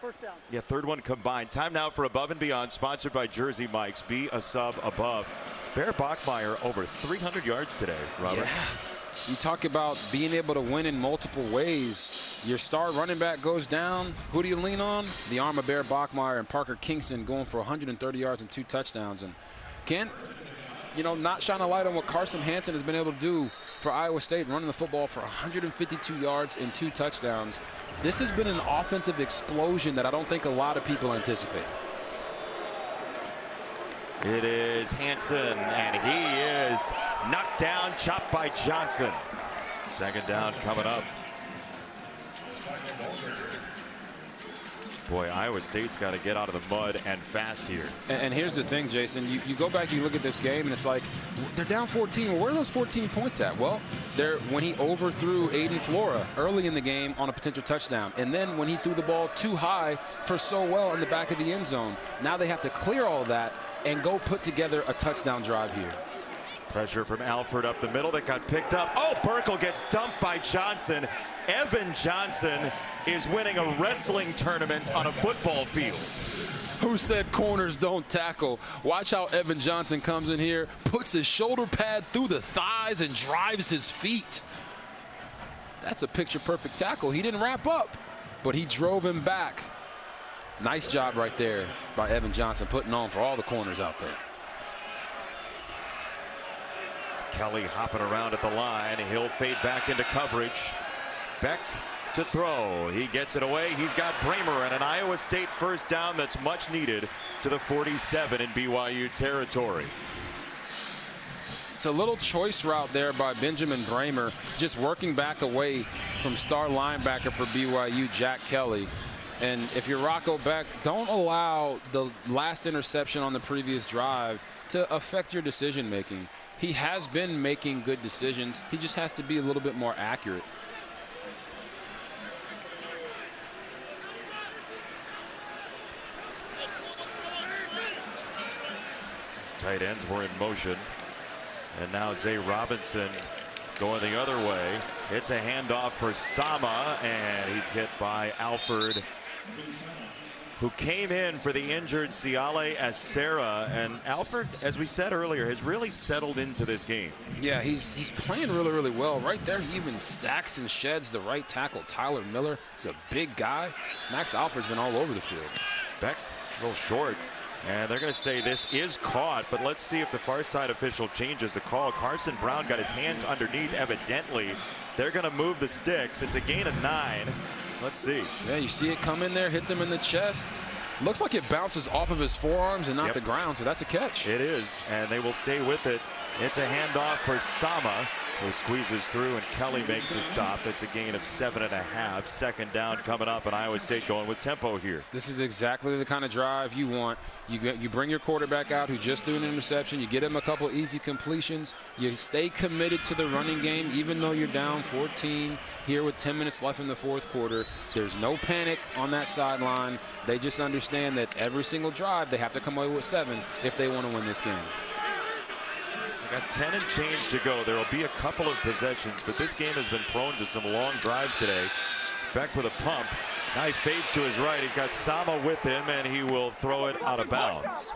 First down. Yeah, 3rd one combined. Time now for Above and Beyond, sponsored by Jersey Mike's. Be a sub above. Bear Bachmeier over 300 yards today, Robert. Yeah. You talk about being able to win in multiple ways. Your star running back goes down. Who do you lean on? The arm of Bear Bachmeier and Parker Kingston going for 130 yards and 2 touchdowns. And can't, not shine a light on what Carson Hansen has been able to do for Iowa State, running the football for 152 yards and 2 touchdowns. This has been an offensive explosion that I don't think a lot of people anticipate. It is Hansen, and he is knocked down, chopped by Johnson. 2nd down coming up. Boy, Iowa State's got to get out of the mud and fast here. And here's the thing, Jason. You go back, you look at this game, and it's like, they're down 14. Well, where are those 14 points at? Well, when he overthrew Aiden Flora early in the game on a potential touchdown. And then when he threw the ball too high for so well in the back of the end zone. Now they have to clear all of that and go put together a touchdown drive here. Pressure from Alford up the middle that got picked up. Oh, Burkle gets dumped by Johnson. Evan Johnson is winning a wrestling tournament on a football field. who said corners don't tackle. Watch how Evan Johnson comes in here, puts his shoulder pad through the thighs and drives his feet. That's a picture-perfect tackle. He didn't wrap up, but he drove him back. Nice job right there by Evan Johnson, putting on for all the corners out there. Kelly hopping around at the line. He'll fade back into coverage. Beck to throw. He gets it away. He's got Bramer and an Iowa State first down that's much needed to the 47 in BYU territory. It's a little choice route there by Benjamin Bramer, just working back away from star linebacker for BYU, Jack Kelly. And if you're Rocco Beck, don't allow the last interception on the previous drive to affect your decision making. He has been making good decisions. He just has to be a little bit more accurate. His tight ends were in motion. And now Zay Robinson going the other way. It's a handoff for Sama, and he's hit by Alford, who came in for the injured Siale Acera. And Alford, as we said earlier, has really settled into this game. Yeah, he's playing really, really well. Right there, he even stacks and sheds the right tackle, Tyler Miller. He's a big guy. Max Alford's been all over the field. Beck, a little short. And they're going to say this is caught, but let's see if the far side official changes the call. Carson Brown got his hands underneath, evidently. They're going to move the sticks. It's a gain of 9. Let's see. Yeah, you see it come in there, hits him in the chest. Looks like it bounces off of his forearms and not the ground, so that's a catch. It is, and they will stay with it. It's a handoff for Sama, who squeezes through, and Kelly makes the stop. It's a gain of 7.5. Second down coming up, and Iowa State going with tempo here. This is exactly the kind of drive you want. You bring your quarterback out who just threw an interception. You get him a couple easy completions. You stay committed to the running game, even though you're down 14 here with 10 minutes left in the fourth quarter. There's no panic on that sideline. They just understand that every single drive they have to come away with 7 if they want to win this game. Got 10 and change to go. There will be a couple of possessions, but this game has been prone to some long drives today. Beck with a pump. Now he fades to his right. He's got Sama with him, and he will throw it out of bounds.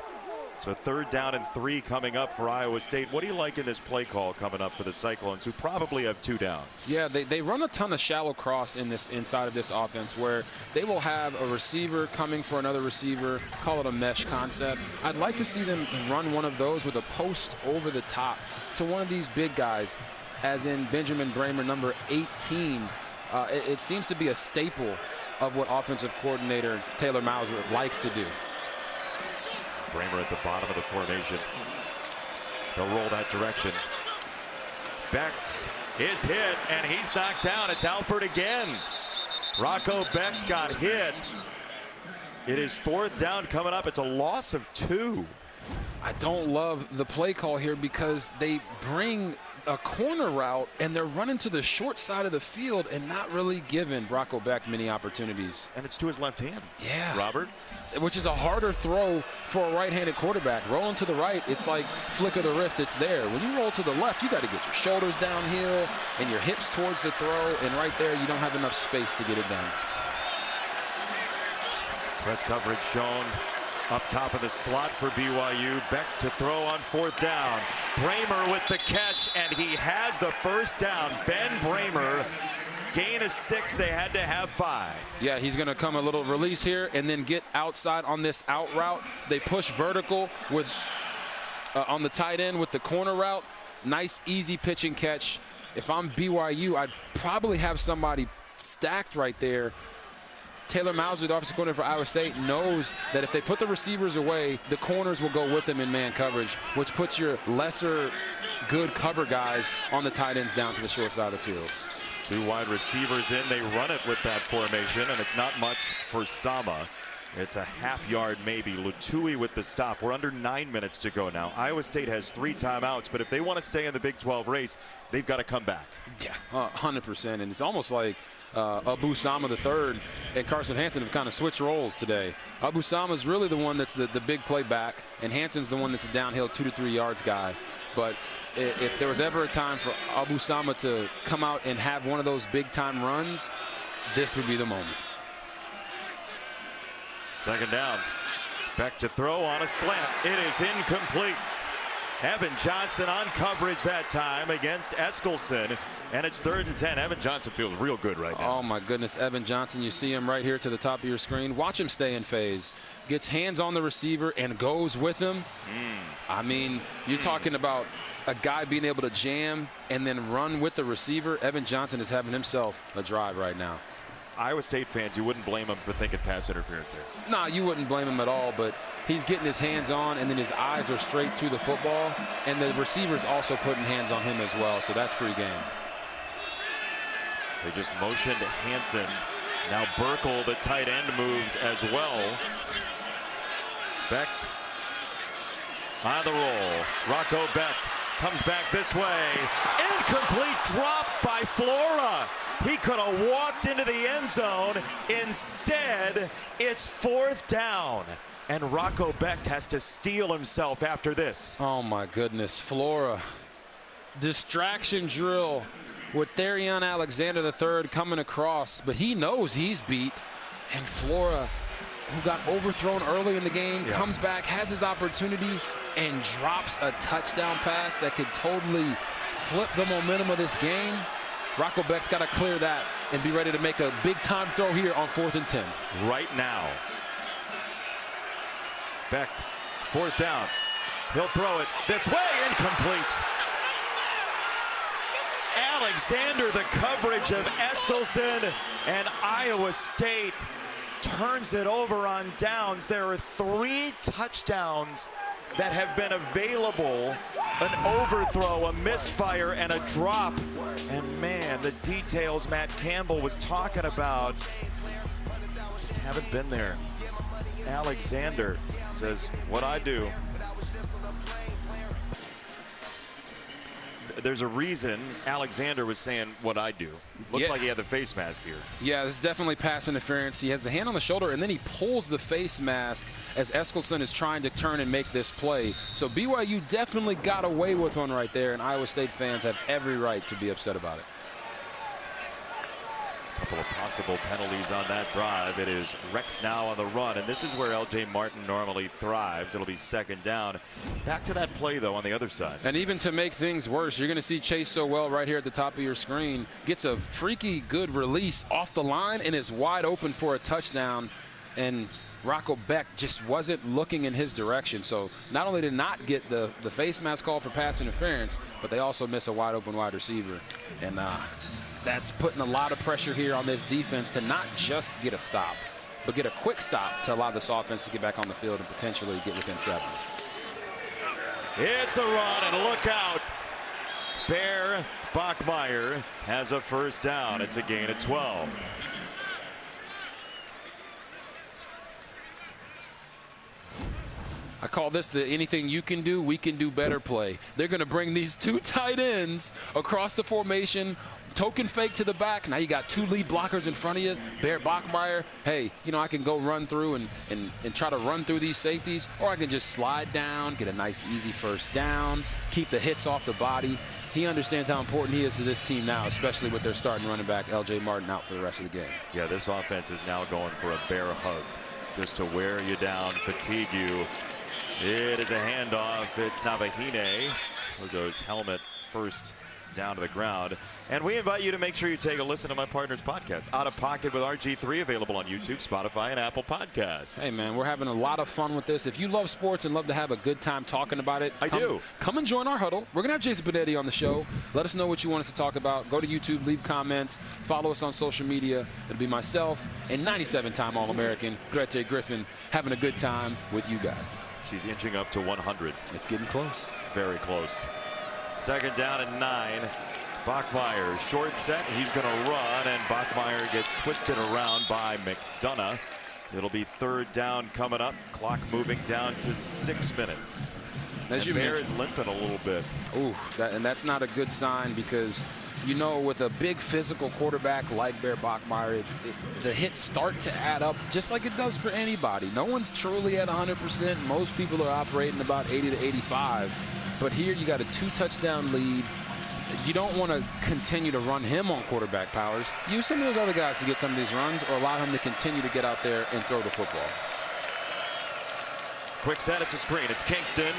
So third down and 3 coming up for Iowa State. What do you like in this play call coming up for the Cyclones, who probably have 2 downs? Yeah, they run a ton of shallow cross inside of this offense, where they will have a receiver coming for another receiver, call it a mesh concept. I'd like to see them run one of those with a post over the top to one of these big guys, as in Benjamin Bramer, number 18. It seems to be a staple of what offensive coordinator Taylor Mauser likes to do. Bramer at the bottom of the formation. They'll roll that direction. Beck is hit, and he's knocked down. It's Alford again. Rocco Beck got hit. It is fourth down coming up. It's a loss of 2. I don't love the play call here because they bring a corner route and they're running to the short side of the field and not really giving Rocco Beck many opportunities. And it's to his left hand. Yeah. Robert. Which is a harder throw for a right-handed quarterback. Rolling to the right, it's like flick of the wrist, it's there. When you roll to the left, you got to get your shoulders downhill and your hips towards the throw, and right there, you don't have enough space to get it done. Press coverage shown up top of the slot for BYU. Beck to throw on fourth down. Bramer with the catch, and he has the first down. Ben Bramer, gain of 6. They had to have 5. Yeah, he's going to come a little release here and then get outside on this out route. They push vertical with on the tight end with the corner route. Nice, easy pitch and catch. If I'm BYU, I'd probably have somebody stacked right there. Taylor Mauser, the offensive coordinator for Iowa State, knows that if they put the receivers away, the corners will go with them in man coverage, which puts your lesser good cover guys on the tight ends down to the short side of the field. 2 wide receivers in. They run it with that formation, and it's not much for Sama. It's a half yard maybe. Lutui with the stop. We're under 9 minutes to go now. Iowa State has 3 timeouts, but if they want to stay in the Big 12 race, they've got to come back. Yeah, 100%. And it's almost like Abu Sama III and Carson Hansen have kind of switched roles today. Abu Sama is really the one that's the big play back, and Hansen's the one that's a downhill 2 to 3 yards guy. But if there was ever a time for Abu Sama to come out and have one of those big-time runs, this would be the moment. Second down. Beck to throw on a slant. It is incomplete. Evan Johnson on coverage that time against Eskelson, and it's 3rd and 10. Evan Johnson feels real good right now. Oh my goodness, Evan Johnson, you see him right here to the top of your screen. Watch him stay in phase. Gets hands on the receiver and goes with him. I mean, you're talking about a guy being able to jam and then run with the receiver. Evan Johnson is having himself a drive right now. Iowa State fans, you wouldn't blame him for thinking pass interference there. No, you wouldn't blame him at all, but he's getting his hands on, and then his eyes are straight to the football, and the receiver's also putting hands on him as well, so that's free game. They just motioned Hansen. Now Burkle, the tight end, moves as well. Beck on the roll. Rocco Beck comes back this way. Incomplete drop by Flora. He could have walked into the end zone. Instead, it's 4th down. And Rocco Beck has to steel himself after this. Oh my goodness, Flora. Distraction drill with Therion Alexander III coming across, but he knows he's beat. And Flora, who got overthrown early in the game, comes back, has his opportunity, and drops a touchdown pass that could totally flip the momentum of this game. Rocco Beck's got to clear that and be ready to make a big-time throw here on 4th and 10. Right now. Beck, 4th down. He'll throw it this way, incomplete. Alexander, the coverage of Eskelson, and Iowa State turns it over on downs. There are 3 touchdowns that have been available: an overthrow, a misfire, and a drop. And man, the details Matt Campbell was talking about just haven't been there. Alexander says, what I do. There's a reason Alexander was saying what I do. Looked like he had the face mask here. Yeah, this is definitely pass interference. He has the hand on the shoulder, and then he pulls the face mask as Eskelson is trying to turn and make this play. So BYU definitely got away with one right there, and Iowa State fans have every right to be upset about it. Couple of possible penalties on that drive. It is Rex now on the run, and this is where L.J. Martin normally thrives. It'll be 2nd down. Back to that play, though, on the other side. And even to make things worse, you're going to see Chase Sowell right here at the top of your screen. Gets a freaky good release off the line and is wide open for a touchdown. And Rocco Beck just wasn't looking in his direction. So not only did not get the face mask call for pass interference, but they also miss a wide open wide receiver. And that's putting a lot of pressure here on this defense to not just get a stop, but get a quick stop to allow this offense to get back on the field and potentially get within 7. It's a run, and look out. Bear Bachmeier has a 1st down. It's a gain of 12. I call this the anything you can do, we can do better play. They're going to bring these 2 tight ends across the formation, token fake to the back. Now you got 2 lead blockers in front of you. Bear Bachmeier, hey, you know, I can go run through and try to run through these safeties, or I can just slide down, get a nice easy 1st down, keep the hits off the body. He understands how important he is to this team now, especially with their starting running back, L.J. Martin, out for the rest of the game. Yeah, this offense is now going for a bear hug, just to wear you down, fatigue you. It is a handoff. It's Navahine who goes helmet first down to the ground. And we invite you to make sure you take a listen to my partner's podcast, Out of Pocket with RG3, available on YouTube, Spotify, and Apple Podcasts. Hey, man, we're having a lot of fun with this. If you love sports and love to have a good time talking about it, come and join our huddle. We're going to have Jason Benetti on the show. Let us know what you want us to talk about. Go to YouTube, leave comments, follow us on social media. It'll be myself and 97-time All-American Grete Griffin having a good time with you guys. She's inching up to 100. It's getting close. Very close. 2nd down and 9. Bachmeier, short set. He's going to run, and Bachmeier gets twisted around by McDonough. It'll be 3rd down coming up. Clock moving down to 6 minutes. As and Bear is limping a little bit. Ooh, and that's not a good sign because, you know, with a big physical quarterback like Bear Bachmeier, the hits start to add up just like it does for anybody. No one's truly at 100%. Most people are operating about 80 to 85. But here you got a 2-touchdown lead. You don't want to continue to run him on quarterback powers. Use some of those other guys to get some of these runs, or allow him to continue to get out there and throw the football. Quick set, it's a screen. It's Kingston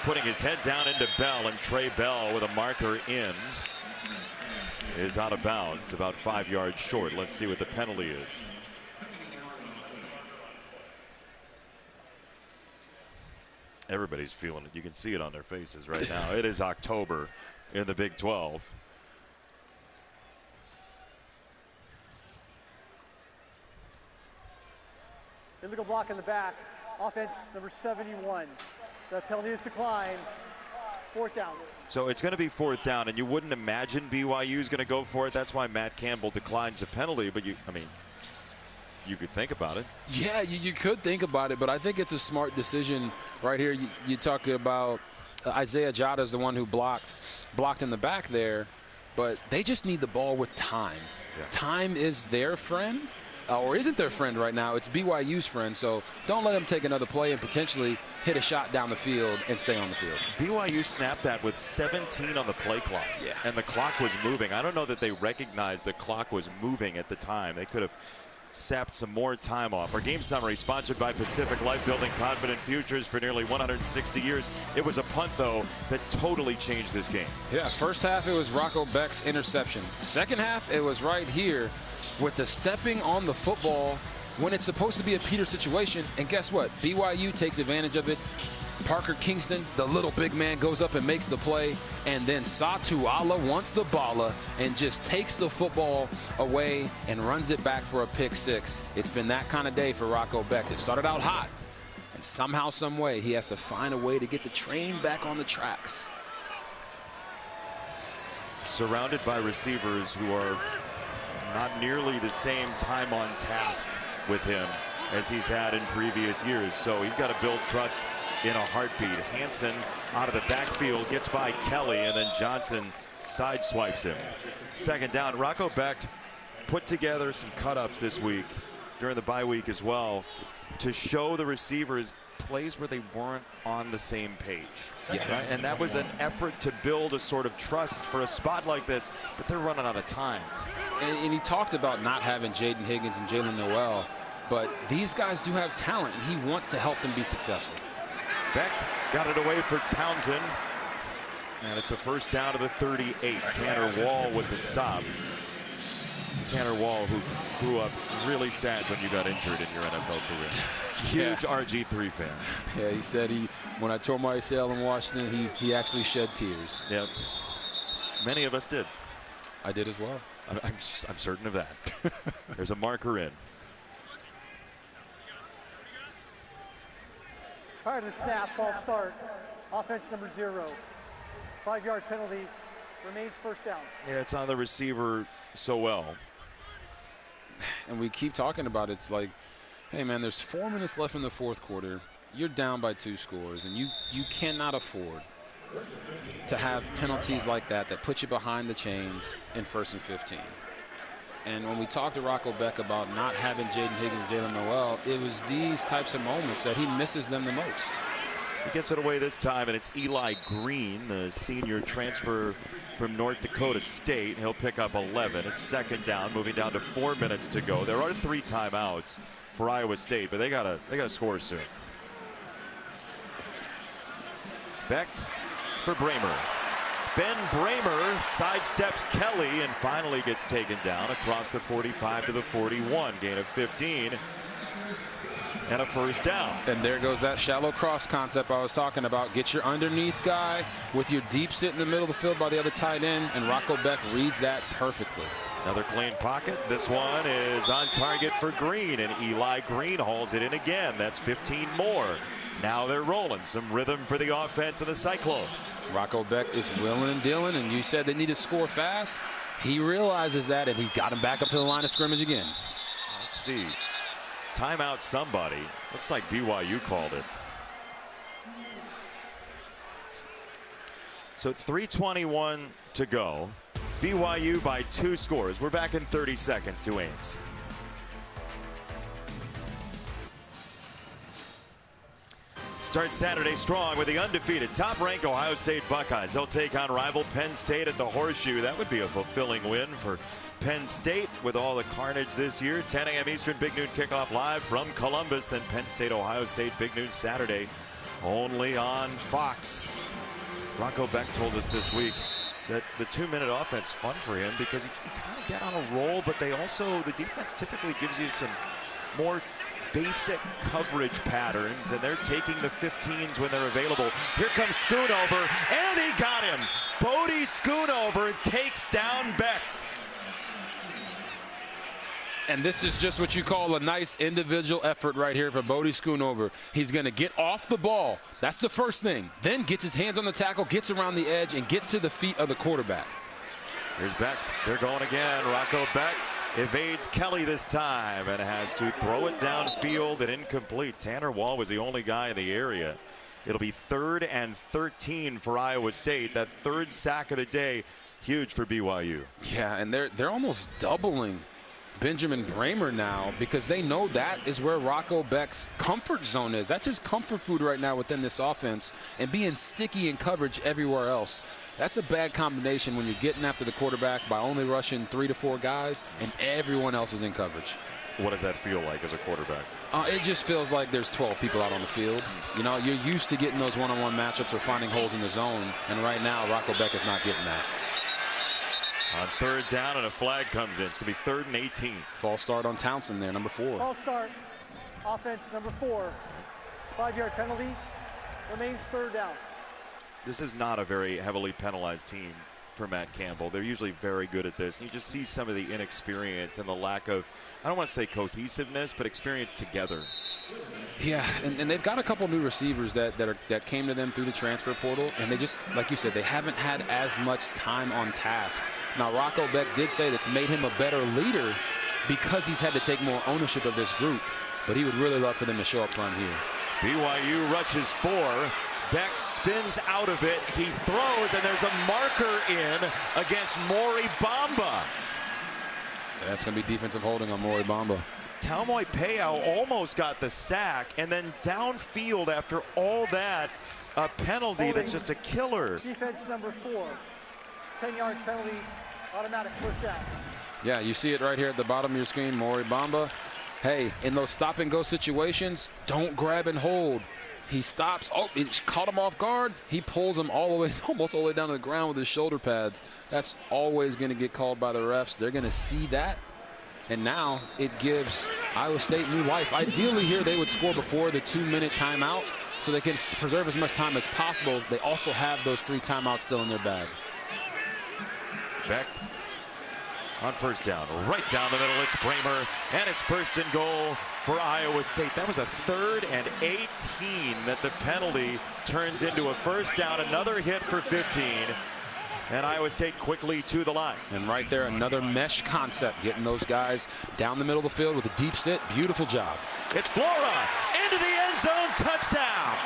putting his head down into Bell, and Trey Bell with a marker in is out of bounds, about 5 yards short. Let's see what the penalty is. Everybody's feeling it. You can see it on their faces right now. It is October in the Big 12. Illegal block in the back. Offense number 71. That penalty is declined. 4th down. So it's going to be 4th down, and you wouldn't imagine BYU is going to go for it. That's why Matt Campbell declines the penalty. But you could think about it. Yeah, you could think about it, but I think it's a smart decision right here. You talk about Isaiah Jota is the one who blocked in the back there, but they just need the ball with time. Yeah. Time is their friend, or isn't their friend right now. It's BYU's friend, so don't let them take another play and potentially hit a shot down the field and stay on the field. BYU snapped that with 17 on the play clock, and the clock was moving. I don't know that they recognized the clock was moving at the time. They could have sapped some more time off. Our game summary sponsored by Pacific Life, building confident futures for nearly 160 years. It was a punt, though, that totally changed this game. Yeah, first half it was Rocco Beck's interception. Second half it was right here with the stepping on the football when it's supposed to be a Peter situation. And guess what? BYU takes advantage of it. Parker Kingston, the little big man, goes up and makes the play, and then Satuala wants the balla and just takes the football away and runs it back for a pick 6. It's been that kind of day for Rocco Beck. It started out hot, and somehow, some way, he has to find a way to get the train back on the tracks. Surrounded by receivers who are not nearly the same time on task with him as he's had in previous years, so he's got to build trust in a heartbeat. Hansen out of the backfield gets by Kelly, and then Johnson sideswipes him. 2nd down. Rocco Beck put together some cut-ups this week during the bye week as well to show the receivers plays where they weren't on the same page. Yeah. Right? And that was an effort to build a sort of trust for a spot like this, but they're running out of time. And he talked about not having Jaden Higgins and Jalen Noel, but these guys do have talent, and he wants to help them be successful. Beck got it away for Townsend, and it's a 1st down to the 38. Tanner Wall with the stop. Tanner Wall, who grew up really sad when you got injured in your NFL career. Huge RG3 fan. Yeah, he said when I tore my ACL in Washington, he actually shed tears. Yep. Many of us did. I did as well. I'm certain of that. There's a marker in. Prior to the snap, false start. Offense number 0. 5-yard penalty. Remains 1st down. Yeah, it's on the receiver so well. And we keep talking about it. It's like, hey, man, there's 4 minutes left in the 4th quarter. You're down by 2 scores, and you cannot afford to have penalties like that put you behind the chains in 1st and 15. And when we talked to Rocco Beck about not having Jaden Higgins, Jalen Noel, it was these types of moments that he misses them the most. He gets it away this time, and it's Eli Green, the senior transfer from North Dakota State. He'll pick up 11. It's 2nd down, moving down to 4 minutes to go. There are 3 timeouts for Iowa State, but they gotta score soon. Beck for Bramer. Ben Bramer sidesteps Kelly and finally gets taken down across the 45 to the 41. Gain of 15 and a 1st down. And there goes that shallow cross concept I was talking about. Get your underneath guy with your deep sit in the middle of the field by the other tight end, and Rocco Beck reads that perfectly. Another clean pocket. This one is on target for Green, and Eli Green hauls it in again. That's 15 more. Now they're rolling. Some rhythm for the offense of the Cyclones. Rocco Beck is willing and dealing, and you said they need to score fast. He realizes that, and he got him back up to the line of scrimmage again. Let's see. Timeout somebody. Looks like BYU called it. So 3:21 to go. BYU by 2 scores. We're back in 30 seconds to Ames. Start Saturday strong with the undefeated, top-ranked Ohio State Buckeyes. They'll take on rival Penn State at the Horseshoe. That would be a fulfilling win for Penn State with all the carnage this year. 10 a.m. Eastern, Big Noon kickoff live from Columbus. Then Penn State, Ohio State, Big Noon Saturday, only on Fox. Rocco Beck told us this week that the 2-minute offense is fun for him because you kind of get on a roll, but the defense typically gives you some more basic coverage patterns, and they're taking the 15s when they're available. Here comes Schoonover, and he got him. Bodie Schoonover takes down Beck. And this is just what you call a nice individual effort right here for Bodie Schoonover. He's going to get off the ball. That's the first thing. Then gets his hands on the tackle, gets around the edge, and gets to the feet of the quarterback. Here's Beck. They're going again. Rocco Beck evades Kelly this time and has to throw it downfield and incomplete. Tanner Wall was the only guy in the area. It'll be 3rd and 13 for Iowa State. That 3rd sack of the day, huge for BYU. Yeah, and they're almost doubling Benjamin Bramer now because they know that is where Rocco Beck's comfort zone is. That's his comfort food right now within this offense, and being sticky in coverage everywhere else. That's a bad combination when you're getting after the quarterback by only rushing 3 to 4 guys and everyone else is in coverage. What does that feel like as a quarterback? It just feels like there's 12 people out on the field. You know, you're used to getting those one-on-one matchups or finding holes in the zone, and right now Rocco Beck is not getting that. On 3rd down, and a flag comes in. It's going to be 3rd and 18. False start on Townsend there, number 4. False start. Offense, number 4. 5-yard penalty. Remains 3rd down. This is not a very heavily penalized team for Matt Campbell. They're usually very good at this. And you just see some of the inexperience and the lack of, I don't want to say cohesiveness, but experience together. Yeah, and they've got a couple new receivers that came to them through the transfer portal, and they just, like you said, they haven't had as much time on task. Now, Rocco Beck did say that's made him a better leader because he's had to take more ownership of this group, but he would really love for them to show up front here. BYU rushes 4. Beck spins out of it. He throws, and there's a marker in against Maury Bamba. That's going to be defensive holding on Maury Bamba. Talmoy Payau almost got the sack, and then downfield after all that, a penalty that's just a killer. Defense number 4. 10-yard penalty, automatic 1st down. Yeah, you see it right here at the bottom of your screen, Maury Bamba. Hey, in those stop-and-go situations, don't grab and hold. He stops. Oh, he caught him off guard. He pulls him all the way, almost all the way down to the ground with his shoulder pads. That's always going to get called by the refs. They're going to see that. And now it gives Iowa State new life. Ideally here they would score before the 2-minute timeout so they can preserve as much time as possible. They also have those 3 timeouts still in their bag. Beck on 1st down, right down the middle. It's Bramer, and it's 1st and goal for Iowa State. That was a 3rd and 18 that the penalty turns into a 1st down. Another hit for 15. And Iowa State quickly to the line. And right there, another mesh concept, getting those guys down the middle of the field with a deep sit. Beautiful job. It's Flora into the end zone, touchdown.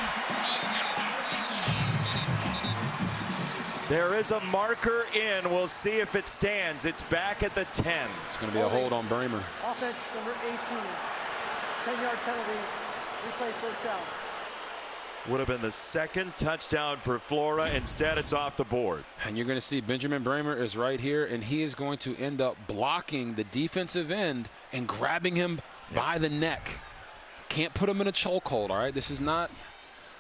There is a marker in. We'll see if it stands. It's back at the 10. It's going to be a hold on Bramer. Offense number 18. 10-yard penalty. Replay 1st down. Would have been the 2nd touchdown for Flora. Instead, it's off the board. And you're going to see Benjamin Bramer is right here, and he is going to end up blocking the defensive end and grabbing him by the neck. Can't put him in a chokehold, all right? This is not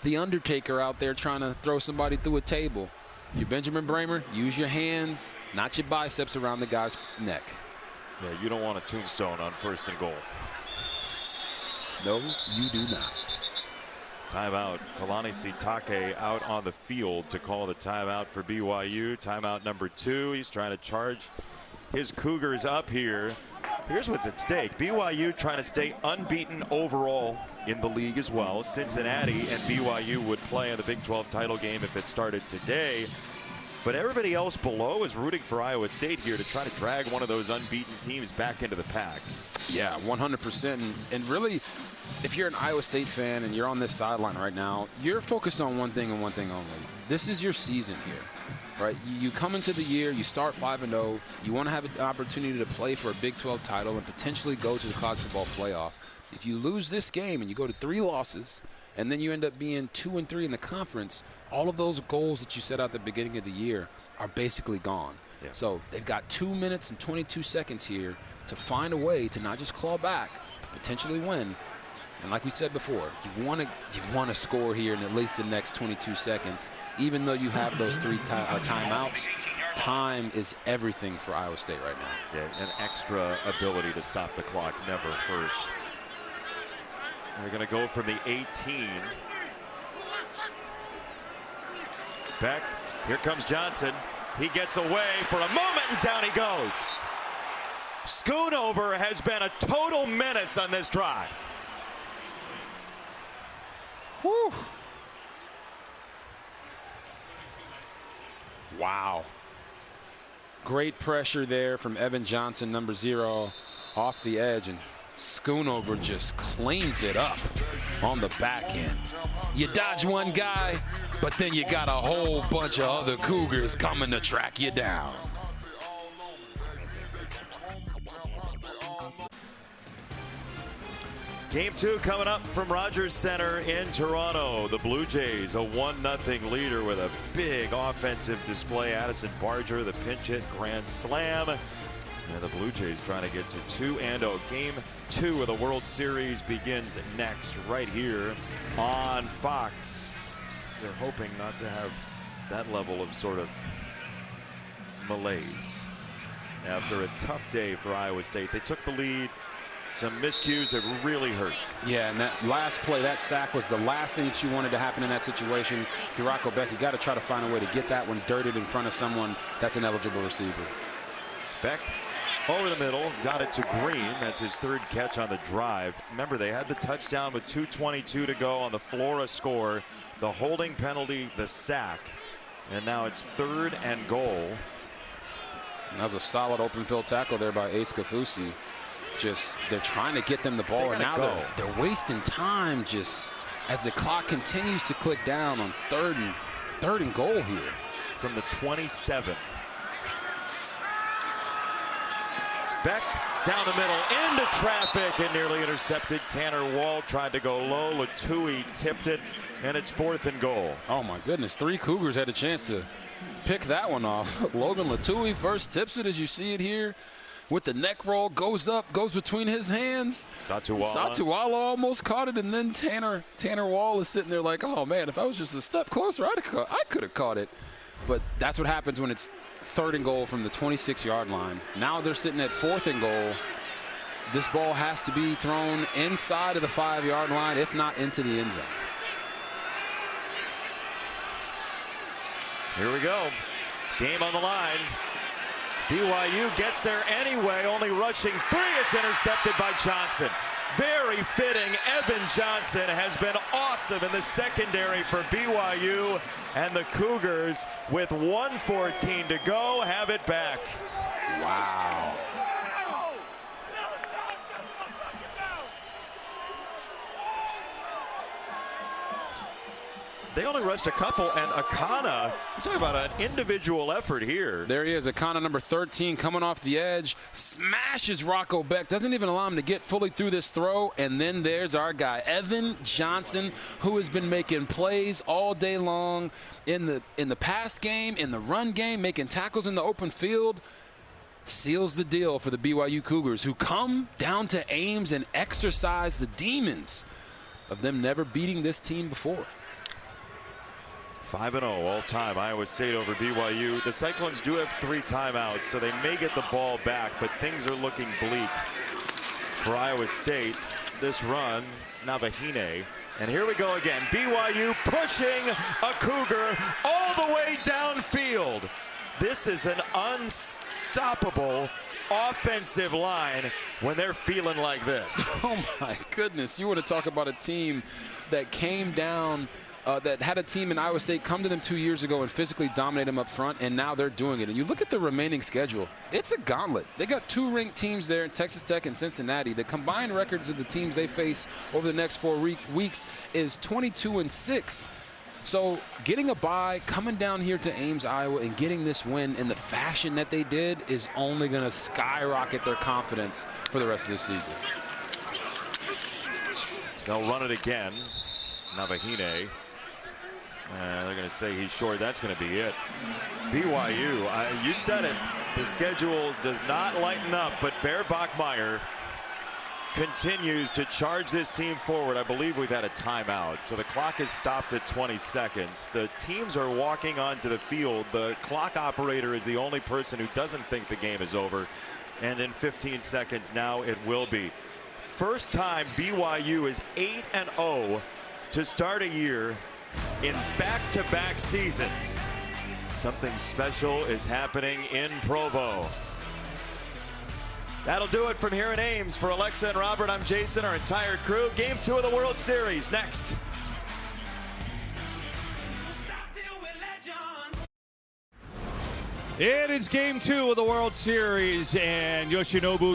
the Undertaker out there trying to throw somebody through a table. If you're Benjamin Bramer, use your hands, not your biceps around the guy's neck. Yeah, you don't want a tombstone on 1st and goal. No, you do not. Timeout. Kalani Sitake out on the field to call the timeout for BYU. Timeout number 2. He's trying to charge his Cougars up here. Here's what's at stake. BYU trying to stay unbeaten overall in the league as well. Cincinnati and BYU would play in the Big 12 title game if it started today. But everybody else below is rooting for Iowa State here to try to drag one of those unbeaten teams back into the pack. Yeah, 100%. And really, if you're an Iowa State fan and you're on this sideline right now, you're focused on one thing and one thing only. This is your season here, right? You come into the year, you start 5-0. You want to have an opportunity to play for a Big 12 title and potentially go to the college football playoff. If you lose this game and you go to 3 losses, and then you end up being 2-3 in the conference, all of those goals that you set out at the beginning of the year are basically gone. Yeah. So they've got 2 minutes and 22 seconds here to find a way to not just claw back, potentially win. And like we said before, you want to score here in at least the next 22 seconds. Even though you have those 3 timeouts, time is everything for Iowa State right now. Yeah, an extra ability to stop the clock never hurts. They're going to go from the 18. Beck, here comes Johnson. He gets away for a moment and down he goes. Schoonover has been a total menace on this drive. Whew. Wow. Great pressure there from Evan Johnson, number 0, off the edge, and Schoonover just cleans it up on the back end. You dodge one guy, but then you got a whole bunch of other Cougars coming to track you down. Game 2 coming up from Rogers Center in Toronto. The Blue Jays, a 1-0 leader with a big offensive display. Addison Barger, the pinch hit grand slam. And the Blue Jays trying to get to 2-0. Game 2 of the World Series begins next right here on Fox. They're hoping not to have that level of sort of malaise after a tough day for Iowa State. They took the lead. Some miscues that really hurt. Yeah, and that last play, that sack was the last thing that you wanted to happen in that situation. If you're Rocco Beck, you got to try to find a way to get that one dirted in front of someone that's an eligible receiver. Beck over the middle, got it to Green. That's his 3rd catch on the drive. Remember, they had the touchdown with 2:22 to go on the Flora score. The holding penalty, the sack. And now it's 3rd and goal. And that was a solid open field tackle there by Ace Kafusi. Just, they're trying to get them the ball, and now they're wasting time just as the clock continues to click down on third and goal here. From the 27. Beck down the middle into traffic and nearly intercepted. Tanner Wall tried to go low. Latui tipped it, and it's 4th and goal. Oh my goodness, 3 Cougars had a chance to pick that one off. Logan Latui first tips it as you see it here. With the neck roll, goes up, goes between his hands. Satuala almost caught it, and then Tanner Wall is sitting there like, oh man, if I was just a step closer, I could have caught it. But that's what happens when it's 3rd and goal from the 26-yard line. Now they're sitting at 4th and goal. This ball has to be thrown inside of the 5-yard line, if not into the end zone. Here we go. Game on the line. BYU gets there anyway, only rushing 3. It's intercepted by Johnson. Very fitting. Evan Johnson has been awesome in the secondary for BYU, and the Cougars, with 1:14 to go, have it back. Wow. They only rushed a couple, and Akana, you're talking about an individual effort here. There he is, Akana, number 13, coming off the edge, smashes Rocco Beck, doesn't even allow him to get fully through this throw, and then there's our guy, Evan Johnson, who has been making plays all day long in the pass game, in the run game, making tackles in the open field. Seals the deal for the BYU Cougars, who come down to Ames and exercise the demons of them never beating this team before. 5-0 all time, Iowa State over BYU. The Cyclones do have 3 timeouts, so they may get the ball back, but things are looking bleak for Iowa State. This run, Navahine. And here we go again. BYU pushing a Cougar all the way downfield. This is an unstoppable offensive line when they're feeling like this. Oh my goodness, you want to talk about a team that came down, that had a team in Iowa State come to them 2 years ago and physically dominate them up front, and now they're doing it. And you look at the remaining schedule, it's a gauntlet. They got 2 ranked teams there in Texas Tech and Cincinnati. The combined records of the teams they face over the next 4 weeks is 22-6. So getting a bye, coming down here to Ames, Iowa, and getting this win in the fashion that they did is only going to skyrocket their confidence for the rest of the season. They'll run it again. Navahine They're going to say he's short. That's going to be it. BYU, you said it. The schedule does not lighten up, but Bear Bachmeier continues to charge this team forward. I believe we've had a timeout, so the clock is stopped at 20 seconds. The teams are walking onto the field. The clock operator is the only person who doesn't think the game is over, and in 15 seconds now it will be. First time BYU is 8-0 to start a year in back-to-back seasons. Something special is happening in Provo. That'll do it from here in Ames. For Alexa and Robert, I'm Jason, our entire crew. Game 2 of the World Series next. It is Game 2 of the World Series, and Yoshinobu